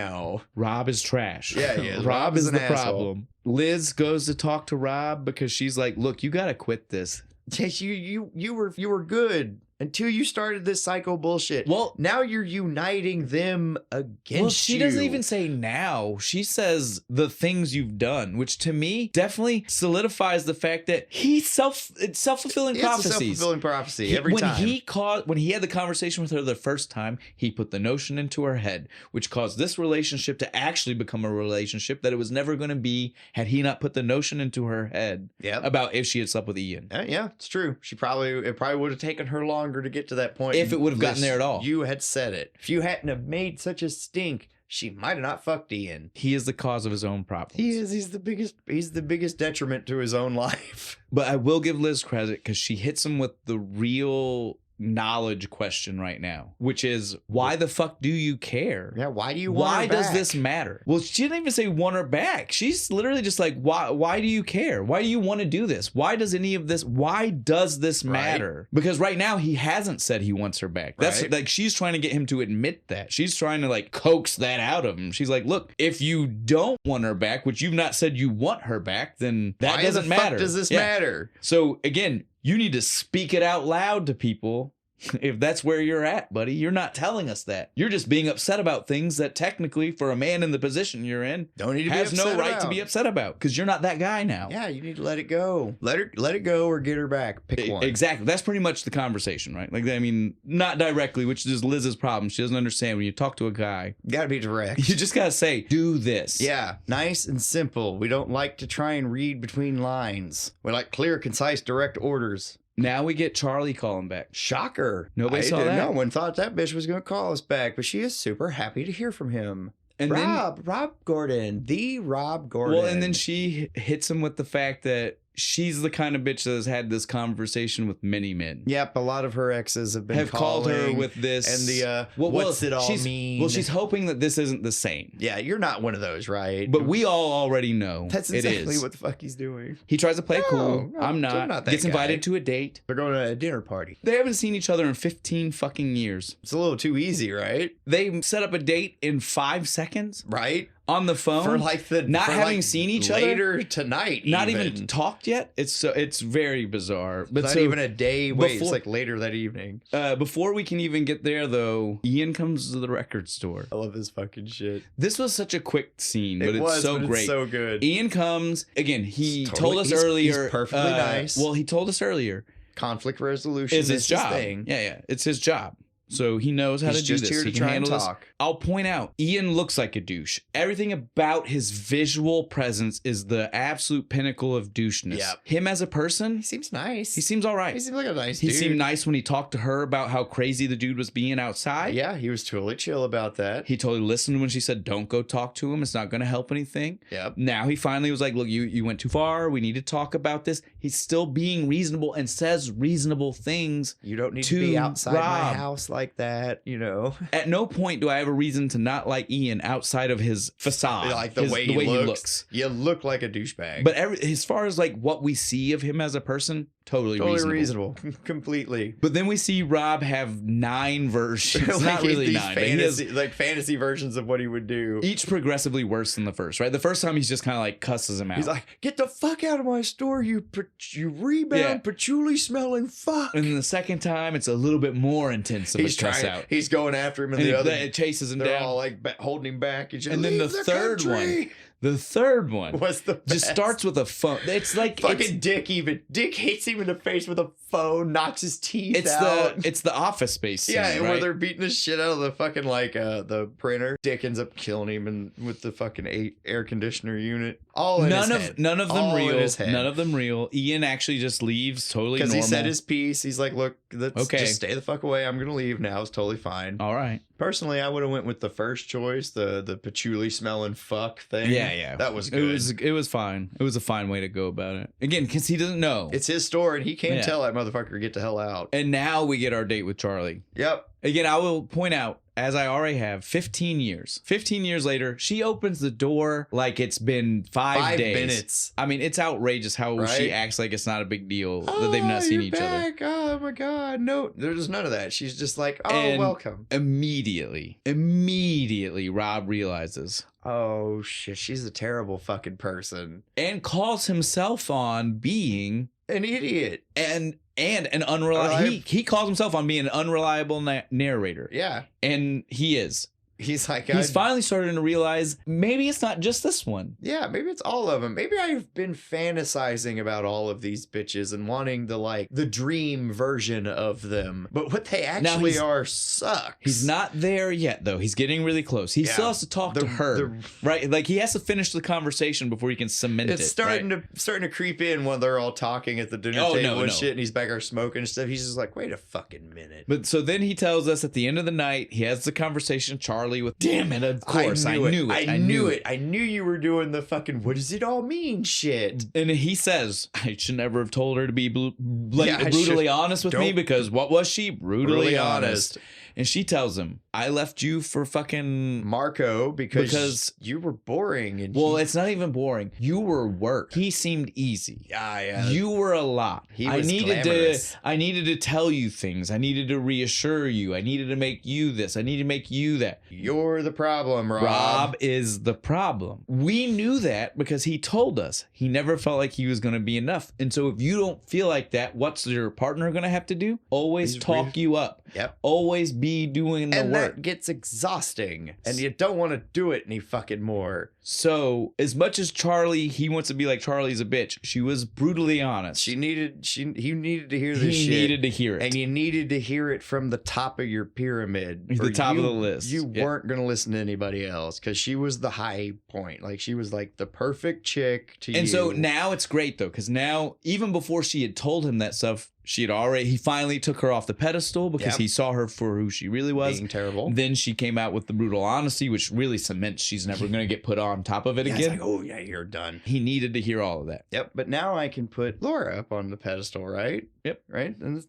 Speaker 1: Rob is trash.
Speaker 2: Yeah, he is.
Speaker 1: Rob is
Speaker 2: an
Speaker 1: the
Speaker 2: asshole.
Speaker 1: problem. Liz goes to talk to Rob because she's like, look, you got to quit this.
Speaker 2: Yes, you were good. until you started this psycho bullshit.
Speaker 1: Well,
Speaker 2: now you're uniting them against you.
Speaker 1: Well, she doesn't even say now. She says the things you've done, which to me definitely solidifies the fact that it's self-fulfilling prophecies.
Speaker 2: It's a self-fulfilling prophecy every time.
Speaker 1: When he had the conversation with her the first time, he put the notion into her head, which caused this relationship to actually become a relationship that it was never going to be had he not put the notion into her head about if she had slept with Ian.
Speaker 2: Yeah, it's true. It probably would have taken her longer to get to that point.
Speaker 1: If it would have gotten there at all.
Speaker 2: You had said it. If you hadn't have made such a stink, she might have not fucked Ian.
Speaker 1: He is the cause of his own problems.
Speaker 2: He is. He's the biggest detriment to his own life.
Speaker 1: But I will give Liz credit because she hits him with the real knowledge question right now, which is, why the fuck do you care?
Speaker 2: Yeah, why do you want her
Speaker 1: Why
Speaker 2: back?
Speaker 1: does this matter? Well, she didn't even say want her back. She's literally just like, why do you care? Why do you want to do this? Why does this matter? Because right now he hasn't said he wants her back. That's like, she's trying to get him to admit that. She's trying to like coax that out of him. She's like, look, if you don't want her back, which you've not said you want her back, then that doesn't matter.
Speaker 2: Why the fuck does this matter?
Speaker 1: So again, you need to speak it out loud to people. If that's where you're at, buddy, you're not telling us that. You're just being upset about things that technically, for a man in the position you're in,
Speaker 2: don't need to
Speaker 1: has
Speaker 2: be upset
Speaker 1: no right
Speaker 2: about.
Speaker 1: To be upset about, because you're not that guy now.
Speaker 2: Yeah, you need to let it go. Let it go or get her back. Pick one.
Speaker 1: Exactly. That's pretty much the conversation, right? Like, I mean, not directly, which is Liz's problem. She doesn't understand when you talk to a guy.
Speaker 2: You gotta be direct.
Speaker 1: You just gotta say, do this.
Speaker 2: Yeah, nice and simple. We don't like to try and read between lines. We like clear, concise, direct orders.
Speaker 1: Now we get Charlie calling back.
Speaker 2: Shocker.
Speaker 1: Nobody saw that.
Speaker 2: No one thought that bitch was going to call us back, but she is super happy to hear from him.
Speaker 1: And
Speaker 2: Rob Gordon.
Speaker 1: Well, and then she hits him with the fact that she's the kind of bitch that has had this conversation with many men.
Speaker 2: Yep, a lot of her exes have
Speaker 1: called her with this.
Speaker 2: And the, what's it all mean?
Speaker 1: Well, she's hoping that this isn't the same.
Speaker 2: Yeah, you're not one of those, right?
Speaker 1: But we all already know
Speaker 2: that's exactly what the fuck he's doing.
Speaker 1: He tries to play it cool.
Speaker 2: No,
Speaker 1: I'm not. Gets invited to a date.
Speaker 2: They're going to a dinner party.
Speaker 1: They haven't seen each other in 15 fucking years.
Speaker 2: It's a little too easy, right?
Speaker 1: They set up a date in 5 seconds.
Speaker 2: Right?
Speaker 1: On the phone,
Speaker 2: for like
Speaker 1: having seen each other
Speaker 2: later tonight,
Speaker 1: not even talked yet. It's very bizarre. But
Speaker 2: it's not even a day. Wait, it's like later that evening.
Speaker 1: Before we can even get there, though, Ian comes to the record store.
Speaker 2: I love this fucking shit.
Speaker 1: This was such a quick scene, but it's so great.
Speaker 2: It's so good.
Speaker 1: Ian comes again. He told us earlier.
Speaker 2: He's perfectly nice.
Speaker 1: Well, he told us earlier.
Speaker 2: Conflict resolution is
Speaker 1: his job.
Speaker 2: Thing.
Speaker 1: Yeah, it's his job. So he knows how to do this.
Speaker 2: Here to
Speaker 1: he can
Speaker 2: try
Speaker 1: handle
Speaker 2: and talk.
Speaker 1: This. I'll point out, Ian looks like a douche. Everything about his visual presence is the absolute pinnacle of doucheness.
Speaker 2: Yep.
Speaker 1: Him as a person,
Speaker 2: he seems nice.
Speaker 1: He seems all right.
Speaker 2: He seems like a nice dude.
Speaker 1: He seemed nice when he talked to her about how crazy the dude was being outside.
Speaker 2: Yeah, he was totally chill about that.
Speaker 1: He totally listened when she said, don't go talk to him. It's not going to help anything.
Speaker 2: Yep.
Speaker 1: Now he finally was like, look, you went too far. We need to talk about this. He's still being reasonable and says reasonable things.
Speaker 2: You don't need to be outside
Speaker 1: Rob.
Speaker 2: my house like that, you know.
Speaker 1: At no point do I have a reason to not like Ian outside of his facade.
Speaker 2: Like the way he looks. You look like a douchebag.
Speaker 1: But as far as like what we see of him as a person, totally reasonable.
Speaker 2: Completely.
Speaker 1: But then we see Rob have 9 versions.
Speaker 2: Like
Speaker 1: not really 9.
Speaker 2: Fantasy versions of what he would do.
Speaker 1: Each progressively worse than the first, right? The first time he's just kind of like cusses him out.
Speaker 2: He's like, get the fuck out of my store, you rebound patchouli smelling fuck.
Speaker 1: And then the second time, it's a little bit more intense of a cuss out.
Speaker 2: He's going after him, and
Speaker 1: the
Speaker 2: other
Speaker 1: it chases him
Speaker 2: they're
Speaker 1: down.
Speaker 2: all like holding him back.
Speaker 1: And then the third one. The third one
Speaker 2: was the best.
Speaker 1: Just starts with a phone. It's like
Speaker 2: fucking Dick. Even Dick hits him in the face with a phone, knocks his teeth out.
Speaker 1: It's the Office Space scene,
Speaker 2: yeah,
Speaker 1: right?
Speaker 2: where they're beating the shit out of the fucking the printer. Dick ends up killing him with the fucking air conditioner unit. All in his head.
Speaker 1: None of them
Speaker 2: all
Speaker 1: real.
Speaker 2: In his head.
Speaker 1: None of them real. Ian actually just leaves totally normal.
Speaker 2: Because he said his piece. He's like, look, let's just stay the fuck away. I'm gonna leave now. It's totally fine.
Speaker 1: All right.
Speaker 2: Personally, I would have went with the first choice, the patchouli smelling fuck thing.
Speaker 1: Yeah.
Speaker 2: That was good.
Speaker 1: It was fine. It was a fine way to go about it. Again, because he doesn't know.
Speaker 2: It's his store, and he can't tell that motherfucker to get the hell out.
Speaker 1: And now we get our date with Charlie.
Speaker 2: Yep.
Speaker 1: Again, I will point out, as I already have, 15 years. 15 years later, she opens the door like it's been 5 days.
Speaker 2: 5 minutes.
Speaker 1: I mean, it's outrageous how she acts like it's not a big deal that they've not seen each other.
Speaker 2: Oh my God. No, there's none of that. She's just like, welcome.
Speaker 1: Immediately, Rob realizes,
Speaker 2: oh shit, she's a terrible fucking person.
Speaker 1: And calls himself on being
Speaker 2: an idiot.
Speaker 1: And And an unreliable. He calls himself on being an unreliable narrator.
Speaker 2: Yeah.
Speaker 1: And he is.
Speaker 2: He's like,
Speaker 1: he's finally starting to realize maybe it's not just this one.
Speaker 2: Yeah, maybe it's all of them. Maybe I've been fantasizing about all of these bitches and wanting the dream version of them. But what they actually are sucks.
Speaker 1: He's not there yet, though. He's getting really close. He still has to talk to her, right? Like he has to finish the conversation before he can cement it.
Speaker 2: It's starting to creep in when they're all talking at the dinner table and shit, and he's back there smoking and stuff. He's just like, wait a fucking minute.
Speaker 1: But so then he tells us at the end of the night, he has the conversation, Charlie, with, damn it, of course, I knew it.
Speaker 2: I knew you were doing the fucking, what does it all mean shit.
Speaker 1: And he says, I should never have told her to be brutally honest with me, because what was she? Brutally honest. And she tells him, I left you for fucking
Speaker 2: Marco because you were boring. And
Speaker 1: it's not even boring. You were work. He seemed easy.
Speaker 2: Yeah.
Speaker 1: You were a lot.
Speaker 2: He was glamorous.
Speaker 1: I needed to tell you things. I needed to reassure you. I needed to make you this. I needed to make you that.
Speaker 2: You're the problem, Rob.
Speaker 1: Rob is the problem. We knew that because he told us. He never felt like he was going to be enough. And so if you don't feel like that, what's your partner going to have to do? Always talk you up.
Speaker 2: Yep.
Speaker 1: Always be doing the work.
Speaker 2: And that gets exhausting. And you don't want to do it any fucking more.
Speaker 1: So as much as Charlie, he wants to be like Charlie's a bitch, she was brutally honest.
Speaker 2: He needed to hear this shit.
Speaker 1: He needed to hear it.
Speaker 2: And you needed to hear it from the top of your pyramid.
Speaker 1: The top of the list.
Speaker 2: You weren't going to listen to anybody else because she was the high point. Like she was like the perfect chick to you.
Speaker 1: And so now it's great though, because now even before she had told him that stuff, he finally took her off the pedestal because he saw her for who she really was.
Speaker 2: Being terrible.
Speaker 1: Then she came out with the brutal honesty, which really cements she's never going to get put on top of it again.
Speaker 2: It's like, oh yeah, you're done.
Speaker 1: He needed to hear all of that.
Speaker 2: Yep. But now I can put Laura up on the pedestal, right?
Speaker 1: Yep.
Speaker 2: Right? And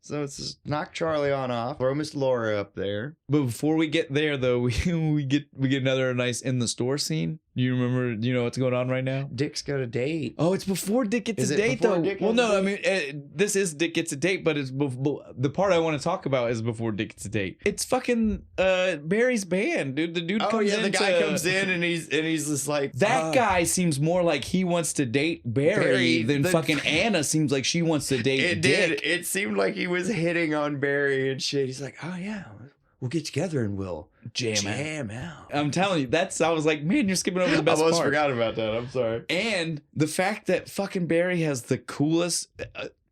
Speaker 2: so it's just knock Charlie on off, throw Miss Laura up there.
Speaker 1: But before we get there, though, we get another nice in the store scene. You remember? You know what's going on right now?
Speaker 2: Dick's got a date.
Speaker 1: Oh, it's before Dick gets a date, though. Well, no, I mean this is Dick gets a date, but it's the part I want to talk about is before Dick gets a date. It's fucking Barry's band, dude. The dude comes in.
Speaker 2: The guy comes in and he's just like
Speaker 1: that guy seems more like he wants to date Barry than fucking Anna seems like she wants to date Dick.
Speaker 2: It seemed like he was hitting on Barry and shit. He's like, oh yeah, we'll get together and we'll jam out.
Speaker 1: I'm telling you, I was like, man, you're skipping over the best part.
Speaker 2: I almost forgot about that. I'm sorry.
Speaker 1: And the fact that fucking Barry has the coolest,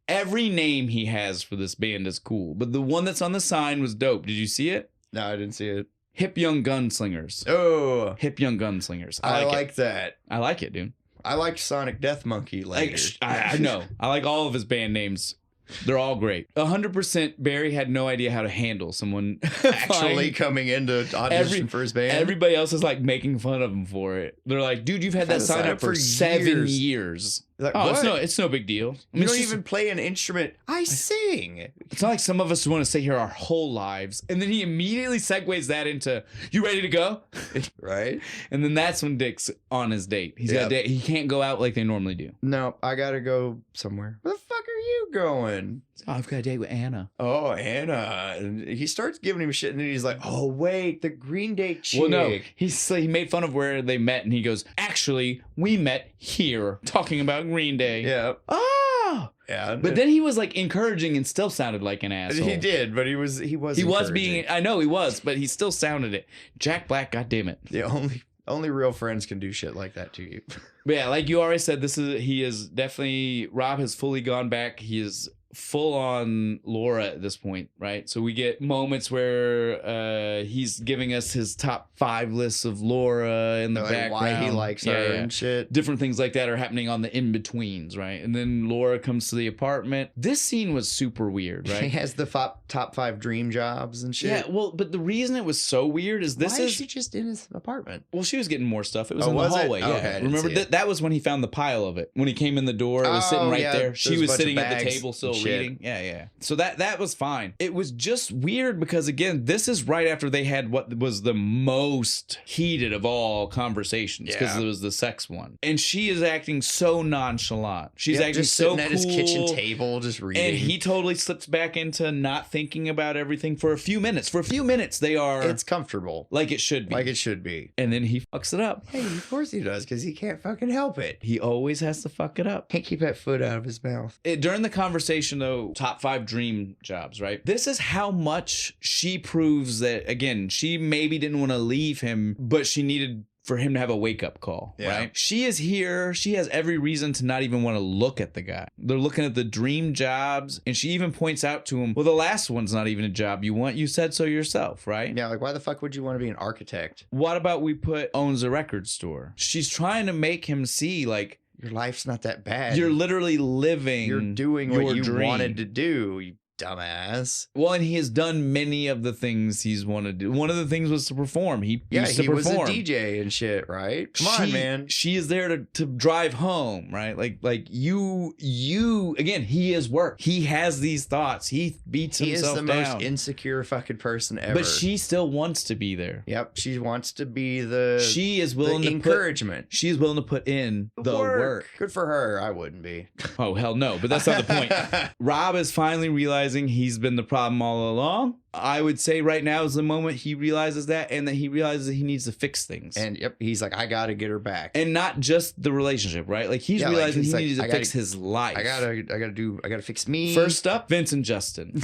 Speaker 1: every name he has for this band is cool, but the one that's on the sign was dope. Did you see it?
Speaker 2: No, I didn't see it.
Speaker 1: Hip Young Gunslingers.
Speaker 2: Oh.
Speaker 1: Hip Young Gunslingers.
Speaker 2: I like that.
Speaker 1: I like it, dude.
Speaker 2: I like Sonic Death Monkey later.
Speaker 1: I know. I like all of his band names. They're all great. 100% Barry had no idea how to handle someone
Speaker 2: actually coming into audition for his band.
Speaker 1: Everybody else is like making fun of him for it. They're like, dude, you've had that sign up for 7 years.
Speaker 2: Like,
Speaker 1: it's no big deal. I mean,
Speaker 2: you don't even play an instrument. I sing.
Speaker 1: It's not like some of us want to stay here our whole lives. And then he immediately segues that into, you ready to go?
Speaker 2: Right.
Speaker 1: And then that's when Dick's on his date. He's got a date. He can't go out like they normally do.
Speaker 2: No, I got to go somewhere. Where the fuck are you going?
Speaker 1: Oh, I've got a date with Anna.
Speaker 2: Oh, Anna. And he starts giving him shit and then he's like, oh, wait, the Green Day chick.
Speaker 1: Well, no, he made fun of where they met and he goes, actually, we met here talking about Green Day.
Speaker 2: Yeah.
Speaker 1: Oh.
Speaker 2: Yeah.
Speaker 1: But then he was like encouraging and still sounded like an asshole.
Speaker 2: He did, but he was
Speaker 1: being, I know he was, but he still sounded it. Jack Black, goddammit.
Speaker 2: The only real friends can do shit like that to you.
Speaker 1: But yeah, like you already said, Rob has fully gone back. He is full on Laura at this point, right? So we get moments where he's giving us his top 5 lists of Laura in the background.
Speaker 2: Why he likes her and shit.
Speaker 1: Different things like that are happening on the in-betweens, right? And then Laura comes to the apartment. This scene was super weird, right?
Speaker 2: He has the top 5 dream jobs and shit.
Speaker 1: Yeah, well, but the reason it was so weird is
Speaker 2: why is she just in his apartment?
Speaker 1: Well, she was getting more stuff. It was in the hallway. Yeah.
Speaker 2: Okay,
Speaker 1: remember that was when he found the pile of it. When he came in the door, it was sitting right there. She was sitting at the table still reading. Yeah. So that was fine. It was just weird because, again, this is right after they had what was the most heated of all conversations because it was the sex one. And she is acting so nonchalant. She's acting
Speaker 2: just
Speaker 1: so
Speaker 2: sitting at his kitchen table just reading.
Speaker 1: And he totally slips back into not thinking about everything for a few minutes. For a few minutes, it's
Speaker 2: comfortable.
Speaker 1: Like it should be. And then he fucks it up.
Speaker 2: Hey, of course he does because he can't fucking help it.
Speaker 1: He always has to fuck it up.
Speaker 2: Can't keep that foot out of his mouth.
Speaker 1: During the conversation mentioned, though, top 5 dream jobs, right? This is how much she proves that, again, she maybe didn't want to leave him, but she needed for him to have a wake-up call, right? She is here. She has every reason to not even want to look at the guy. They're looking at the dream jobs, and she even points out to him, well, the last one's not even a job you want. You said so yourself, right?
Speaker 2: Yeah, like, why the fuck would you want to be an architect?
Speaker 1: What about owns a record store? She's trying to make him see, like,
Speaker 2: your life's not that bad.
Speaker 1: you're literally living
Speaker 2: You're doing what you
Speaker 1: dream.
Speaker 2: wanted to do, you dumbass.
Speaker 1: Well, and he has done many of the things he's wanted to do. One of the things was to perform. He used to
Speaker 2: he
Speaker 1: perform.
Speaker 2: was a DJ and shit, right? Come on, man.
Speaker 1: She is there to drive home, right? Like you again, he is work. He has these thoughts. He beats himself down.
Speaker 2: He is the most insecure fucking person ever.
Speaker 1: But she still wants to be there.
Speaker 2: Yep, she wants to be
Speaker 1: she is willing to
Speaker 2: encouragement.
Speaker 1: She is willing to put in the work.
Speaker 2: Good for her. I wouldn't be.
Speaker 1: Oh, hell no. But that's not the point. Rob is finally realizing he's been the problem all along. I would say right now is the moment he realizes that, and that he realizes that he needs to fix things.
Speaker 2: And he's like, I gotta get her back.
Speaker 1: And not just the relationship, right? Like he's realizing he needed to fix his life.
Speaker 2: I gotta fix me.
Speaker 1: First up, Vince and Justin.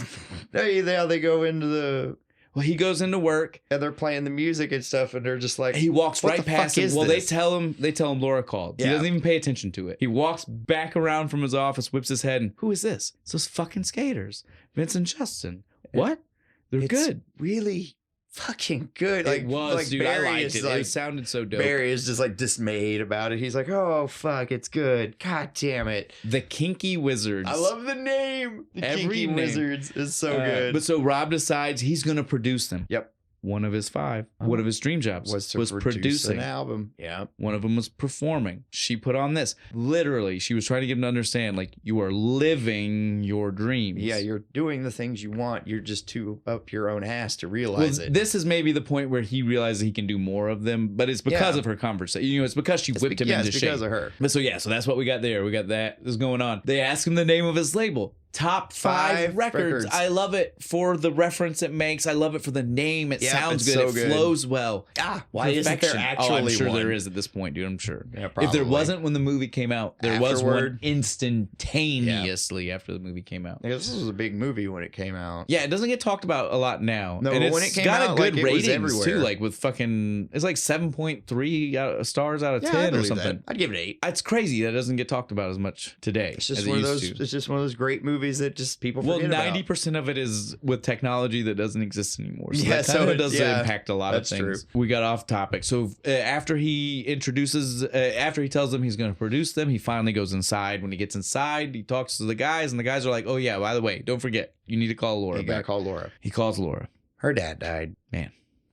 Speaker 2: They go into the...
Speaker 1: Well, he goes into work
Speaker 2: and they're playing the music and stuff, and they're just like,
Speaker 1: he walks right past him. Well,
Speaker 2: this?
Speaker 1: they tell him Laura called.
Speaker 2: Yeah.
Speaker 1: He doesn't even pay attention to it. He walks back around from his office, whips his head, and who is this? It's those fucking skaters, Vince and Justin. What? They're good.
Speaker 2: Really fucking good.
Speaker 1: It was, dude.
Speaker 2: Barry
Speaker 1: I liked it. It sounded so dope.
Speaker 2: Barry is just like dismayed about it. He's like, oh fuck, it's good. God damn it.
Speaker 1: The Kinky Wizards.
Speaker 2: I love the name. The Kinky Wizards is so good.
Speaker 1: But so Rob decides he's going to produce them.
Speaker 2: Yep.
Speaker 1: One of his 5, one of his dream jobs
Speaker 2: was producing an album. Yeah.
Speaker 1: One of them was performing. She put on this. Literally, she was trying to get him to understand, like, you are living your dreams.
Speaker 2: Yeah, you're doing the things you want. You're just too up your own ass to realize it.
Speaker 1: This is maybe the point where he realizes he can do more of them, but it's because of her conversation. You know, it's because she whipped him into shape.
Speaker 2: It's because of her.
Speaker 1: But so that's what we got there. We got that is going on. They ask him the name of his label. Top 5 records. I love it for the reference it makes. I love it for the name. It sounds good.
Speaker 2: So
Speaker 1: it flows well.
Speaker 2: Why isn't there actually
Speaker 1: I'm sure
Speaker 2: one?
Speaker 1: there is at this point, dude. I'm sure.
Speaker 2: Yeah, probably.
Speaker 1: If there wasn't when the movie came out, there was one instantaneously after the movie came out.
Speaker 2: Yeah, this was a big movie when it came out.
Speaker 1: Yeah, it doesn't get talked about a lot now.
Speaker 2: No,
Speaker 1: and
Speaker 2: but when it came
Speaker 1: got
Speaker 2: out,
Speaker 1: a good
Speaker 2: like,
Speaker 1: ratings
Speaker 2: it was everywhere.
Speaker 1: too. Like with fucking, it's like 7.3 stars out of 10 or something.
Speaker 2: That. I'd give it 8.
Speaker 1: It's crazy that doesn't get talked about as much today.
Speaker 2: It's just one of those. It's just one of those great movies that just people forget about.
Speaker 1: 90% of it is with technology that doesn't exist anymore. So
Speaker 2: yeah,
Speaker 1: that kind of does impact a lot of things.
Speaker 2: True.
Speaker 1: We got off topic. So after he tells them he's going to produce them, he finally goes inside. When he gets inside, he talks to the guys, and the guys are like, "Oh yeah, by the way, don't forget, you need to call Laura."
Speaker 2: You gotta call Laura.
Speaker 1: He calls Laura.
Speaker 2: Her dad died.
Speaker 1: Man.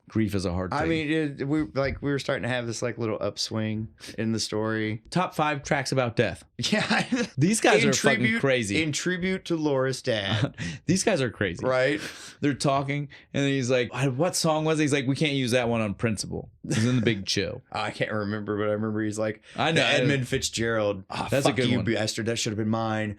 Speaker 1: Grief is a hard thing.
Speaker 2: I mean, we were starting to have this like little upswing in the story.
Speaker 1: Top 5 tracks about death.
Speaker 2: Yeah,
Speaker 1: these guys are fucking crazy.
Speaker 2: In tribute to Laura's dad.
Speaker 1: These guys are crazy,
Speaker 2: right?
Speaker 1: They're talking, and then he's like, "What song was it?" He's like, "We can't use that one on principle." He's in The Big Chill.
Speaker 2: I can't remember, but I remember he's like,
Speaker 1: "I know
Speaker 2: Edmund Fitzgerald."
Speaker 1: That's a good
Speaker 2: you,
Speaker 1: one.
Speaker 2: bastard. That should have been mine.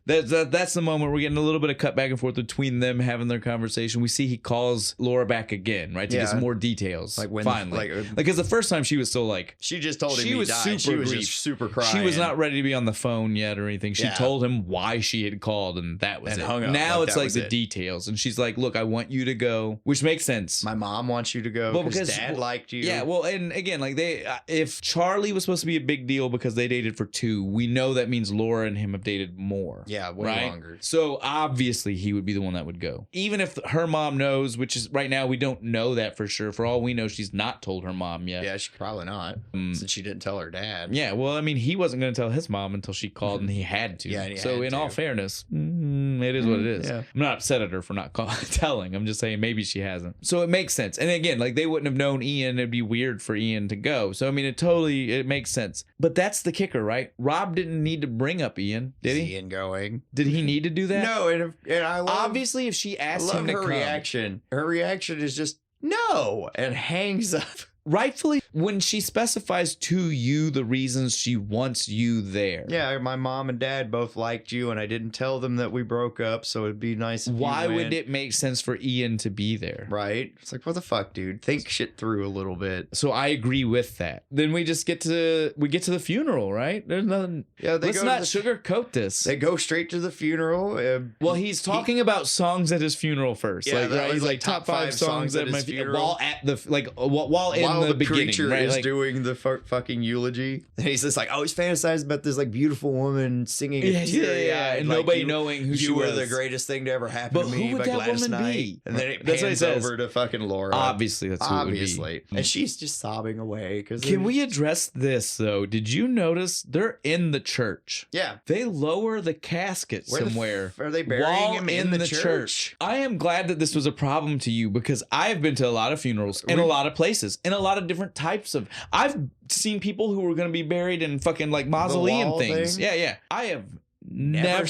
Speaker 1: That's the moment we're getting a little bit of cut back and forth between them having their conversation. We see he calls Laura back again, right, to get some more details.
Speaker 2: Like when,
Speaker 1: finally, because the first time she was still like,
Speaker 2: she just told him
Speaker 1: she
Speaker 2: he
Speaker 1: was
Speaker 2: died.
Speaker 1: super
Speaker 2: was
Speaker 1: grieved.
Speaker 2: just super crying.
Speaker 1: She was not ready to be on the phone yet or anything. She told him why she had called, and that was it.
Speaker 2: Hung up.
Speaker 1: Now it's like the details, and she's like, "Look, I want you to go," which makes sense.
Speaker 2: My mom wants you to go because Dad liked you.
Speaker 1: Yeah, well, and again, like if Charlie was supposed to be a big deal because they dated for 2, we know that means Laura and him have dated more.
Speaker 2: Yeah, way longer.
Speaker 1: So obviously he would be the one that would go, even if her mom knows, which is right now we don't know that for sure. For all we know, she's not told her mom yet.
Speaker 2: Yeah, she probably not, since she didn't tell her dad.
Speaker 1: Yeah, well, I mean, he wasn't going to tell his mom until she called, and he had to.
Speaker 2: Yeah, and
Speaker 1: so in all fairness, it is what it is.
Speaker 2: Yeah.
Speaker 1: I'm not upset at her for not telling. I'm just saying maybe she hasn't. So it makes sense. And again, like they wouldn't have known Ian. It'd be weird for Ian to go. So I mean, it makes sense. But that's the kicker, right? Rob didn't need to bring up Ian, did he?
Speaker 2: Ian going?
Speaker 1: Did he need to do that?
Speaker 2: No, and I love,
Speaker 1: obviously if she asked him to
Speaker 2: her
Speaker 1: come,
Speaker 2: reaction. Her reaction is just no, and hangs up.
Speaker 1: Rightfully, when she specifies to you the reasons she wants you there.
Speaker 2: Yeah, my mom and dad both liked you, and I didn't tell them that we broke up, so it'd be nice if
Speaker 1: Why
Speaker 2: you
Speaker 1: would
Speaker 2: went.
Speaker 1: it make sense for Ian to be there?
Speaker 2: Right? It's like, what the fuck, dude? Think shit through a little bit.
Speaker 1: So I agree with that. Then we just get to the funeral, right? There's nothing.
Speaker 2: Yeah,
Speaker 1: Let's not sugarcoat this.
Speaker 2: They go straight to the funeral.
Speaker 1: Well, he's talking about songs at his funeral first.
Speaker 2: Yeah,
Speaker 1: like,
Speaker 2: that
Speaker 1: right?
Speaker 2: was
Speaker 1: He's like top 5 songs at my funeral. While at the while in the beginning,
Speaker 2: preacher
Speaker 1: right?
Speaker 2: is
Speaker 1: Like,
Speaker 2: doing the fucking eulogy, and he's just like, oh, he's fantasized about this like beautiful woman singing,
Speaker 1: and nobody knowing who she was.
Speaker 2: You were the greatest thing to ever happen
Speaker 1: But
Speaker 2: to me.
Speaker 1: who would
Speaker 2: by
Speaker 1: that
Speaker 2: Gladys
Speaker 1: woman
Speaker 2: Knight.
Speaker 1: be?
Speaker 2: And then it
Speaker 1: That's what he
Speaker 2: pans
Speaker 1: says.
Speaker 2: over to fucking Laura.
Speaker 1: Obviously, that's who it would be.
Speaker 2: And she's just sobbing away.
Speaker 1: Can we address this though? Did you notice they're in the church?
Speaker 2: Yeah.
Speaker 1: They lower the casket somewhere.
Speaker 2: Are they burying
Speaker 1: while
Speaker 2: him in the church?
Speaker 1: I am glad that this was a problem to you because I've been to a lot of funerals in a lot of places in a lot of different types of. I've seen people who were going to be buried in fucking like mausoleum things. Yeah. I have never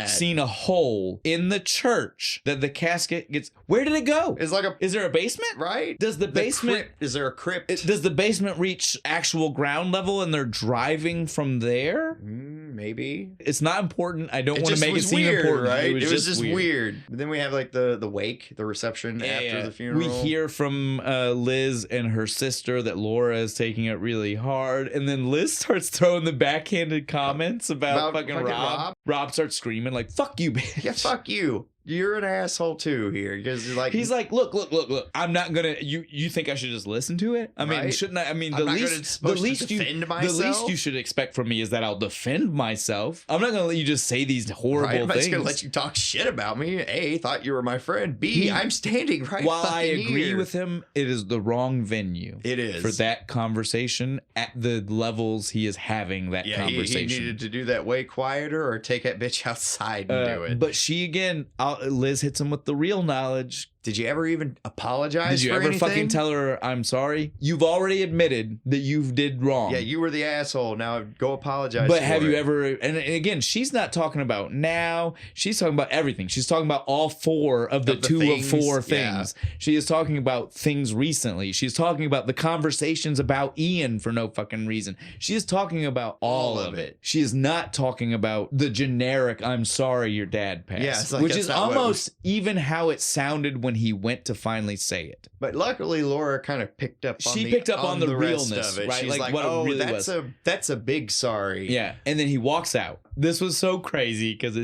Speaker 1: seen a hole in the church that the casket gets. Where did it go?
Speaker 2: It's like
Speaker 1: Is there a basement?
Speaker 2: Right.
Speaker 1: Does the basement?
Speaker 2: Crypt, is there a crypt?
Speaker 1: Does the basement reach actual ground level and they're driving from there?
Speaker 2: Maybe.
Speaker 1: It's not important. I don't want to make it seem
Speaker 2: weird,
Speaker 1: important.
Speaker 2: Right?
Speaker 1: It was just
Speaker 2: weird. But then we have like the wake, the reception after the funeral.
Speaker 1: We hear from Liz and her sister that Laura is taking it really hard, and then Liz starts throwing the backhanded comments about fucking Rob. Rob starts screaming like, "Fuck you, bitch!"
Speaker 2: Yeah, fuck you. You're an asshole too here because
Speaker 1: he's like, look. I'm not gonna. You think I should just listen to it? I mean, shouldn't I? I mean, the least you should expect from me is that I'll defend myself. I'm not gonna let you just say these horrible things.
Speaker 2: I'm just gonna let you talk shit about me. A, thought you were my friend. B, I'm standing right.
Speaker 1: While I agree with him, it is the wrong venue.
Speaker 2: It is
Speaker 1: for that conversation at the levels he is having that conversation.
Speaker 2: He needed to do that way quieter or take that bitch outside and do it.
Speaker 1: But she again. Liz hits him with the real knowledge.
Speaker 2: Did you ever even apologize?
Speaker 1: Did you ever fucking tell her I'm sorry? You've already admitted that you did wrong.
Speaker 2: Yeah, you were the asshole. Now go apologize.
Speaker 1: But have you ever? And again, she's not talking about now. She's talking about everything. She's talking about all 4 of the 2 of 4 things. Yeah. She is talking about things recently. She's talking about the conversations about Ian for no fucking reason. She is talking about all of it. She is not talking about the generic "I'm sorry your dad passed,"
Speaker 2: like,
Speaker 1: which is almost even how it sounded when he went to finally say it.
Speaker 2: But luckily Laura kind of picked up on the
Speaker 1: realness
Speaker 2: of it.
Speaker 1: Right?
Speaker 2: She's like what it really was. That's a big sorry.
Speaker 1: Yeah. And then he walks out. This was so crazy because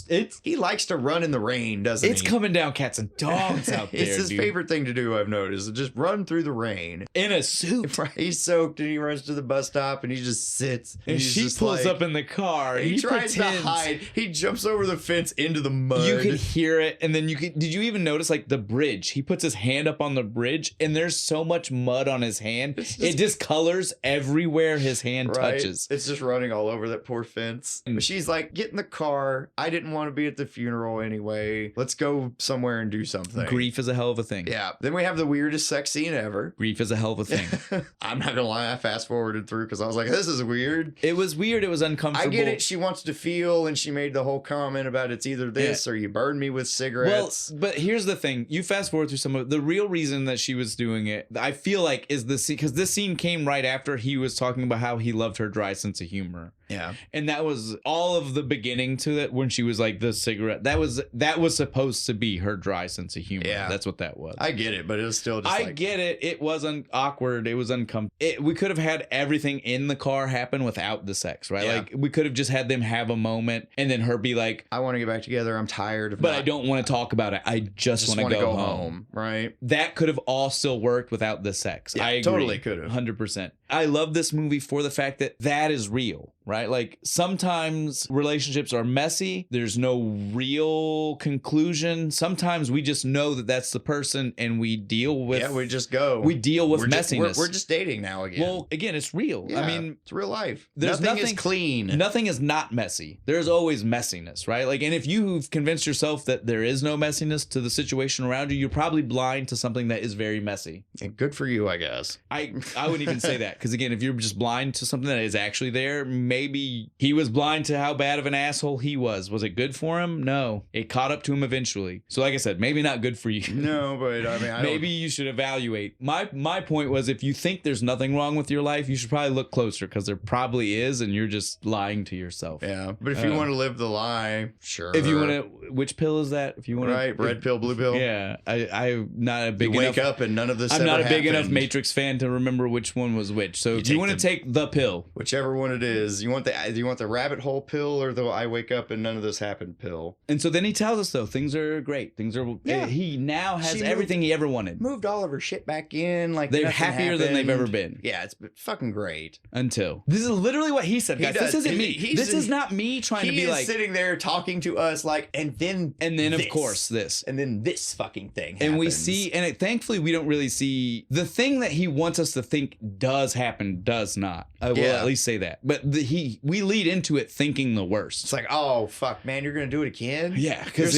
Speaker 1: it's
Speaker 2: he likes to run in the rain, doesn't he?
Speaker 1: It's coming down cats and dogs out there.
Speaker 2: It's his favorite thing to do, I've noticed. Just run through the rain.
Speaker 1: In a suit.
Speaker 2: He's soaked and he runs to the bus stop and he just sits.
Speaker 1: And she pulls up in the car.
Speaker 2: He tries to hide. He jumps over the fence into the mud.
Speaker 1: You could hear it. And then did you even notice like the bridge? He puts his hand up on the bridge and there's so much mud on his hand. It discolors everywhere his hand touches.
Speaker 2: It's just running all over that poor fence. But she's like, get in the car. I didn't want to be at the funeral anyway. Let's go somewhere and do something.
Speaker 1: Grief is a hell of a thing.
Speaker 2: Yeah. Then we have the weirdest sex scene ever.
Speaker 1: Grief is a hell of a thing.
Speaker 2: I'm not gonna lie, I fast forwarded through because I was like, this is weird.
Speaker 1: It was weird. It was uncomfortable.
Speaker 2: I get it. She wants to feel, and she made the whole comment about it's either this or you burn me with cigarettes.
Speaker 1: Well, but here's the thing. You fast forward through some of the real reason that she was doing it, I feel like, is the scene, because this scene came right after he was talking about how he loved her dry sense of humor.
Speaker 2: Yeah.
Speaker 1: And that was all of the beginning to it when she was like the cigarette. That was supposed to be her dry sense of humor.
Speaker 2: Yeah.
Speaker 1: That's what that was.
Speaker 2: I get it, but it was still just
Speaker 1: I get it. It was awkward. It was uncomfortable. We could have had everything in the car happen without the sex, right?
Speaker 2: Yeah.
Speaker 1: Like we could have just had them have a moment and then her be like,
Speaker 2: I want to get back together. I'm tired of
Speaker 1: I don't want to talk about it. I just want to go home.
Speaker 2: Right.
Speaker 1: That could have all still worked without the sex.
Speaker 2: Yeah,
Speaker 1: I agree.
Speaker 2: Totally could have.
Speaker 1: 100%. I love this movie for the fact that is real, right? Like sometimes relationships are messy. There's no real conclusion. Sometimes we just know that that's the person and we deal with.
Speaker 2: Yeah, we just go.
Speaker 1: We deal with messiness.
Speaker 2: We're just dating now again.
Speaker 1: Well, again, it's real.
Speaker 2: Yeah,
Speaker 1: I mean,
Speaker 2: it's real life.
Speaker 1: Nothing
Speaker 2: is clean.
Speaker 1: Nothing is not messy. There's always messiness, right? Like, and if you've convinced yourself that there is no messiness to the situation around you, you're probably blind to something that is very messy.
Speaker 2: And good for you, I guess.
Speaker 1: I wouldn't even say that. because again, if you're just blind to something that is actually there, maybe he was blind to how bad of an asshole he was. Was it good for him? No. It caught up to him eventually. So like I said, maybe not good for you.
Speaker 2: No, but I mean,
Speaker 1: maybe you should evaluate. My point was, if you think there's nothing wrong with your life, you should probably look closer, because there probably is, and you're just lying to yourself.
Speaker 2: Yeah, but if you want to live the lie, sure.
Speaker 1: If you want to, which pill is that? If you want
Speaker 2: right, red pill, blue pill.
Speaker 1: Yeah, I'm not a big
Speaker 2: you
Speaker 1: enough.
Speaker 2: Wake up and none of this.
Speaker 1: I'm not a big
Speaker 2: happened.
Speaker 1: enough Matrix fan to remember which one was which. So if you want to take the pill,
Speaker 2: whichever one it is, you want the rabbit hole pill or the I wake up and none of this happened pill.
Speaker 1: And so then he tells us, though, things are great. Things are. Yeah. He now has everything he ever wanted.
Speaker 2: Moved all of her shit back in. Like
Speaker 1: they're happier than they've ever been.
Speaker 2: Yeah, it's fucking great.
Speaker 1: Until this is literally what he said, guys. This isn't me. This is not me trying to be like
Speaker 2: sitting there talking to us like, and then
Speaker 1: of course this,
Speaker 2: and then this fucking thing happens.
Speaker 1: And we see, and thankfully we don't really see the thing that he wants us to think does happen. Does not. I will at least say that. But we lead into it thinking the worst.
Speaker 2: It's like, oh fuck, man, you're gonna do it again?
Speaker 1: Yeah, because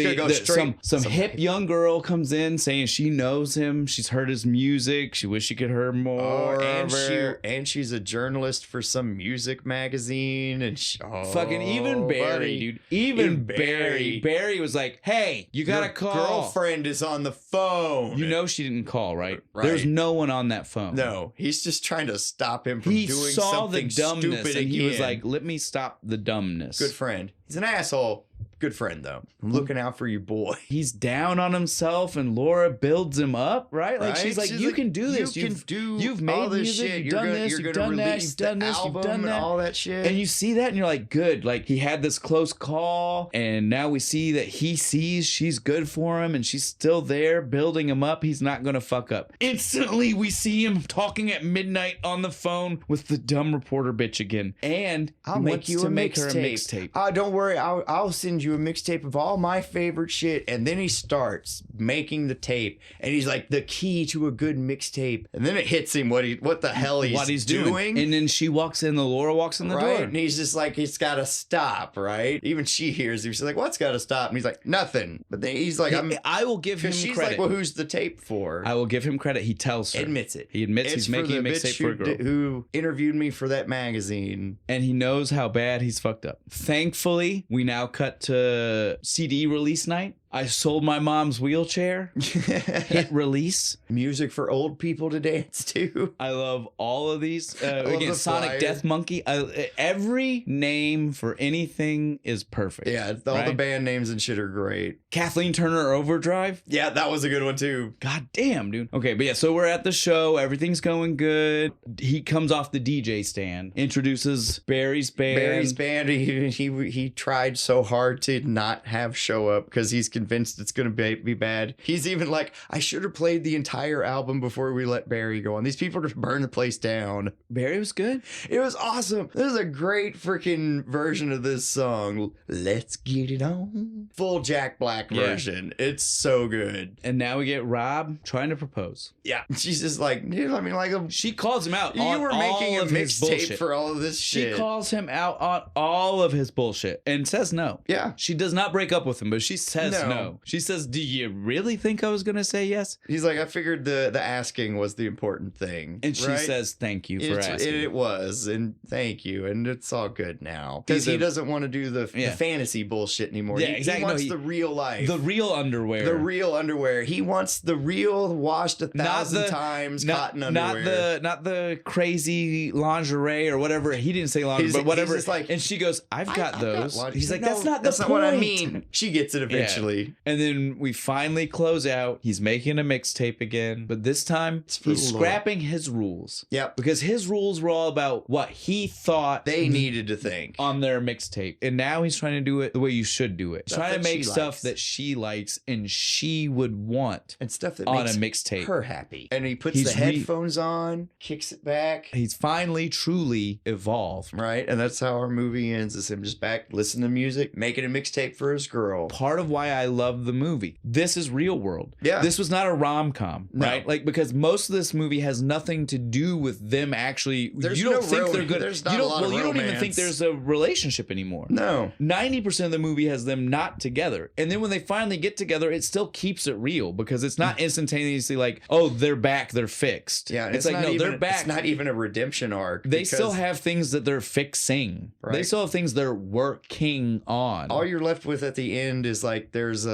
Speaker 1: some hip young girl comes in saying she knows him. She's heard his music. She wishes she could hear more.
Speaker 2: And she's a journalist for some music magazine. And
Speaker 1: fucking even Barry, dude. Even Barry. Barry was like, hey, you gotta call.
Speaker 2: Girlfriend is on the phone.
Speaker 1: You know she didn't call, right? There's no one on that phone.
Speaker 2: No, he's just trying to stop him from doing something stupid
Speaker 1: and he was like, let me stop the dumbness.
Speaker 2: Good friend. He's an asshole. Good friend, though. I'm looking out for you, boy.
Speaker 1: He's down on himself, and Laura builds him up, right? Like she's like, you can do this. You've made all this music. Shit. You've done this. You've done that. You've done this. You've done that.
Speaker 2: All that shit.
Speaker 1: And you see that, and you're like, good. Like he had this close call, and now we see that he sees she's good for him, and she's still there, building him up. He's not gonna fuck up. Instantly, we see him talking at midnight on the phone with the dumb reporter bitch again, and
Speaker 2: I'll make you a mixtape. Don't worry, I'll send you a mixtape of all my favorite shit. And then he starts making the tape, and he's like, the key to a good mixtape. And then it hits him what the hell he's doing.
Speaker 1: And then she walks in, Laura walks in the door,
Speaker 2: and he's just like, it's gotta stop, right? Even she hears him. She's like, what's gotta stop? And he's like, nothing. But then he's like,
Speaker 1: I will give him credit.
Speaker 2: She's like, well, who's the tape for?
Speaker 1: I will give him credit. He tells her.
Speaker 2: Admits it.
Speaker 1: He admits he's making a mixtape for a girl
Speaker 2: who interviewed me for that magazine.
Speaker 1: And he knows how bad he's fucked up. Thankfully, we now cut to CD release night. I sold my mom's wheelchair. Hit release.
Speaker 2: Music for old people to dance to.
Speaker 1: I love all of these. Again, Sonic Death Monkey. Every name for anything is perfect.
Speaker 2: Yeah, all the band names and shit are great.
Speaker 1: Kathleen Turner Overdrive.
Speaker 2: Yeah, that was a good one too.
Speaker 1: God damn, dude. Okay, but yeah, so we're at the show. Everything's going good. He comes off the DJ stand, introduces Barry's band.
Speaker 2: He tried so hard to not have show up because he's convinced it's going to be bad. He's even like, I should have played the entire album before we let Barry go on. These people just burn the place down.
Speaker 1: Barry was good.
Speaker 2: It was awesome. This is a great freaking version of this song. Let's get it on. Full Jack Black version. Yeah. It's so good.
Speaker 1: And now we get Rob trying to propose.
Speaker 2: Yeah. She's just like, dude, I mean, like,
Speaker 1: she calls him out.
Speaker 2: You were making a mixtape for all of this shit.
Speaker 1: She calls him out on all of his bullshit and says no.
Speaker 2: Yeah.
Speaker 1: She does not break up with him, but she says no. She says, do you really think I was going to say yes?
Speaker 2: He's like, I figured the asking was the important thing.
Speaker 1: And she says, thank you for asking.
Speaker 2: It was. And thank you. And it's all good now. Because he doesn't want to do the fantasy bullshit anymore.
Speaker 1: Yeah, exactly.
Speaker 2: He wants the real life.
Speaker 1: The real underwear.
Speaker 2: The real underwear. He wants the real washed 1,000 times cotton underwear.
Speaker 1: Not the crazy lingerie or whatever. He didn't say lingerie, but whatever.
Speaker 2: Like,
Speaker 1: and she goes, I've got those.
Speaker 2: He's like, that's not what I mean. She gets it eventually. Yeah.
Speaker 1: And then we finally close out. He's making a mixtape again, but this time he's scrapping his rules.
Speaker 2: Yep.
Speaker 1: Because his rules were all about what he thought
Speaker 2: they needed to think
Speaker 1: on their mixtape. And now he's trying to do it the way you should do it. Trying to make stuff that she likes and she would want.
Speaker 2: And stuff that
Speaker 1: on
Speaker 2: makes
Speaker 1: a mixtape
Speaker 2: her happy. And he puts the headphones on, kicks it back.
Speaker 1: He's finally truly evolved.
Speaker 2: Right? And that's how our movie ends, is him just back listening to music, making a mixtape for his girl.
Speaker 1: Part of why I I love the movie. This is real world.
Speaker 2: Yeah.
Speaker 1: This was not a rom-com,
Speaker 2: No.
Speaker 1: right? Like, because most of this movie has nothing to do with them actually.
Speaker 2: There's
Speaker 1: you don't
Speaker 2: no
Speaker 1: think
Speaker 2: ro-
Speaker 1: they're good.
Speaker 2: there's not
Speaker 1: you
Speaker 2: a
Speaker 1: don't,
Speaker 2: lot of
Speaker 1: well, you don't even think
Speaker 2: romance.
Speaker 1: there's a relationship anymore.
Speaker 2: No.
Speaker 1: 90% of the movie has them not together. And then when they finally get together, it still keeps it real because it's not instantaneously like, oh, they're back, they're fixed.
Speaker 2: Yeah,
Speaker 1: it's like,
Speaker 2: not
Speaker 1: no,
Speaker 2: even,
Speaker 1: they're back.
Speaker 2: It's not even a redemption arc.
Speaker 1: They
Speaker 2: because
Speaker 1: still have things that they're fixing. They
Speaker 2: Right.
Speaker 1: still have things they're working on.
Speaker 2: all you're left with at the end is like there's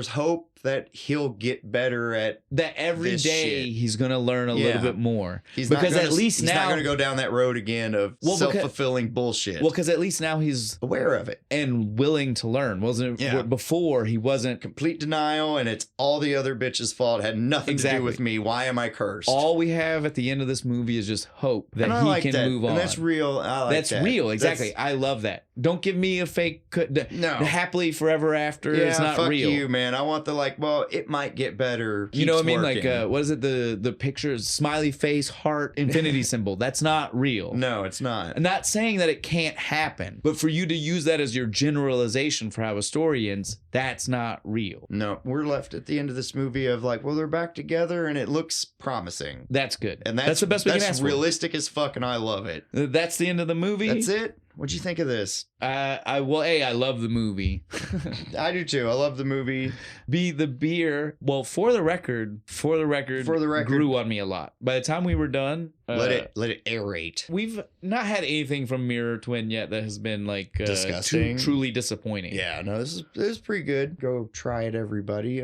Speaker 2: hope that he'll get better at
Speaker 1: that every
Speaker 2: this
Speaker 1: day
Speaker 2: shit.
Speaker 1: he's going to learn a
Speaker 2: Yeah.
Speaker 1: little bit more.
Speaker 2: he's
Speaker 1: because
Speaker 2: not gonna,
Speaker 1: at least
Speaker 2: he's
Speaker 1: now
Speaker 2: not going to go down that road again of
Speaker 1: Well, because-
Speaker 2: self-fulfilling bullshit.
Speaker 1: Well, because at least now he's
Speaker 2: aware of it.
Speaker 1: and willing to learn. Wasn't
Speaker 2: Yeah.
Speaker 1: before he wasn't.
Speaker 2: Complete denial, and it's all the other bitches' fault. It had nothing to
Speaker 1: Exactly.
Speaker 2: do with me. Why am I cursed?
Speaker 1: All we have at the end of this movie is just hope that
Speaker 2: and I
Speaker 1: he
Speaker 2: like
Speaker 1: can
Speaker 2: that.
Speaker 1: move on.
Speaker 2: And that's real. I like
Speaker 1: That's
Speaker 2: that.
Speaker 1: real, exactly.
Speaker 2: That's-
Speaker 1: I love that. Don't give me a fake.
Speaker 2: No.
Speaker 1: The happily forever after.
Speaker 2: yeah,
Speaker 1: It's not
Speaker 2: fuck
Speaker 1: real.
Speaker 2: you, man. I want the like. Well, it might get better.
Speaker 1: You know what I mean?
Speaker 2: Keeps
Speaker 1: Like,
Speaker 2: working.
Speaker 1: what is it? The pictures, smiley face, heart, infinity symbol. That's not real.
Speaker 2: No, it's not.
Speaker 1: I'm not saying that it can't happen, but for you to use that as your generalization for how a story ends, that's not real.
Speaker 2: No, we're left at the end of this movie of like, well, they're back together, and it looks promising.
Speaker 1: That's good.
Speaker 2: And
Speaker 1: that's the best we can
Speaker 2: that's
Speaker 1: ask for.
Speaker 2: realistic as fuck, and I love it.
Speaker 1: That's the end of the movie.
Speaker 2: That's it. What'd you think of this?
Speaker 1: I love the movie.
Speaker 2: I do too. I love the movie.
Speaker 1: The beer. Well, for the record, grew on me a lot. By the time we were done,
Speaker 2: Let it aerate.
Speaker 1: We've not had anything from Mirror Twin yet that has been like
Speaker 2: Disgusting.
Speaker 1: truly disappointing.
Speaker 2: Yeah, no, this is pretty good. Go try it, everybody.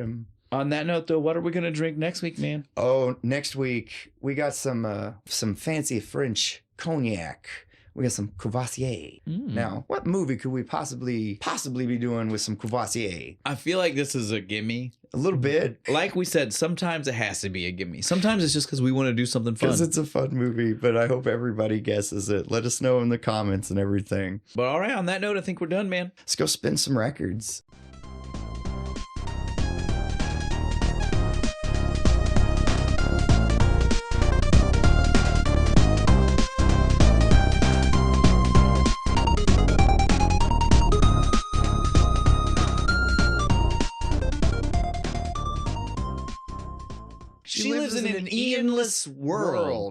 Speaker 1: On that note, though, what are we gonna drink next week, man?
Speaker 2: Oh, next week we got some fancy French cognac. We got some Courvoisier. Now, what movie could we possibly be doing with some Courvoisier?
Speaker 1: I feel like this is a gimme.
Speaker 2: A little bit.
Speaker 1: Like we said, sometimes it has to be a gimme. Sometimes it's just because we want to do something fun.
Speaker 2: Because it's a fun movie, but I hope everybody guesses it. Let us know in the comments and everything.
Speaker 1: But all right, on that note, I think we're done, man.
Speaker 2: Let's go spin some records.
Speaker 1: She lives in an Ian-less world.